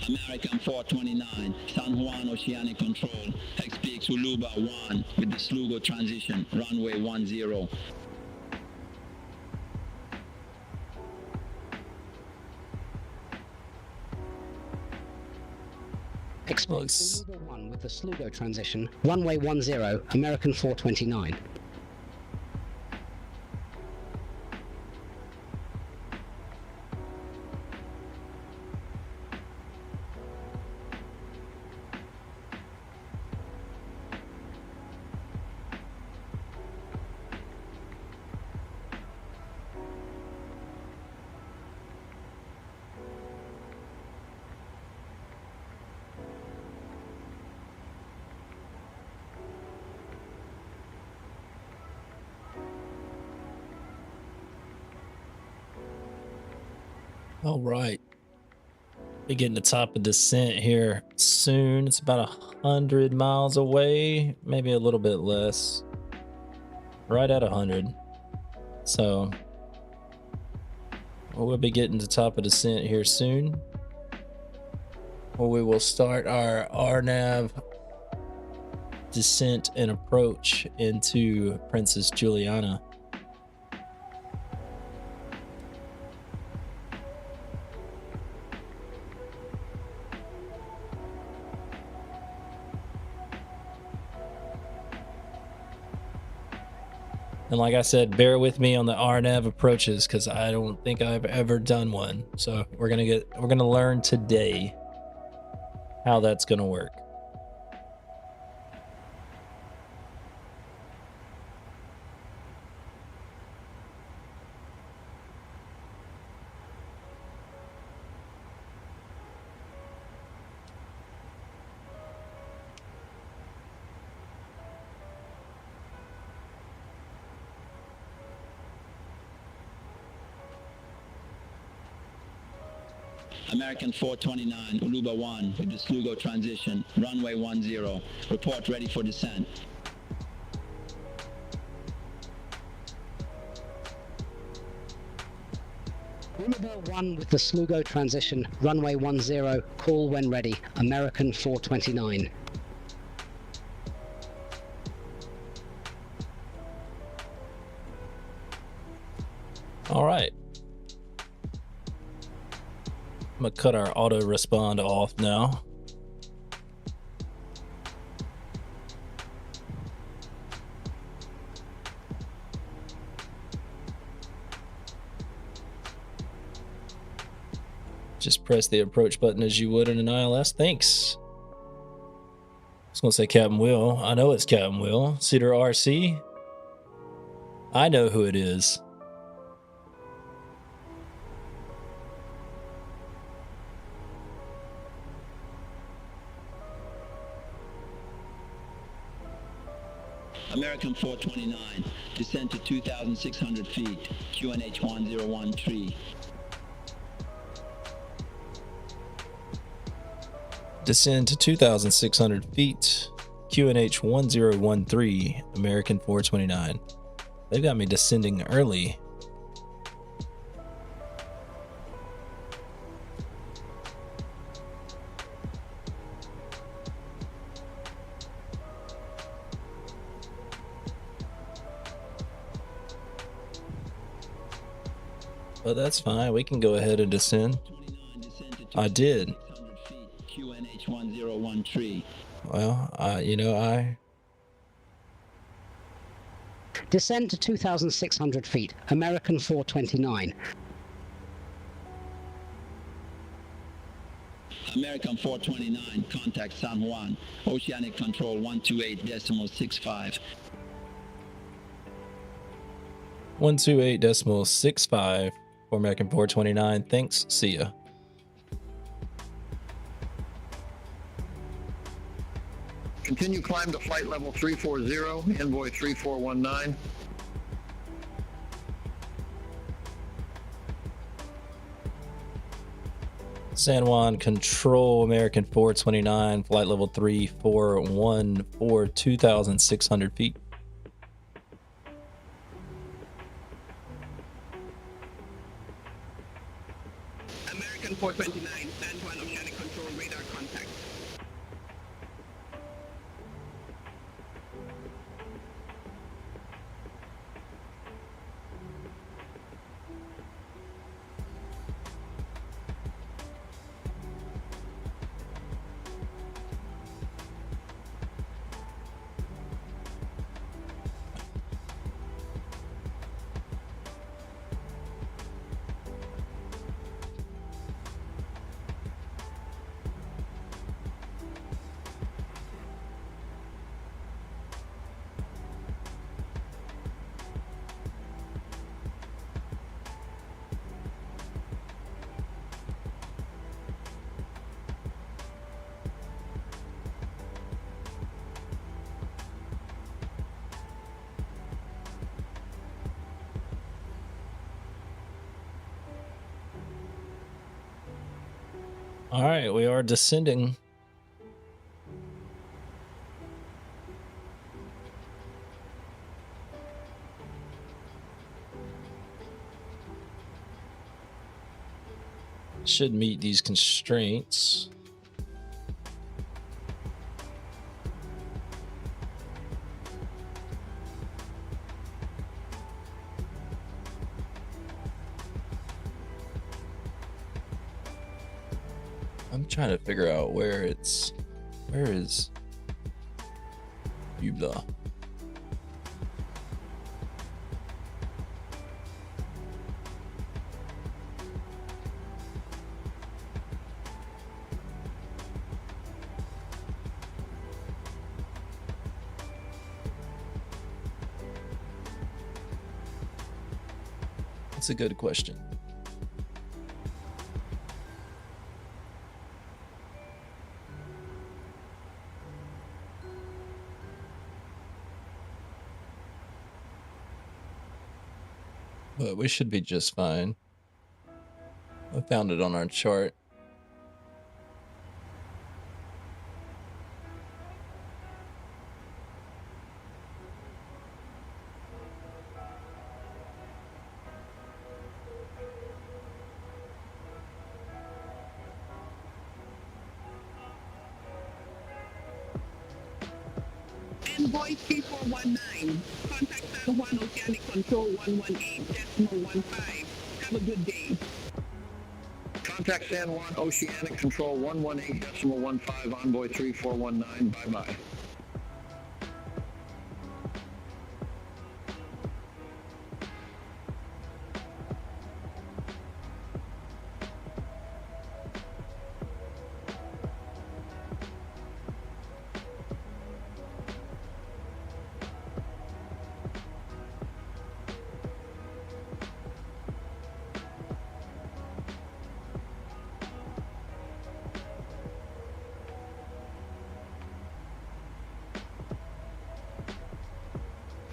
American 429, San Juan Oceanic Control, XPX Uluba 1 with the Slugo transition, runway 10. Express Uluba 1 with the Slugo transition, runway 10, American 429. All right. Be getting the top of descent here soon. It's about 100 miles away, maybe a little bit less. Right at 100. So we'll be getting to top of descent here soon. We will start our RNAV descent and approach into Princess Juliana. And like I said, bear with me on the RNAV approaches because I don't think I've ever done one. So we're gonna learn today how that's gonna work. American 429, Uluba 1 with the Slugo transition, runway 10. Report ready for descent. Uluba 1 with the Slugo transition, runway 10, call when ready, American 429. All right. I'm gonna cut our auto respond off now. Just press the approach button as you would in an ILS. Thanks. I was gonna say Captain Will. I know it's Captain Will. Cedar RC. I know who it is. American 429, descend to 2,600 feet, QNH 1013. Descend to 2,600 feet, QNH 1013, American 429. They've got me descending early. But that's fine. We can go ahead and descend. I did. QNH 1013. Well, I Descend to 2,600 feet, American 429. American 429, contact San Juan, Oceanic Control 128.65. 128.65 for American 429. Thanks. See ya. Continue climb to flight level 340, envoy 3419. San Juan Control, American 429, flight level 341 for 2,600 feet. American American 429, San Juan Oceanic Control, radar contact. All right, we are descending. Should meet these constraints. I'm trying to figure out where is Bubla? That's a good question. But we should be just fine. I found it on our chart. Envoy 3419, contact San Juan Oceanic Control 118.15. Have a good day. Contact San Juan Oceanic Control 118.15, Envoy 3419, bye-bye.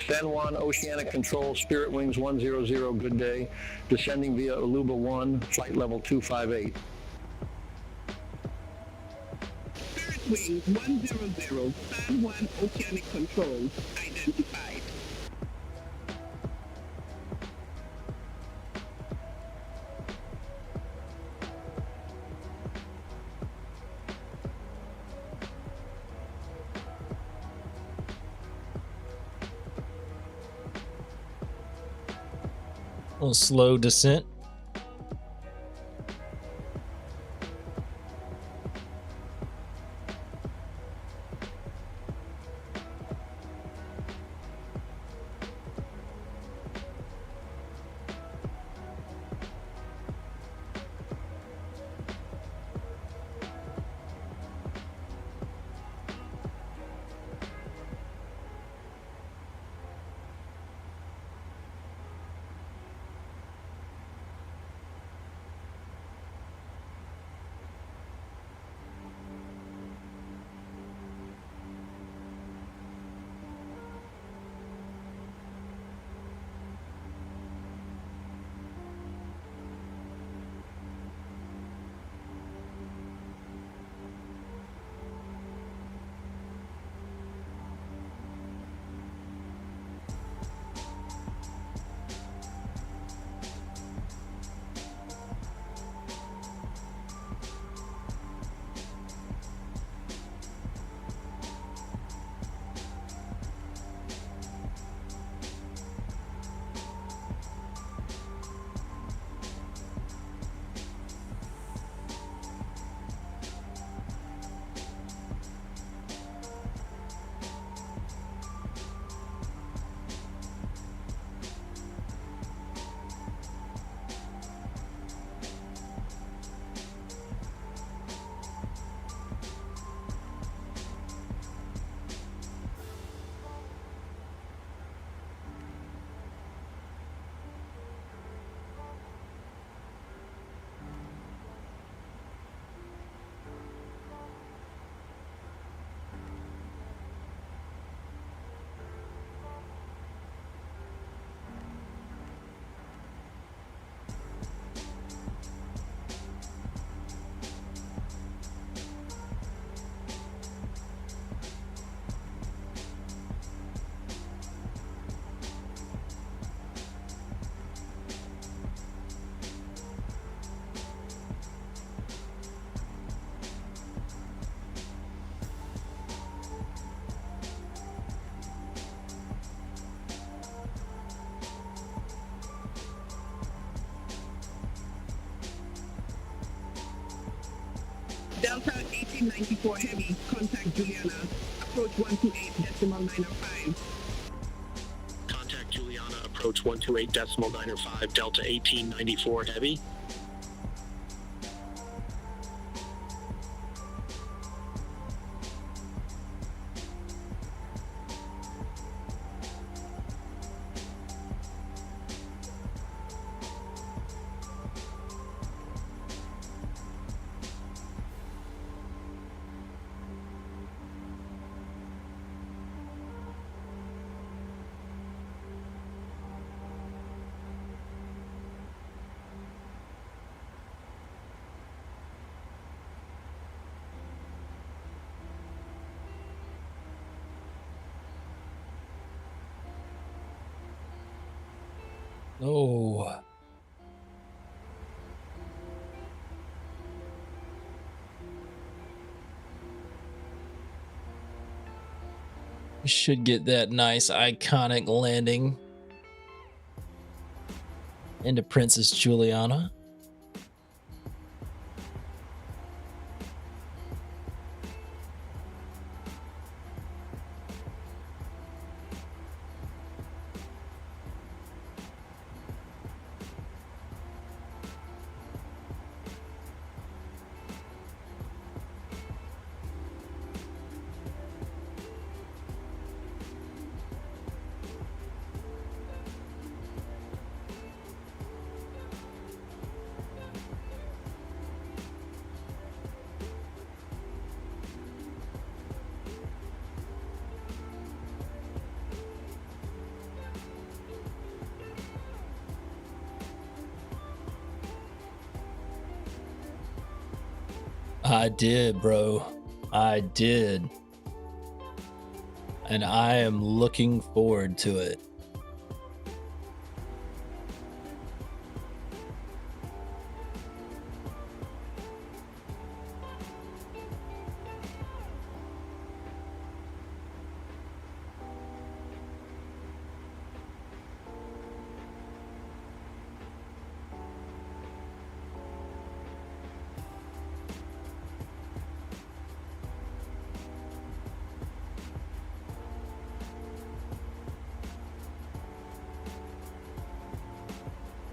San Juan Oceanic Control, Spirit Wings 100, good day. Descending via Aluba 1, flight level 258. Spirit Wings 100, San Juan Oceanic Control, identified. A little slow descent. Delta 1894 Heavy, contact Juliana, approach 128.905. Contact Juliana, approach 128.905, Delta 1894 Heavy. Oh. We should get that nice iconic landing into Princess Juliana. I did, bro. I did. And I am looking forward to it.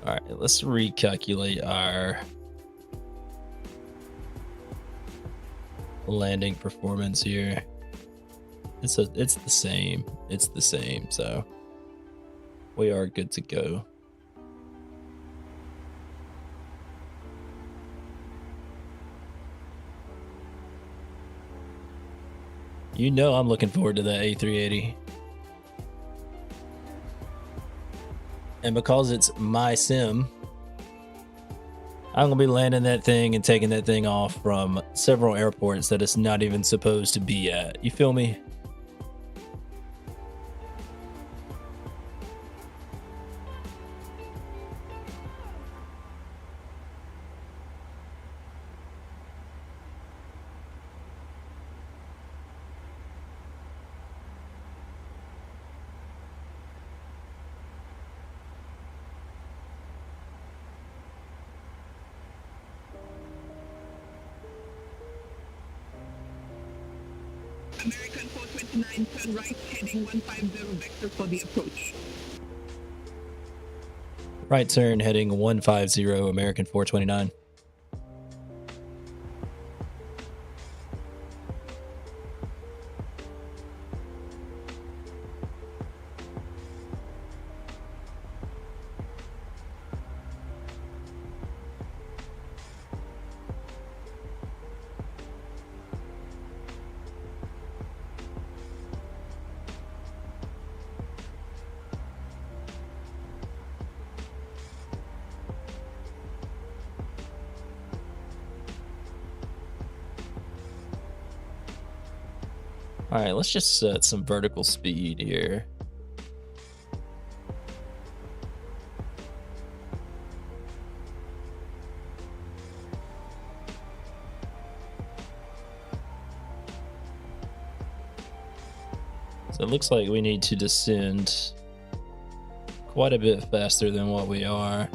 All right, let's recalculate our landing performance here. It's the same. It's the same, so we are good to go. You know I'm looking forward to that A380. And because it's my sim, I'm gonna be landing that thing and taking that thing off from several airports that it's not even supposed to be at. You feel me? American 429, turn right, heading 150 vector for the approach. Right turn heading 150 American 429. All right, let's just set some vertical speed here. So it looks like we need to descend quite a bit faster than what we are.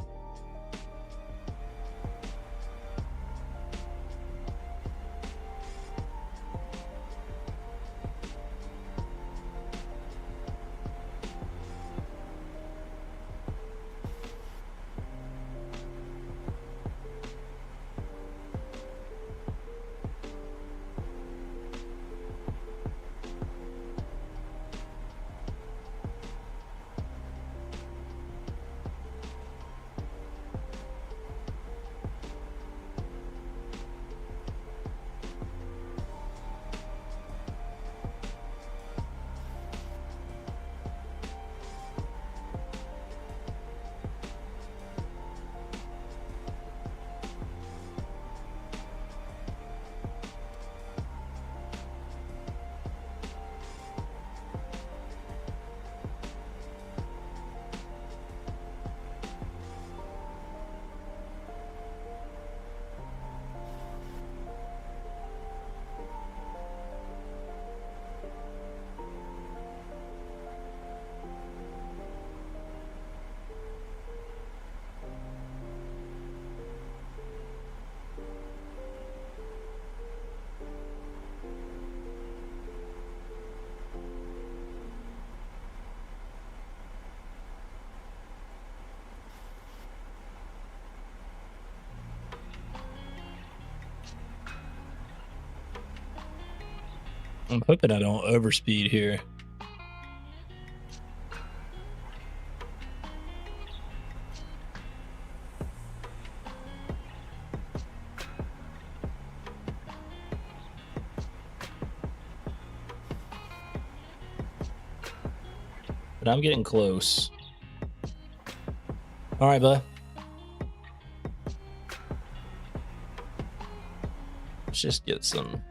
I'm hoping I don't overspeed here. But I'm getting close. All right, bud. Let's just get some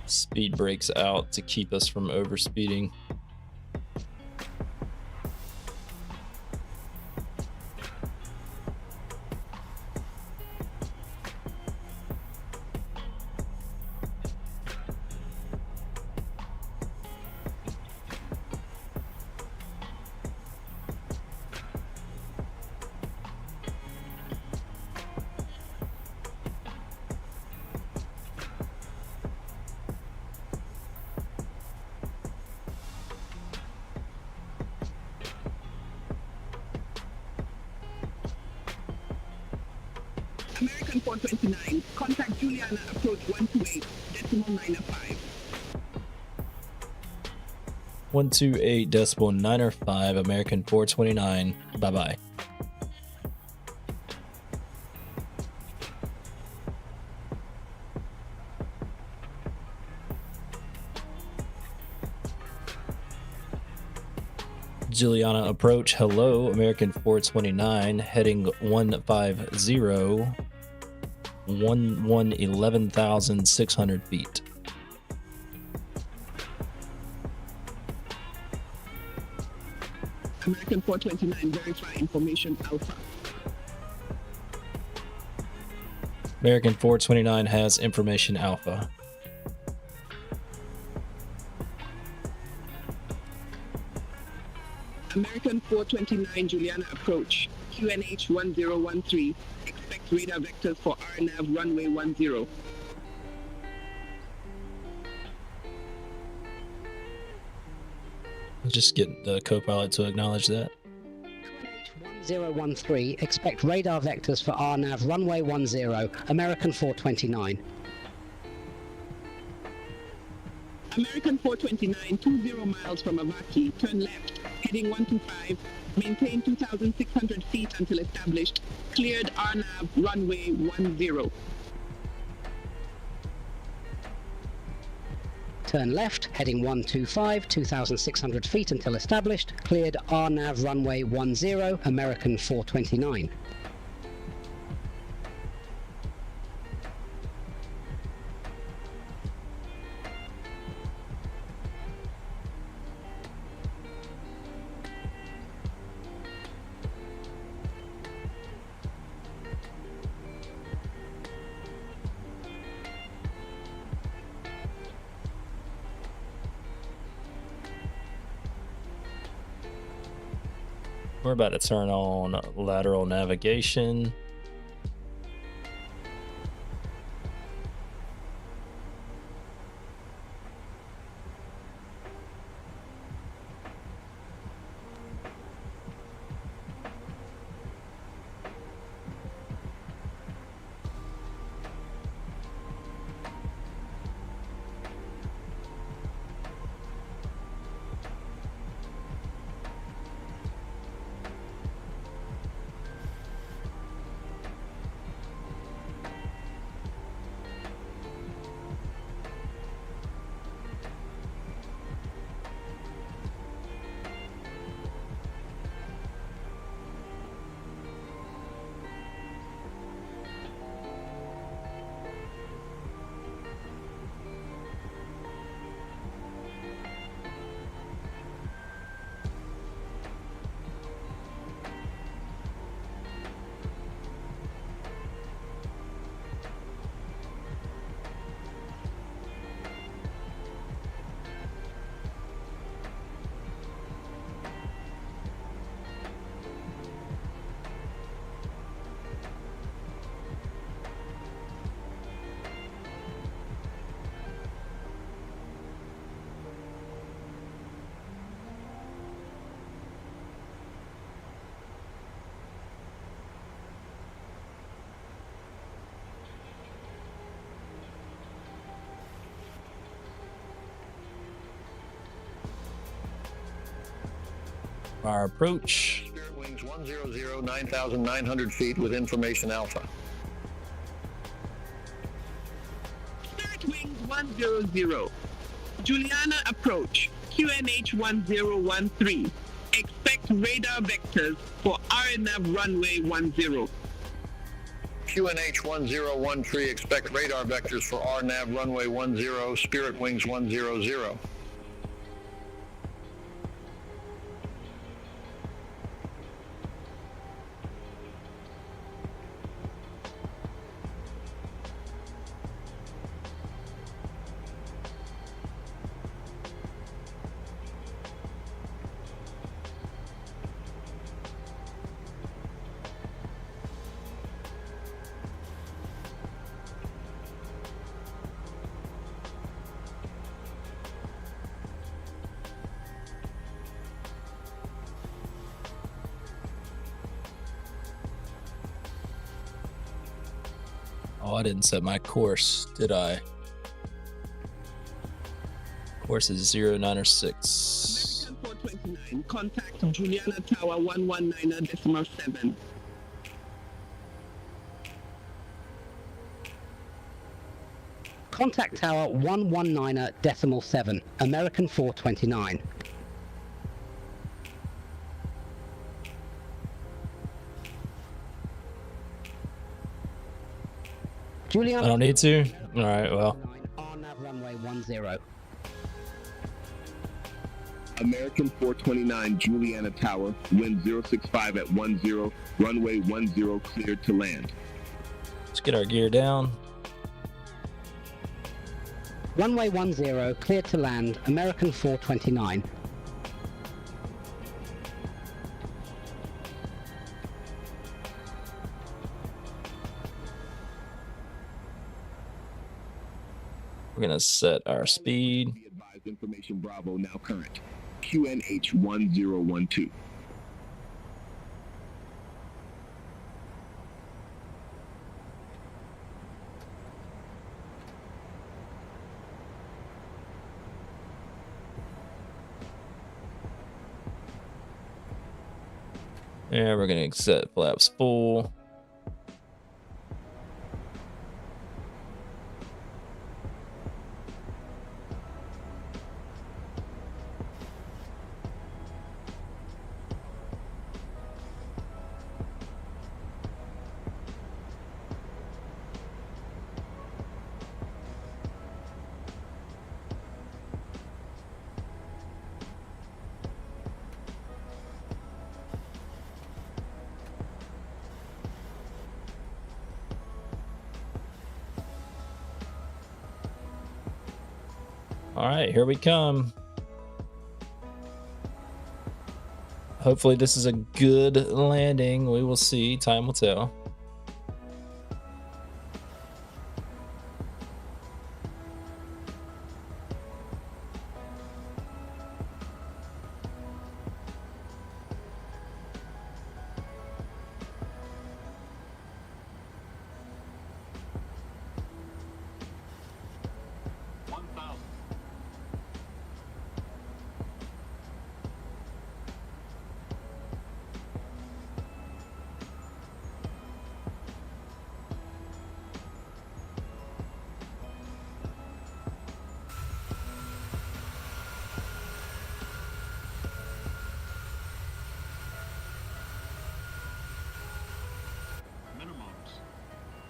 speed brakes out to keep us from overspeeding. American 429, contact Juliana approach 128.905. 128.905, American 429. Bye-bye. Juliana approach, hello, American 429, heading 150, 11,600 feet. American 429, verify information Alpha. American 429 has information Alpha. American 429, Juliana approach, QNH 1013, expect radar vectors for RNAV runway 10. I'll just get the co-pilot to acknowledge that. 1013, expect radar vectors for RNAV runway 10, American 429. American 429, 20 miles from Avaki, turn left, heading 125, maintain 2,600 feet until established, cleared RNAV runway 10. Turn left, heading 125, 2,600 feet until established, cleared RNAV runway 10, American 429. We're about to turn on lateral navigation. our approach. Spirit Wings 100, 9,900 feet with information Alpha. Spirit Wings 100. Juliana approach. QNH 1013. Expect radar vectors for RNAV runway 10. QNH 1013, expect radar vectors for RNAV runway 10, Spirit Wings 100. Oh, I didn't set my course, did I? Course is 096. American 429, contact Juliana Tower 119.7. Contact Tower 119.7, American 429. Juliana. I don't need to? Alright, well. RNAV runway 10. American 429 Juliana Tower, wind 065 at 10, runway 10 cleared to land. Let's get our gear down. Runway 10, cleared to land, American 429. We're gonna set our speed. Be advised, information Bravo now current. QNH 1012. Yeah, we're gonna set flaps full. All right, here we come. Hopefully this is a good landing. We will see. Time will tell.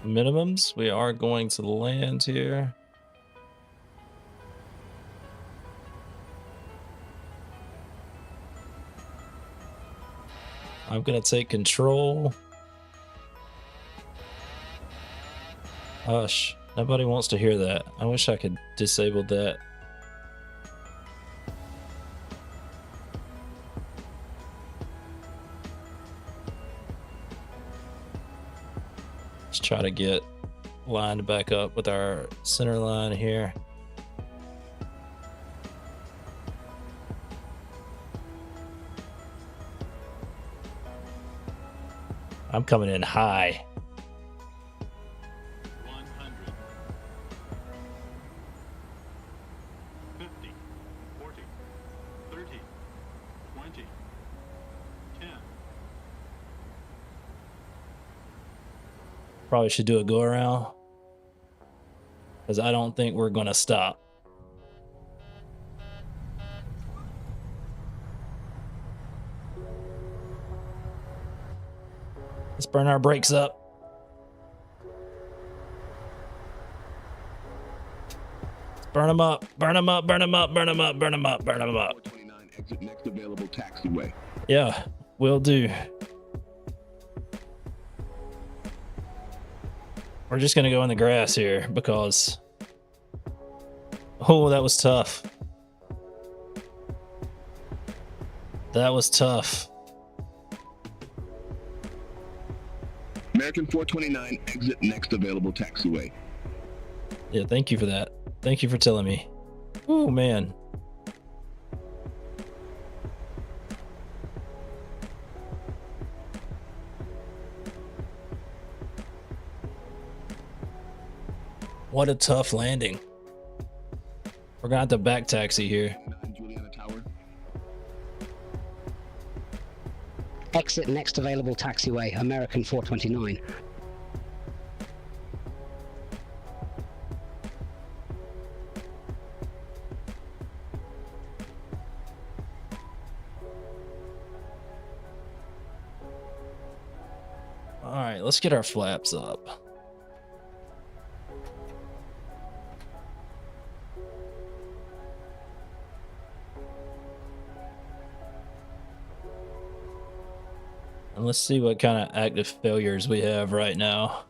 Minimums. We are going to land here. I'm gonna take control. Hush. Nobody wants to hear that. I wish I could disable that. Let's try to get lined back up with our center line here. I'm coming in high. 100. 50. 40. 30. 20. Probably should do a go around, because I don't think we're going to stop. Let's burn our brakes up. Burn them up, burn them up, burn them up, burn them up, burn them up, burn them up. 429, exit next available taxiway. Yeah, will do. We're just gonna go in the grass here because, oh, that was tough. That was tough. American 429, exit next available taxiway. Yeah, thank you for that. Thank you for telling me. Oh, man. What a tough landing. We're gonna have to back taxi here. Juliana Tower. Exit next available taxiway, American 429. All right, let's get our flaps up. And let's see what kind of active failures we have right now.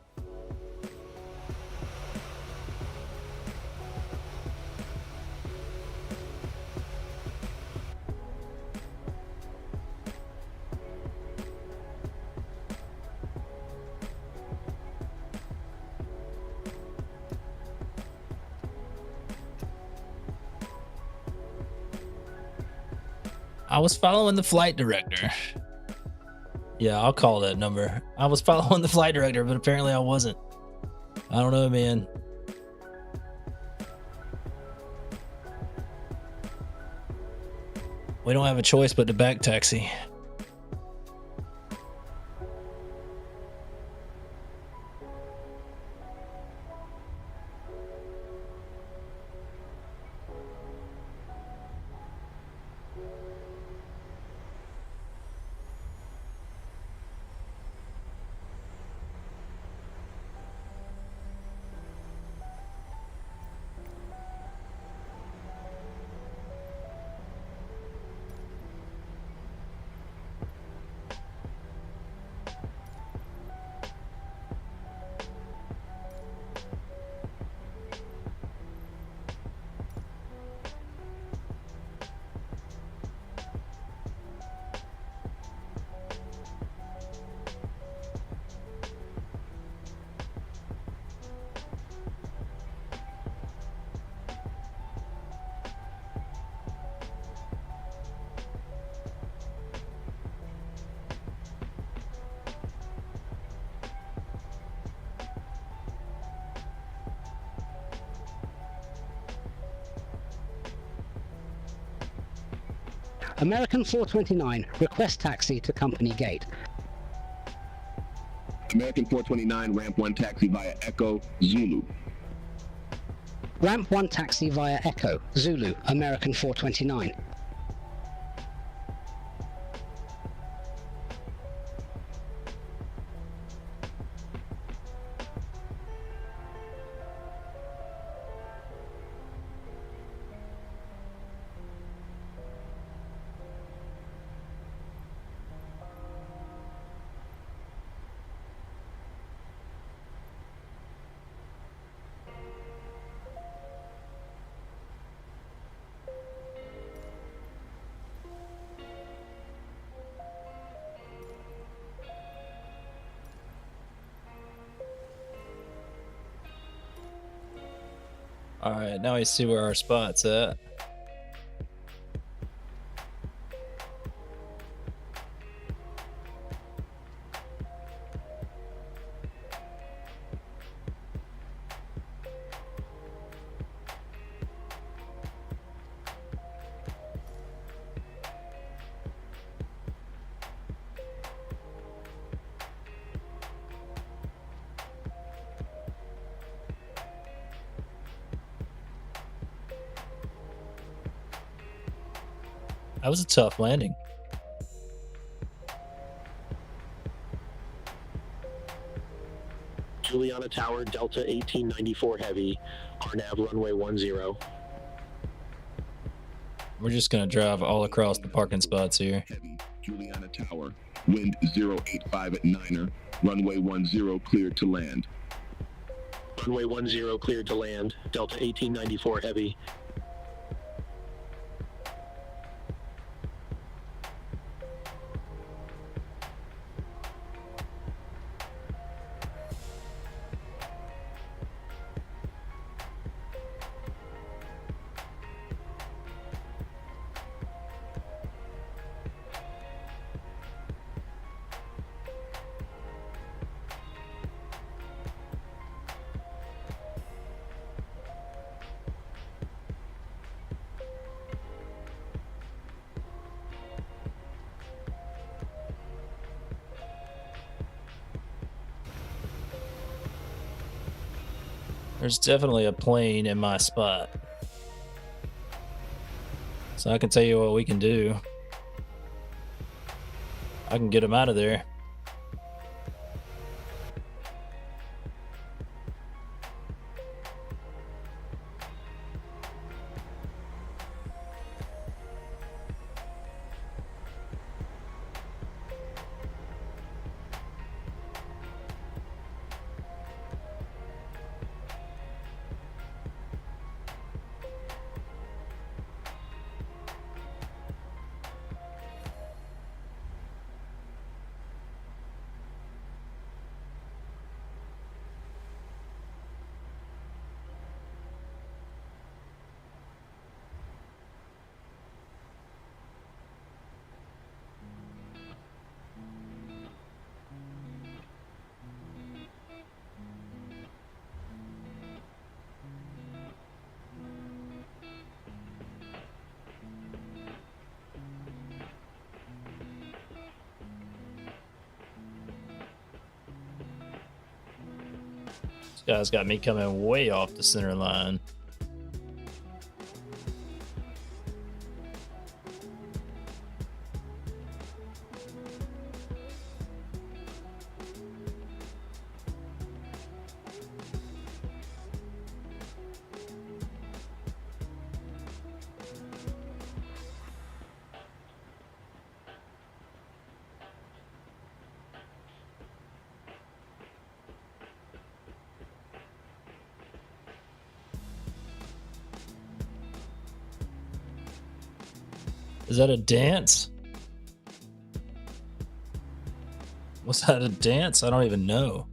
I was following the flight director. Yeah, I'll call that number. I was following the flight director, but apparently I wasn't. I don't know, man. We don't have a choice but to back taxi. American 429, request taxi to company gate. American 429, ramp 1 taxi via Echo, Zulu. Ramp 1 taxi via Echo, Zulu, American 429. All right, now we see where our spot's at. That was a tough landing. Juliana Tower, Delta 1894 Heavy, RNAV runway 10. We're just gonna drive all across the parking spots here. Heavy, Juliana Tower, wind 085 at 9er, runway 10 cleared to land. Runway 10 cleared to land, Delta 1894 Heavy. There's definitely a plane in my spot. So I can tell you what we can do. I can get him out of there. This guy's got me coming way off the center line. Is that a dance? Was that a dance? I don't even know.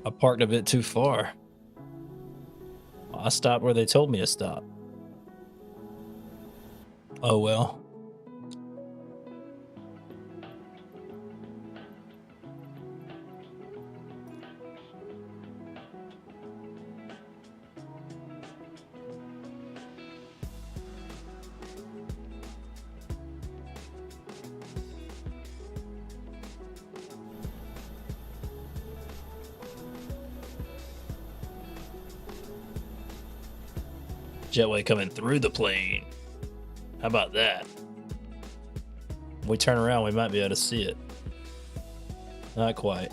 I parked a bit too far. I stopped where they told me to stop. Oh well. Jetway coming through the plane. How about that? When we turn around, we might be able to see it. Not quite.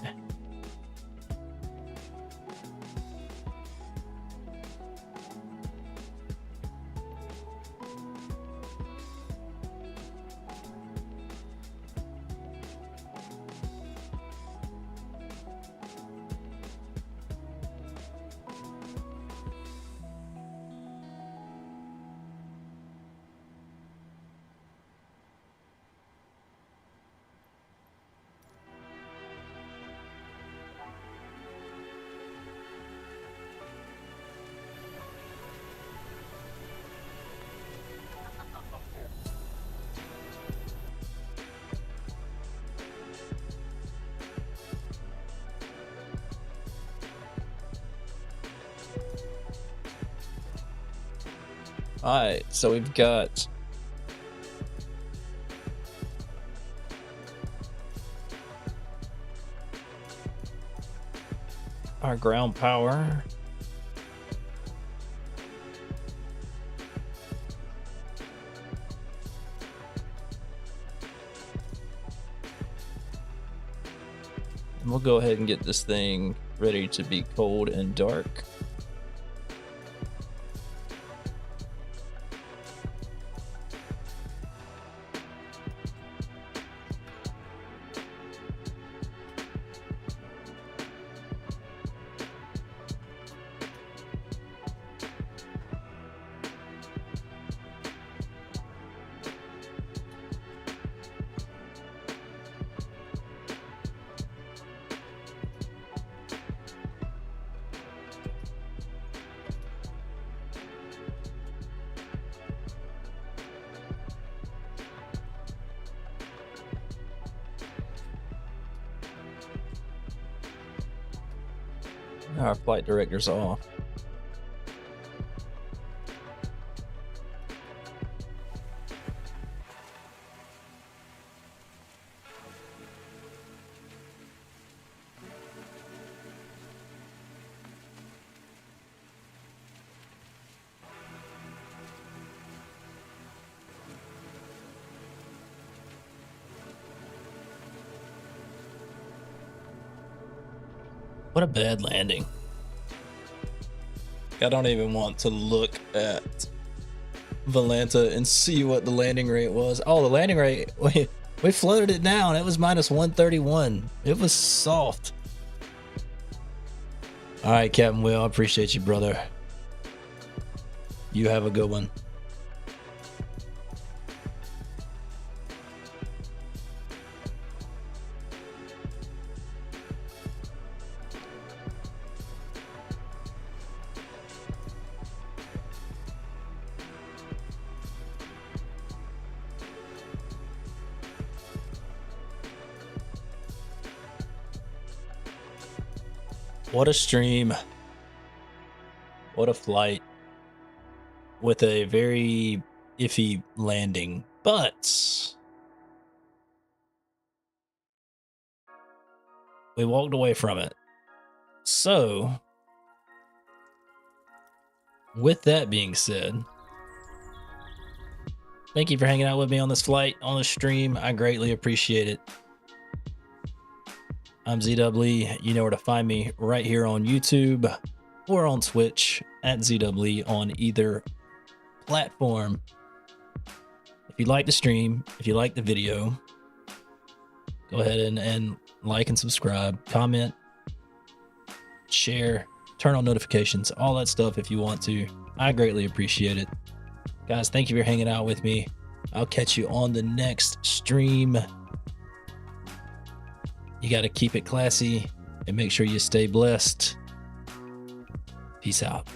Alright, so we've got our ground power. And we'll go ahead and get this thing ready to be cold and dark. Our flight director's off. What a bad landing. I don't even want to look at Valenta and see what the landing rate was. Oh, the landing rate, we floated it down. It was minus 131. It was soft. All right, Captain Will, I appreciate you, brother. You have a good one. What a stream. What a flight. With a very iffy landing. But we walked away from it. So, with that being said, thank you for hanging out with me on this flight, on the stream. I greatly appreciate it. I'm ZW. You know where to find me right here on YouTube or on Twitch at ZW on either platform. If you like the stream, if you like the video, go ahead and like and subscribe, comment, share, turn on notifications, all that stuff if you want to. I greatly appreciate it. Guys, thank you for hanging out with me. I'll catch you on the next stream. You got to keep it classy and make sure you stay blessed. Peace out.